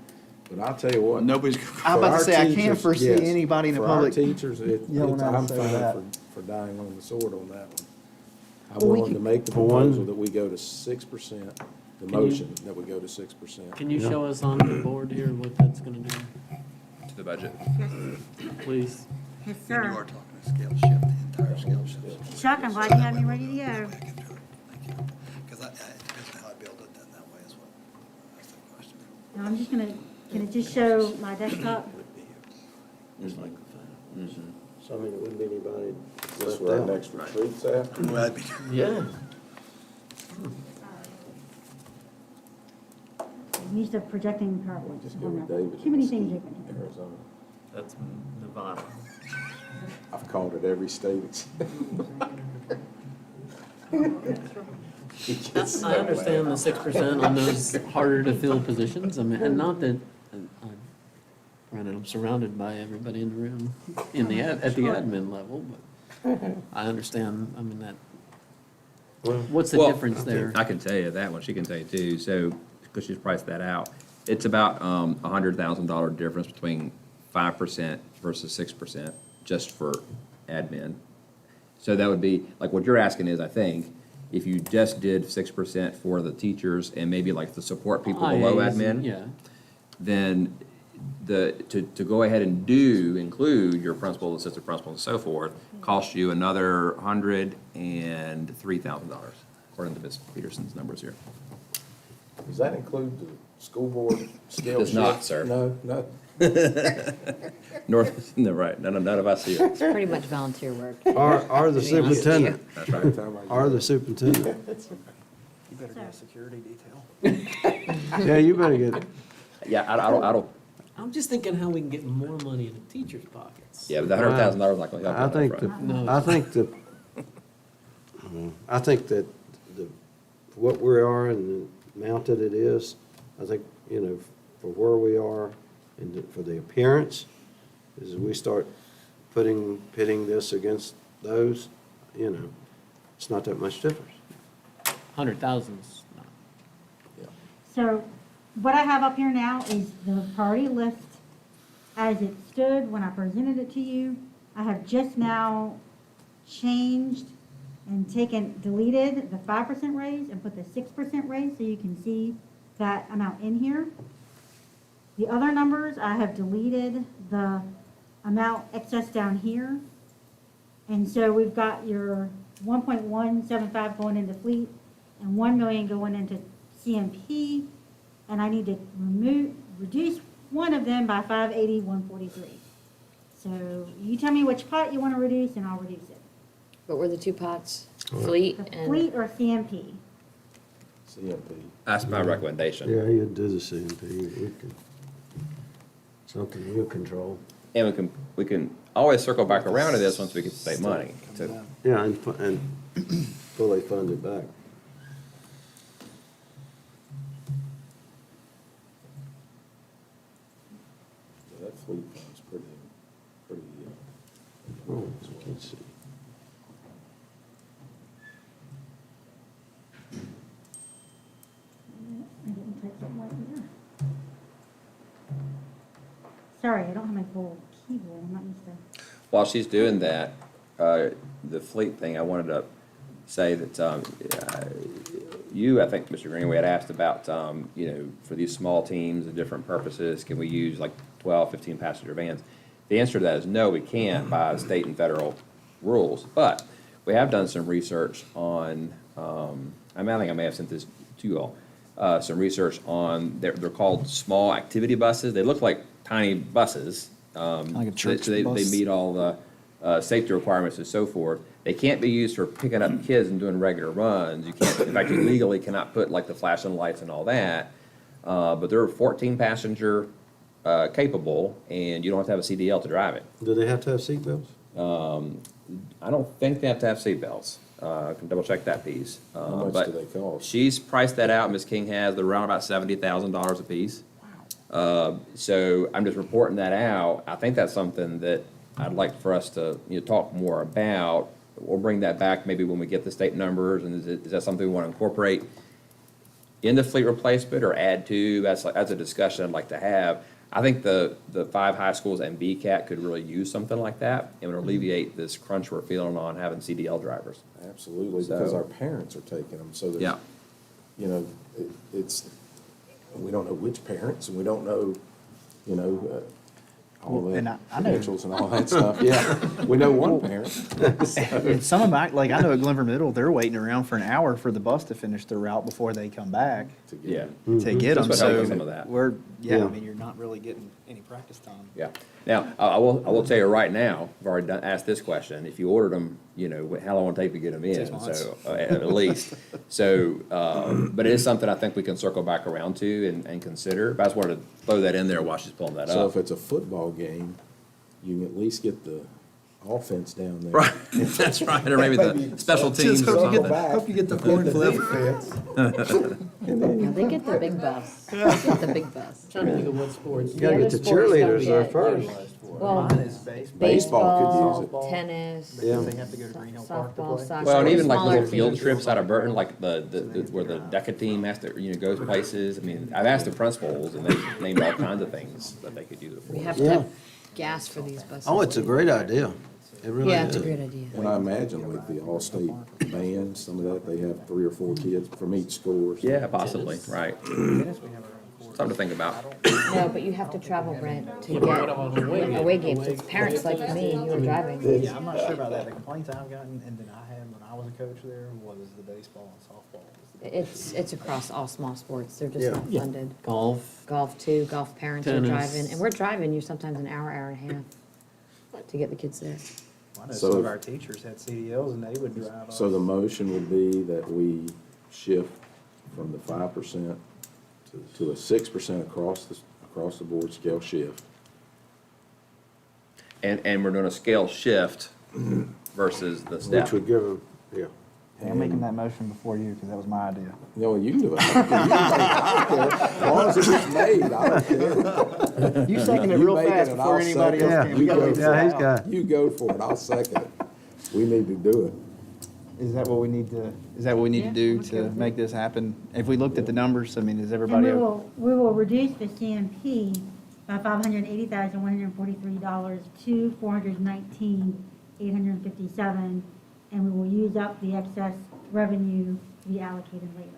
Speaker 3: but I'll tell you what.
Speaker 11: Nobody's.
Speaker 7: I'm about to
Speaker 3: for our
Speaker 7: say, I can't
Speaker 3: teachers,
Speaker 7: foresee
Speaker 3: yes.
Speaker 7: anybody in the
Speaker 3: For our
Speaker 7: public
Speaker 3: teachers,
Speaker 7: yelling out
Speaker 3: I'm
Speaker 7: and saying that.
Speaker 3: fine for dying on the sword on that one. I'm
Speaker 7: Well, we
Speaker 3: willing to
Speaker 7: could-
Speaker 3: make the
Speaker 6: For one-
Speaker 3: proposal that we go to 6%, the
Speaker 1: Can you-
Speaker 3: motion that we go to 6%.
Speaker 1: Can you show us on the board here what that's gonna do,
Speaker 5: To the budget.
Speaker 1: please?
Speaker 10: Yes,
Speaker 11: You are
Speaker 10: sir.
Speaker 11: talking a scale shift, the entire scale shift.
Speaker 10: Chuck, I'm glad you had me ready to go.
Speaker 11: I can do it. Thank you. Because it depends on how I build it done that way as well. That's the question.
Speaker 10: Now, I'm just gonna, can it just show my desktop?
Speaker 6: So, I mean, it wouldn't be anybody
Speaker 3: Is this where our next retreat's at?
Speaker 11: Well, that'd be-
Speaker 1: Yeah.
Speaker 10: You used to projecting PowerPoint.
Speaker 3: Just go with David.
Speaker 10: Too many
Speaker 3: and
Speaker 10: things
Speaker 3: Ski,
Speaker 10: open here.
Speaker 3: Arizona.
Speaker 1: That's Nevada.
Speaker 3: I've called it every state.
Speaker 1: I understand the 6% on those harder to fill positions, I mean, and not that, granted, I'm surrounded by everybody in the room, at the admin level, but I understand, I mean, that, what's the
Speaker 5: Well,
Speaker 1: difference there?
Speaker 5: I can tell you that one, she can tell you too, so, because she's priced that out. It's about $100,000 difference between 5% versus 6%, just for admin. So that would be, like, what you're asking is, I think, if you just did 6% for the teachers and maybe like the support people below
Speaker 1: IAs,
Speaker 5: admin,
Speaker 1: Yeah,
Speaker 5: then to go ahead and include your principal, assistant principal, and so forth, costs you another $103,000, according to Ms. Peterson's numbers here.
Speaker 3: Does that include the school board scale
Speaker 5: Does not,
Speaker 3: shift?
Speaker 5: sir.
Speaker 3: No, no.
Speaker 5: North, no, right, none of us here.
Speaker 2: It's pretty much volunteer work.
Speaker 6: Are the
Speaker 2: To be honest with you.
Speaker 6: superintendent,
Speaker 5: That's right.
Speaker 6: are the superintendent.
Speaker 7: You better get a security detail.
Speaker 6: Yeah, you better get it.
Speaker 5: Yeah, I don't,
Speaker 1: I'm just thinking how we can get more money in the teachers' pockets.
Speaker 5: yeah, but the $100,000 not gonna help you
Speaker 6: I
Speaker 5: out
Speaker 6: think,
Speaker 5: front.
Speaker 1: No.
Speaker 6: I think that what we are and the amount that it is, I think, for where we are and for the appearance, is we start pitting this against those, it's not that much difference.
Speaker 1: 100,000's not.
Speaker 10: So what I have up here now is the priority list as it stood when I presented it to you. I have just now changed and deleted the 5% raise and put the 6% raise so you can see that amount in here. The other numbers, I have deleted the amount excess down here. And so we've got your 1.175 going into fleet and 1 million going into CMP. And I need to reduce one of them by 580,143. So you tell me which pot you want to reduce and I'll reduce it.
Speaker 2: What were the two pots? Fleet
Speaker 10: The
Speaker 2: and,
Speaker 10: fleet or CMP?
Speaker 3: CMP.
Speaker 5: That's my recommendation.
Speaker 6: Yeah, you do the CMP, something you control.
Speaker 5: And we can always circle back around to this once we get to save money, too.
Speaker 6: Yeah, and fully fund it back.
Speaker 3: Yeah, that fleet fund's pretty,
Speaker 6: Oh, let's see.
Speaker 10: I didn't type something right here. Sorry, I don't have my full keyboard. I'm not used to.
Speaker 5: While she's doing that, the fleet thing, I wanted to say that I think, Mr. Greenway had asked about, for these small teams and different purposes, can we use like 12, 15 passenger vans? The answer to that is no, we can't by state and federal rules. But we have done some research on, I think I may have sent this to you all, some research on, they're called small activity buses. They look like tiny buses.
Speaker 7: Like a church
Speaker 5: so they
Speaker 7: bus?
Speaker 5: meet all the safety requirements and so forth. They can't be used for picking up kids and doing regular runs. You can't, in fact, you legally cannot put like the flashing lights and all that. But they're 14 passenger capable, and you don't have to have a CDL to drive it.
Speaker 6: Do they have to have seatbelts?
Speaker 5: I don't think they have to have seatbelts. I can double check that piece.
Speaker 3: how much
Speaker 5: But
Speaker 3: do they cost?
Speaker 5: she's priced that out, Ms. King has, they're around about $70,000 a piece. So I'm just reporting that out. I think that's something that I'd like for us to, talk more about. We'll bring that back maybe when we get the state numbers, and is that something we want to incorporate into fleet replacement or add to? That's a discussion I'd like to have. I think the 5 high schools and BCAT could really use something like that. It would alleviate this crunch we're feeling on having CDL drivers.
Speaker 3: Absolutely, because our parents are taking them, so
Speaker 5: Yeah.
Speaker 3: there's, we don't know which parents, and we don't know, all the
Speaker 7: And I know-
Speaker 3: credentials and all that stuff. Yeah, we know one parent.
Speaker 7: And some of my, like, I know at Glenver Middle, they're waiting around for an hour for the bus to finish their route before they come back
Speaker 3: To get
Speaker 5: Yeah,
Speaker 3: it.
Speaker 7: to get them.
Speaker 5: This would help
Speaker 7: So
Speaker 5: with some of that.
Speaker 7: we're, yeah,
Speaker 6: Yeah.
Speaker 7: I mean, you're not really getting any practice time.
Speaker 5: yeah. Now, I will tell you right now, I've already asked this question, if you ordered them, you know, how long would it take to get them in?
Speaker 7: 6 months.
Speaker 5: So, at least. So, but it is something I think we can circle back around to and consider. But I just wanted to throw that in there while she's pulling that
Speaker 3: So
Speaker 5: up.
Speaker 3: if it's a football game, you can at least get the offense down there.
Speaker 5: Right, that's right, or maybe the special teams or something.
Speaker 3: Hope
Speaker 7: you get the
Speaker 3: Get the defense. And then
Speaker 2: Yeah, they get the big bus. They get the big bus.
Speaker 1: Trying to think of what sports.
Speaker 6: You gotta
Speaker 2: The
Speaker 6: get
Speaker 2: other
Speaker 6: the
Speaker 2: sports don't
Speaker 6: cheerleaders there
Speaker 2: get
Speaker 6: first.
Speaker 2: utilized. Well,
Speaker 3: Baseball
Speaker 2: baseball,
Speaker 3: could use it.
Speaker 2: tennis,
Speaker 6: Yeah.
Speaker 7: They have to go to Green Hill Park to
Speaker 2: softball,
Speaker 7: play.
Speaker 2: soccer.
Speaker 5: Well, and even like
Speaker 2: smaller
Speaker 5: little field
Speaker 2: teams.
Speaker 5: trips out of Burton, like where the DECA team has to, you know, goes places. I mean, I've asked the principals and they've named all kinds of things that they could use it for.
Speaker 2: We have to
Speaker 6: Yeah.
Speaker 2: have gas for these buses.
Speaker 6: Oh, it's a great idea. It really is.
Speaker 2: Yeah, it's a great idea.
Speaker 3: And I imagine with the all-state band, some of that, they have 3 or 4 kids from each school. or something.
Speaker 5: Yeah, possibly, right. Something to think about.
Speaker 2: No, but you have to travel, Brent, to get away games. It's parents like me, you were driving.
Speaker 7: Yeah, I'm not sure about that. The complaints I've gotten and that I had when I was a coach there was the baseball and softball.
Speaker 2: It's across all small sports. They're just
Speaker 6: Yeah.
Speaker 2: not funded.
Speaker 1: Golf.
Speaker 2: Golf too, golf parents are
Speaker 1: Tennis.
Speaker 2: driving, and we're driving you sometimes an hour, hour and a half to get the kids there.
Speaker 7: I know
Speaker 3: So
Speaker 7: some of
Speaker 3: if-
Speaker 7: our teachers had CDLs and they would drive.
Speaker 3: So the motion would be that we shift from the 5% to a 6% across the board scale shift.
Speaker 5: And we're doing a scale shift versus the step.
Speaker 6: Which would give them, yeah.
Speaker 7: I'm making that motion before you because that was my idea.
Speaker 3: No, you can do it. I don't care. As long as it gets made, I don't care.
Speaker 7: You second it
Speaker 3: You
Speaker 7: real
Speaker 3: make it
Speaker 7: fast
Speaker 3: and
Speaker 7: before
Speaker 3: I'll
Speaker 7: anybody
Speaker 3: second
Speaker 7: else
Speaker 3: it.
Speaker 7: can.
Speaker 3: You
Speaker 7: We gotta
Speaker 3: go
Speaker 7: get
Speaker 3: for
Speaker 7: this
Speaker 3: it.
Speaker 7: out.
Speaker 3: You go for it, I'll second it. We need to do it.
Speaker 7: Is that what we need to do
Speaker 2: I'm okay
Speaker 7: to
Speaker 2: with
Speaker 7: make this happen? If we looked at the numbers, I mean, is
Speaker 10: And
Speaker 7: everybody?
Speaker 10: we will reduce the CMP by $580,143 to $419,857, and we will use up the excess revenue to be allocated later.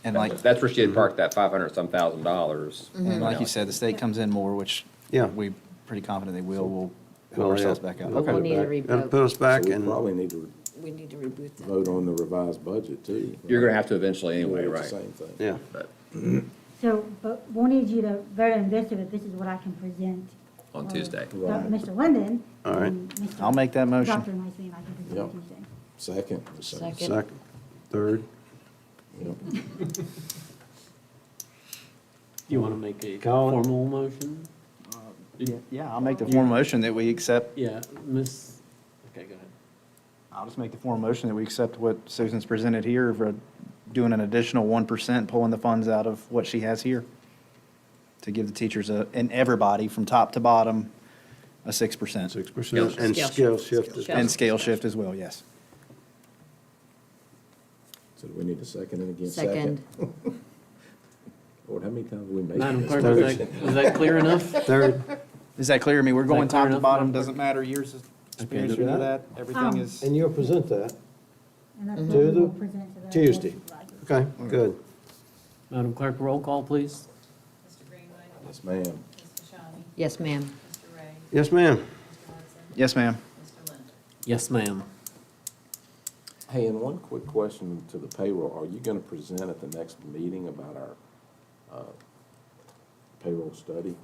Speaker 7: And like,
Speaker 5: That's where she had parked that $500-some thousand.
Speaker 7: and like you said, the state comes in more, which
Speaker 6: Yeah.
Speaker 7: we pretty confident they will. We'll
Speaker 6: Well,
Speaker 7: help ourselves
Speaker 6: yeah.
Speaker 7: back up.
Speaker 2: We'll
Speaker 7: Okay.
Speaker 2: need to
Speaker 6: That'll put
Speaker 2: reboot.
Speaker 6: us back
Speaker 3: So we
Speaker 6: in,
Speaker 3: probably need to
Speaker 2: We need to reboot that.
Speaker 3: vote on the revised budget too.
Speaker 5: You're gonna have to eventually anyway,
Speaker 3: It's
Speaker 5: right?
Speaker 3: the same thing.
Speaker 6: yeah.
Speaker 5: But
Speaker 10: So, but we'll need you to vote on this, so that this is what I can present.
Speaker 5: on
Speaker 10: for
Speaker 5: Tuesday.
Speaker 3: Right.
Speaker 10: Mr. Linden.
Speaker 6: All right.
Speaker 10: and Mr.
Speaker 7: I'll make that motion.
Speaker 10: Dr. Nicely, and I can present
Speaker 3: Yep.
Speaker 10: on Tuesday.
Speaker 3: Second.
Speaker 2: Second.
Speaker 6: Second, third.
Speaker 3: Yep.
Speaker 1: You want to make a
Speaker 6: Colin?
Speaker 1: formal motion?
Speaker 7: Yeah, I'll make the formal motion that we accept,
Speaker 1: Yeah, Miss, okay, go ahead.
Speaker 7: I'll just make the formal motion that we accept what Susan's presented here for doing an additional 1%, pulling the funds out of what she has here to give the teachers and everybody from top to bottom a 6%.
Speaker 6: 6% and
Speaker 2: Scale
Speaker 6: scale
Speaker 2: shift.
Speaker 6: shift. as
Speaker 2: Scale
Speaker 6: well.
Speaker 7: And scale shift as well, yes.
Speaker 3: So do we need to second it again?
Speaker 2: Second.
Speaker 3: Lord, how many times have we made
Speaker 1: Madam
Speaker 3: this
Speaker 1: Clerk,
Speaker 3: motion?
Speaker 1: is that clear enough?
Speaker 6: Third,
Speaker 7: Is that clear? I mean, we're going
Speaker 1: clear
Speaker 7: top to
Speaker 1: enough,
Speaker 7: bottom,
Speaker 1: Madam Clerk?
Speaker 7: doesn't matter, years of experience,
Speaker 1: do
Speaker 7: you know
Speaker 6: that.
Speaker 7: that, everything is.
Speaker 6: and you'll present that.
Speaker 10: And that's
Speaker 6: To
Speaker 10: what we
Speaker 6: the
Speaker 10: will present to the.
Speaker 6: Tuesday.
Speaker 10: Board of Supervisors.
Speaker 6: Okay, good.
Speaker 1: Madam Clerk, roll call, please.
Speaker 12: Mr. Greenway,
Speaker 3: Yes, ma'am.
Speaker 12: Ms. Kashani,
Speaker 2: Yes, ma'am.
Speaker 12: Mr. Ray,
Speaker 6: Yes, ma'am.
Speaker 12: Mr. Hudson,
Speaker 7: Yes, ma'am.
Speaker 12: Mr. Linder.
Speaker 1: Yes, ma'am.
Speaker 3: Hey, and one quick question to the payroll. Are you gonna present at the next meeting about our payroll study?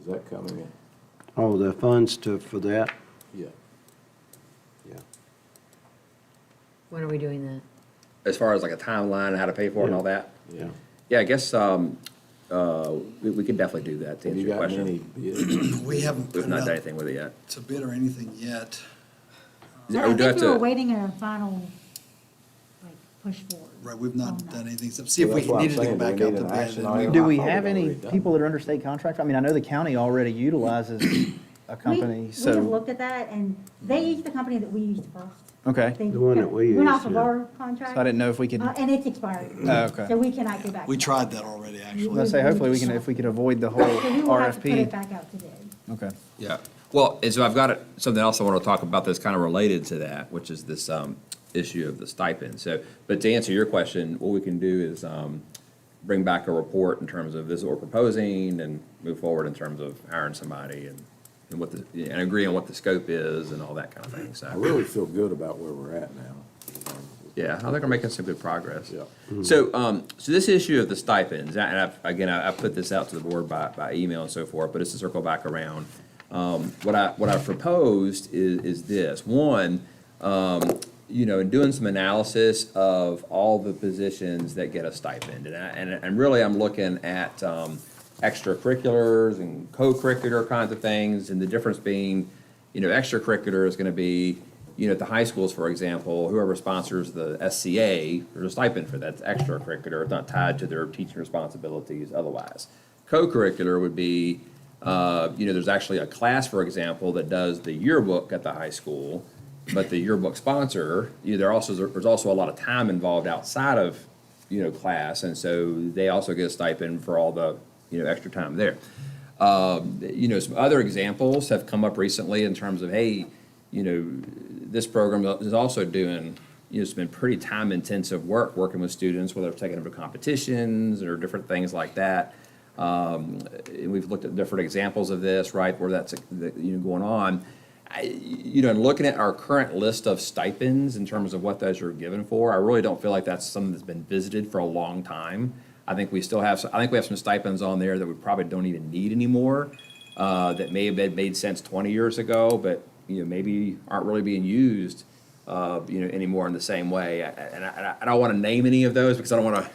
Speaker 3: Is that coming in?
Speaker 6: Oh, the funds for that?
Speaker 3: Yeah.
Speaker 6: Yeah.
Speaker 2: When are we doing that?
Speaker 5: As far as like a timeline, how to pay for it and all that?
Speaker 3: Yeah.
Speaker 5: Yeah, I guess, we could definitely do that to
Speaker 3: Have
Speaker 5: answer
Speaker 3: you
Speaker 5: your
Speaker 3: got any
Speaker 5: question.
Speaker 3: bids?
Speaker 11: We haven't
Speaker 5: We've
Speaker 11: put it
Speaker 5: not done
Speaker 11: out
Speaker 5: anything with it yet.
Speaker 11: to bid or anything yet.
Speaker 10: I
Speaker 5: We do have
Speaker 10: think we were
Speaker 5: to,
Speaker 10: waiting a final, like, push forward.
Speaker 11: Right, we've not
Speaker 10: on that.
Speaker 11: done anything, except see if
Speaker 3: Well,
Speaker 11: we
Speaker 3: that's what I'm
Speaker 11: needed to go
Speaker 3: saying. Do we
Speaker 11: back out
Speaker 3: need
Speaker 11: to
Speaker 3: an
Speaker 11: bid.
Speaker 3: action
Speaker 11: then
Speaker 3: item?
Speaker 7: Do we
Speaker 3: I thought
Speaker 7: have
Speaker 3: we'd
Speaker 7: any
Speaker 3: already done
Speaker 7: people that are under state contract? I mean, I know the county already utilizes a company,
Speaker 10: We have
Speaker 7: so,
Speaker 10: looked at that, and they used the company that we used first.
Speaker 7: okay.
Speaker 10: They
Speaker 6: The one that we
Speaker 10: Went
Speaker 6: used,
Speaker 10: off of
Speaker 6: yeah.
Speaker 10: our contract.
Speaker 7: So I didn't know if we could,
Speaker 10: And it's expired.
Speaker 7: Oh, okay.
Speaker 10: So we cannot go back.
Speaker 11: We
Speaker 10: to that.
Speaker 11: tried that already, actually.
Speaker 7: let's say, hopefully we can, if we could avoid the whole
Speaker 10: So we will have to put it
Speaker 7: RFP.
Speaker 10: back out to bid.
Speaker 7: Okay.
Speaker 5: yeah. Well, and so I've got something else I want to talk about that's kind of related to that, which is this issue of the stipend. So, but to answer your question, what we can do is bring back a report in terms of this is what we're proposing and move forward in terms of hiring somebody and what and agree on what the scope is and all that kind of thing,
Speaker 3: I
Speaker 5: so.
Speaker 3: really feel good about where we're at now.
Speaker 5: Yeah, I think we're making some good progress.
Speaker 3: Yeah.
Speaker 5: So, so this issue of the stipends, and I put this out to the board by email and so forth, but it's to circle back around. What I've proposed is this. One, in doing some analysis of all the positions that get a stipend, and really I'm looking at extracurriculars and co-curricular kinds of things, and the difference being, extracurricular is going to be, at the high schools, for example, whoever sponsors the SCA, there's a stipend for that. It's extracurricular. It's not tied to their teaching responsibilities otherwise. Co-curricular would be, there's actually a class, for example, that does the yearbook at the high school, but the yearbook sponsor, there's also a lot of time involved outside of, class, and so they also get a stipend for all the, extra time there. Some other examples have come up recently in terms of, hey, this program is also doing, it's been pretty time-intensive working with students, whether it's taking them to competitions or different things like that. And we've looked at different examples of this, right, where that's, going on. And looking at our current list of stipends in terms of what those are given for, I really don't feel like that's something that's been visited for a long time. I think we have some stipends on there that we probably don't even need anymore, that may have been made sense 20 years ago, but maybe aren't really being used, anymore in the same way. And I don't want to name any of those because I don't want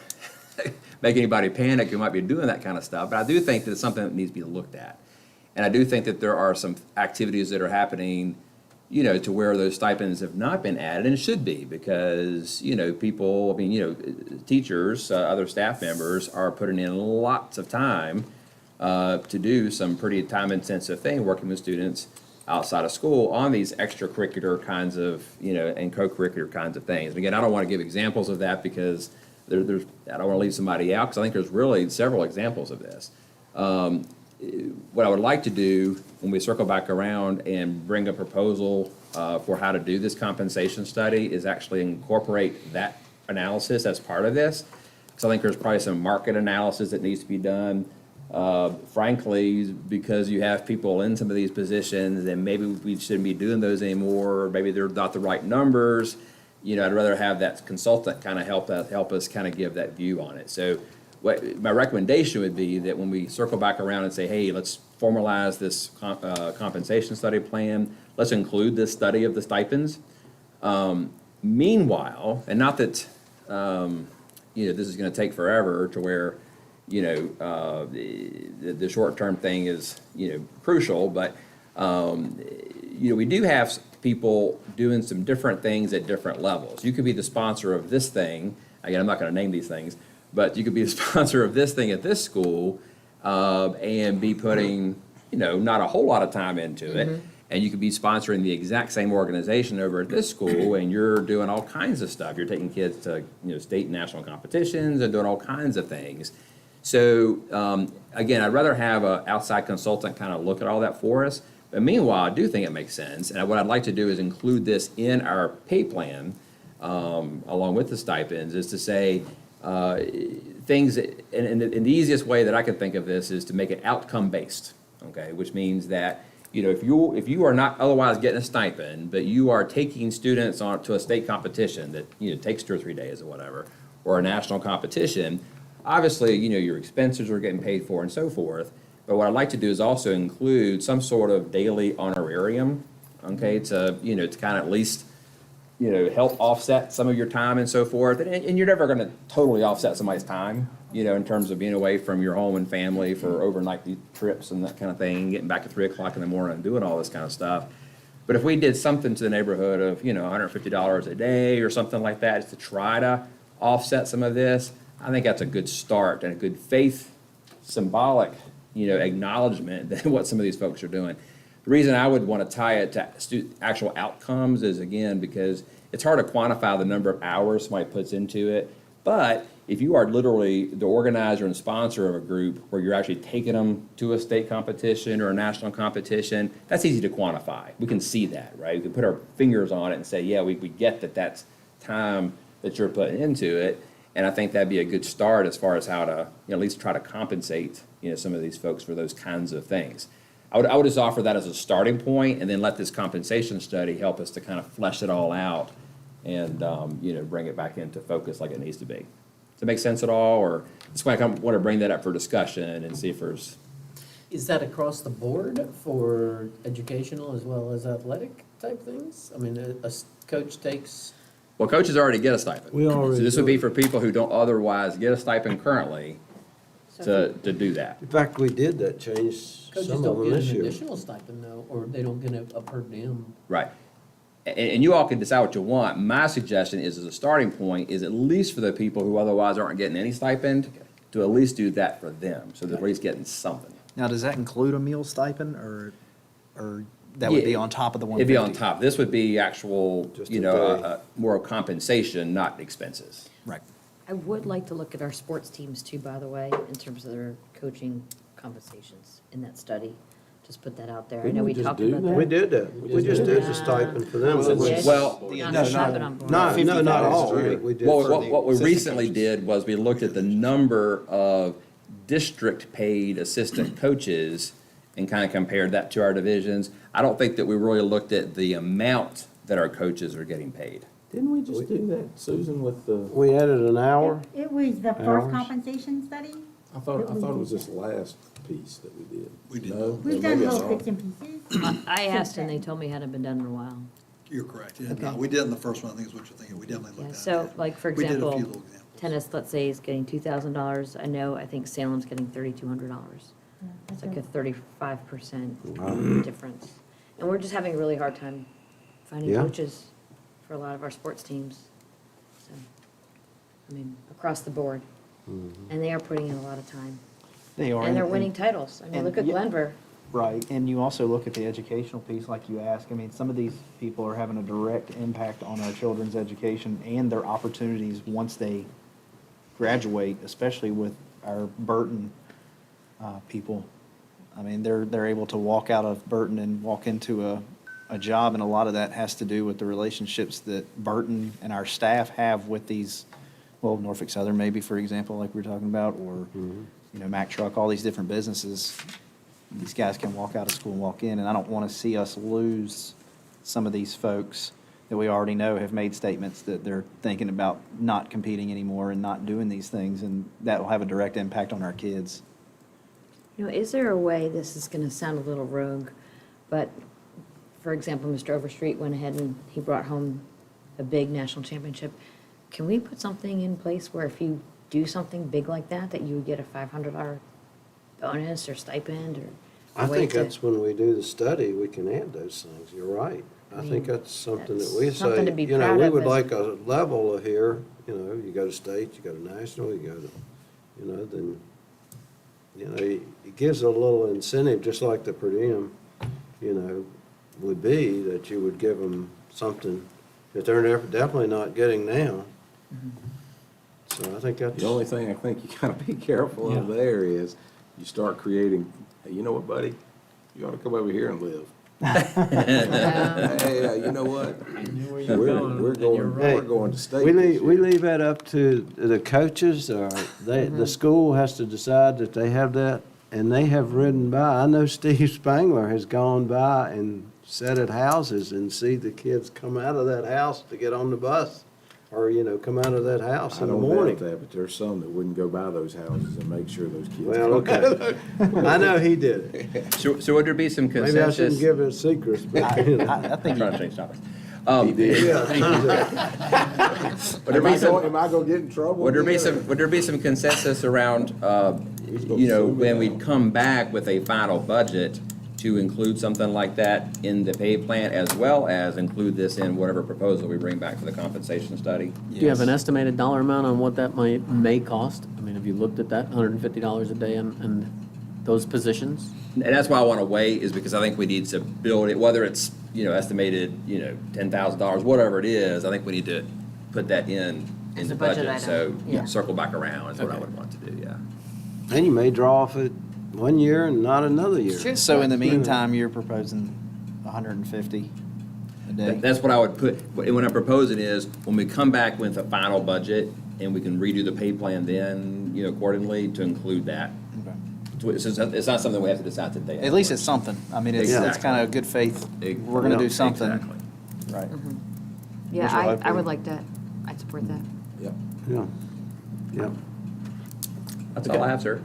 Speaker 5: to make anybody panic who might be doing that kind of stuff. But I do think that it's something that needs to be looked at. And I do think that there are some activities that are happening, to where those stipends have not been added and should be because, people, teachers, other staff members are putting in lots of time to do some pretty time-intensive thing, working with students outside of school on these extracurricular kinds of, and co-curricular kinds of things. And again, I don't want to give examples of that because I don't want to leave somebody out because I think there's really several examples of this. What I would like to do when we circle back around and bring a proposal for how to do this compensation study is actually incorporate that analysis as part of this. Because I think there's probably some market analysis that needs to be done. Frankly, because you have people in some of these positions and maybe we shouldn't be doing those anymore, or maybe they're not the right numbers, I'd rather have that consultant kind of help us kind of give that view on it. So my recommendation would be that when we circle back around and say, hey, let's formalize this compensation study plan, let's include this study of the stipends. Meanwhile, and not that, this is going to take forever to where, the short-term thing is, crucial, but, we do have people doing some different things at different levels. You could be the sponsor of this thing. Again, I'm not going to name these things, but you could be the sponsor of this thing at this school and be putting, not a whole lot of time into it. And you could be sponsoring the exact same organization over at this school, and you're doing all kinds of stuff. You're taking kids to, state and national competitions and doing all kinds of things. So, again, I'd rather have an outside consultant kind of look at all that for us. But meanwhile, I do think it makes sense. And what I'd like to do is include this in our pay plan, along with the stipends, is to say things, and the easiest way that I can think of this is to make it outcome-based, okay? Which means that, if you are not otherwise getting a stipend, but you are taking students on to a state competition that, takes 2 or 3 days or whatever, or a national competition, obviously, your expenses are getting paid for and so forth. But what I'd like to do is also include some sort of daily honorarium, okay, to kind of at least, help offset some of your time and so forth. And you're never going to totally offset somebody's time, in terms of being away from your home and family for overnight trips and that kind of thing, getting back at 3 o'clock in the morning and doing all this kind of stuff. But if we did something to the neighborhood of, $150 a day or something like that, just to try to offset some of this, I think that's a good start and a good faith symbolic, acknowledgement that what some of these folks are doing. The reason I would want to tie it to actual outcomes is, again, because it's hard to quantify the number of hours somebody puts into it. But if you are literally the organizer and sponsor of a group where you're actually taking them to a state competition or a national competition, that's easy to quantify. We can see that, right? We can put our fingers on it and say, yeah, we get that that's time that you're putting into it. And I think that'd be a good start as far as how to, at least try to compensate, some of these folks for those kinds of things. I would just offer that as a starting point, and then let this compensation study help us to kind of flesh it all out and, bring it back into focus like it needs to be. Does that make sense at all? Or that's why I want to bring that up for discussion and see if there's,
Speaker 1: Is that across the board for educational as well as athletic type things? I mean, a coach takes,
Speaker 5: well, coaches already get a stipend.
Speaker 6: We already
Speaker 5: So this would
Speaker 6: do.
Speaker 5: be for people who don't otherwise get a stipend currently to do that.
Speaker 6: In fact, we did that, changed
Speaker 1: coaches
Speaker 6: some of
Speaker 1: don't
Speaker 6: them
Speaker 1: get
Speaker 6: this
Speaker 1: an
Speaker 6: year.
Speaker 1: additional stipend though, or they don't get a per diem.
Speaker 5: Right. And you all can decide what you want. My suggestion is, as a starting point, is at least for the people who otherwise aren't getting any stipend, to at least do that for them, so they're at least getting something.
Speaker 7: Now, does that include a meal stipend, or that would be
Speaker 5: Yeah.
Speaker 7: on top of the 150?
Speaker 5: It'd be on top. This would be actual,
Speaker 6: Just a day.
Speaker 5: more compensation, not expenses.
Speaker 7: Right.
Speaker 2: I would like to look at our sports teams too, by the way, in terms of their coaching compensations in that study. Just put that out there. I
Speaker 3: Didn't
Speaker 2: know
Speaker 3: we
Speaker 2: we
Speaker 3: just
Speaker 2: talked
Speaker 3: do
Speaker 2: about
Speaker 3: that?
Speaker 2: that.
Speaker 6: We did that. We just did the stipend for them.
Speaker 2: Yes.
Speaker 5: Well,
Speaker 2: Not stipend on board.
Speaker 6: Not all. We did
Speaker 5: Well,
Speaker 6: for the
Speaker 5: what we
Speaker 6: assistant
Speaker 5: recently
Speaker 6: coaches.
Speaker 5: did was we looked at the number of district-paid assistant coaches and kind of compared that to our divisions. I don't think that we really looked at the amount that our coaches are getting paid.
Speaker 3: Didn't we just do that, Susan, with the,
Speaker 6: We added an hour.
Speaker 10: It was the
Speaker 6: Hours.
Speaker 10: first compensation study.
Speaker 3: I thought it was this last piece that we did.
Speaker 11: We did.
Speaker 3: No?
Speaker 10: We've
Speaker 3: Then
Speaker 10: done
Speaker 3: maybe I
Speaker 10: little
Speaker 3: saw
Speaker 10: bits
Speaker 3: it.
Speaker 10: and pieces.
Speaker 2: I asked and they told me it hadn't been done in a while.
Speaker 11: You're correct. Yeah,
Speaker 2: Okay.
Speaker 11: no, we did in the first one, I think is what you're thinking. We definitely
Speaker 2: Yeah,
Speaker 11: looked at it.
Speaker 2: so like, for
Speaker 11: We did a few
Speaker 2: example,
Speaker 11: little examples.
Speaker 2: tennis, let's say, is getting $2,000. I think Salem's getting $3,200. It's like a 35% difference. And we're just having a really hard time finding
Speaker 6: Yeah.
Speaker 2: coaches for a lot of our sports teams. So, I mean, across the board. And they are putting in a lot of time.
Speaker 7: They are.
Speaker 2: And they're winning titles. I mean,
Speaker 7: and
Speaker 2: look at
Speaker 7: yeah.
Speaker 2: Glenver.
Speaker 7: Right, and you also look at the educational piece like you asked. I mean, some of these people are having a direct impact on our children's education and their opportunities once they graduate, especially with our Burton people. I mean, they're able to walk out of Burton and walk into a job, and a lot of that has to do with the relationships that Burton and our staff have with these, well, Norfolk Southern maybe, for example, like we were talking about, or, Mack Truck, all these different businesses. These guys can walk out of school and walk in, and I don't want to see us lose some of these folks that we already know have made statements that they're thinking about not competing anymore and not doing these things, and that will have a direct impact on our kids.
Speaker 2: Is there a way, this is going to sound a little rogue, but, for example, Mr. Overstreet went ahead and he brought home a big national championship. Can we put something in place where if you do something big like that, that you would get a $500 bonus or stipend or
Speaker 6: I
Speaker 2: a way
Speaker 6: think
Speaker 2: to-
Speaker 6: that's when we do the study, we can add those things. You're right. I think that's something that we
Speaker 2: that's something
Speaker 6: say,
Speaker 2: to be proud
Speaker 6: we
Speaker 2: of
Speaker 6: would
Speaker 2: as-
Speaker 6: like a level here, you go to state, you go to national, you go to, then, it gives a little incentive, just like the per diem, would be, that you would give them something that they're definitely not getting now. So I think that's.
Speaker 3: The only thing I think you gotta be careful of there is you start creating, hey, you know what, buddy? You ought to come over here and live. Hey, you know what? We're going to state.
Speaker 6: We
Speaker 3: this
Speaker 6: leave
Speaker 3: year.
Speaker 6: that up to the coaches, or the school has to decide that they have that, and they have ridden by. I know Steve Spangler has gone by and sat at houses and see the kids come out of that house to get on the bus, or, come out of that house
Speaker 3: I
Speaker 6: in the
Speaker 3: don't
Speaker 6: morning.
Speaker 3: doubt that, but there's some that wouldn't go by those houses and make sure those kids.
Speaker 6: Well, okay. I know he did it.
Speaker 5: So would there be some
Speaker 6: Maybe I
Speaker 5: consensus?
Speaker 6: shouldn't give his secrets, but,
Speaker 7: I think
Speaker 5: I'm trying to change topics.
Speaker 3: He did.
Speaker 6: yeah.
Speaker 5: Would there be some?
Speaker 3: Am I gonna get in trouble?
Speaker 5: Would there be some consensus around, when we come back with a final budget to include something like that in the pay plan, as well as include this in whatever proposal we bring back for the compensation study?
Speaker 1: Do you have an estimated dollar amount on what that may cost? I mean, have you looked at that, $150 a day and those positions?
Speaker 5: And that's why I want to wait, is because I think we need to build it, whether it's, estimated, $10,000, whatever it is, I think we need to put that in
Speaker 2: As
Speaker 5: the
Speaker 2: a budget
Speaker 5: budget. So
Speaker 2: item, yeah.
Speaker 5: circle back around is what I
Speaker 1: Okay.
Speaker 5: would want to do, yeah.
Speaker 6: And you may draw off it one year and not another year.
Speaker 7: So in the meantime, you're proposing 150 a day?
Speaker 5: That's what I would put, and what I'm proposing is, when we come back with a final budget, and we can redo the pay plan then, accordingly to include that. It's not something we have to decide today.
Speaker 7: At least it's something. I mean, it's
Speaker 5: Exactly.
Speaker 7: kind of good faith. We're gonna do something.
Speaker 5: Exactly.
Speaker 7: Right.
Speaker 2: Yeah,
Speaker 6: That's what I
Speaker 2: I
Speaker 6: think.
Speaker 2: would like that. I'd support that.
Speaker 3: Yep.
Speaker 6: Yeah, yeah.
Speaker 5: That's all I have, sir.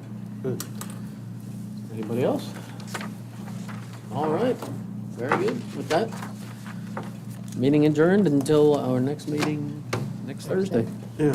Speaker 1: Anybody else? All right, very good. With that, meeting adjourned until our next meeting next Thursday.
Speaker 6: Yeah.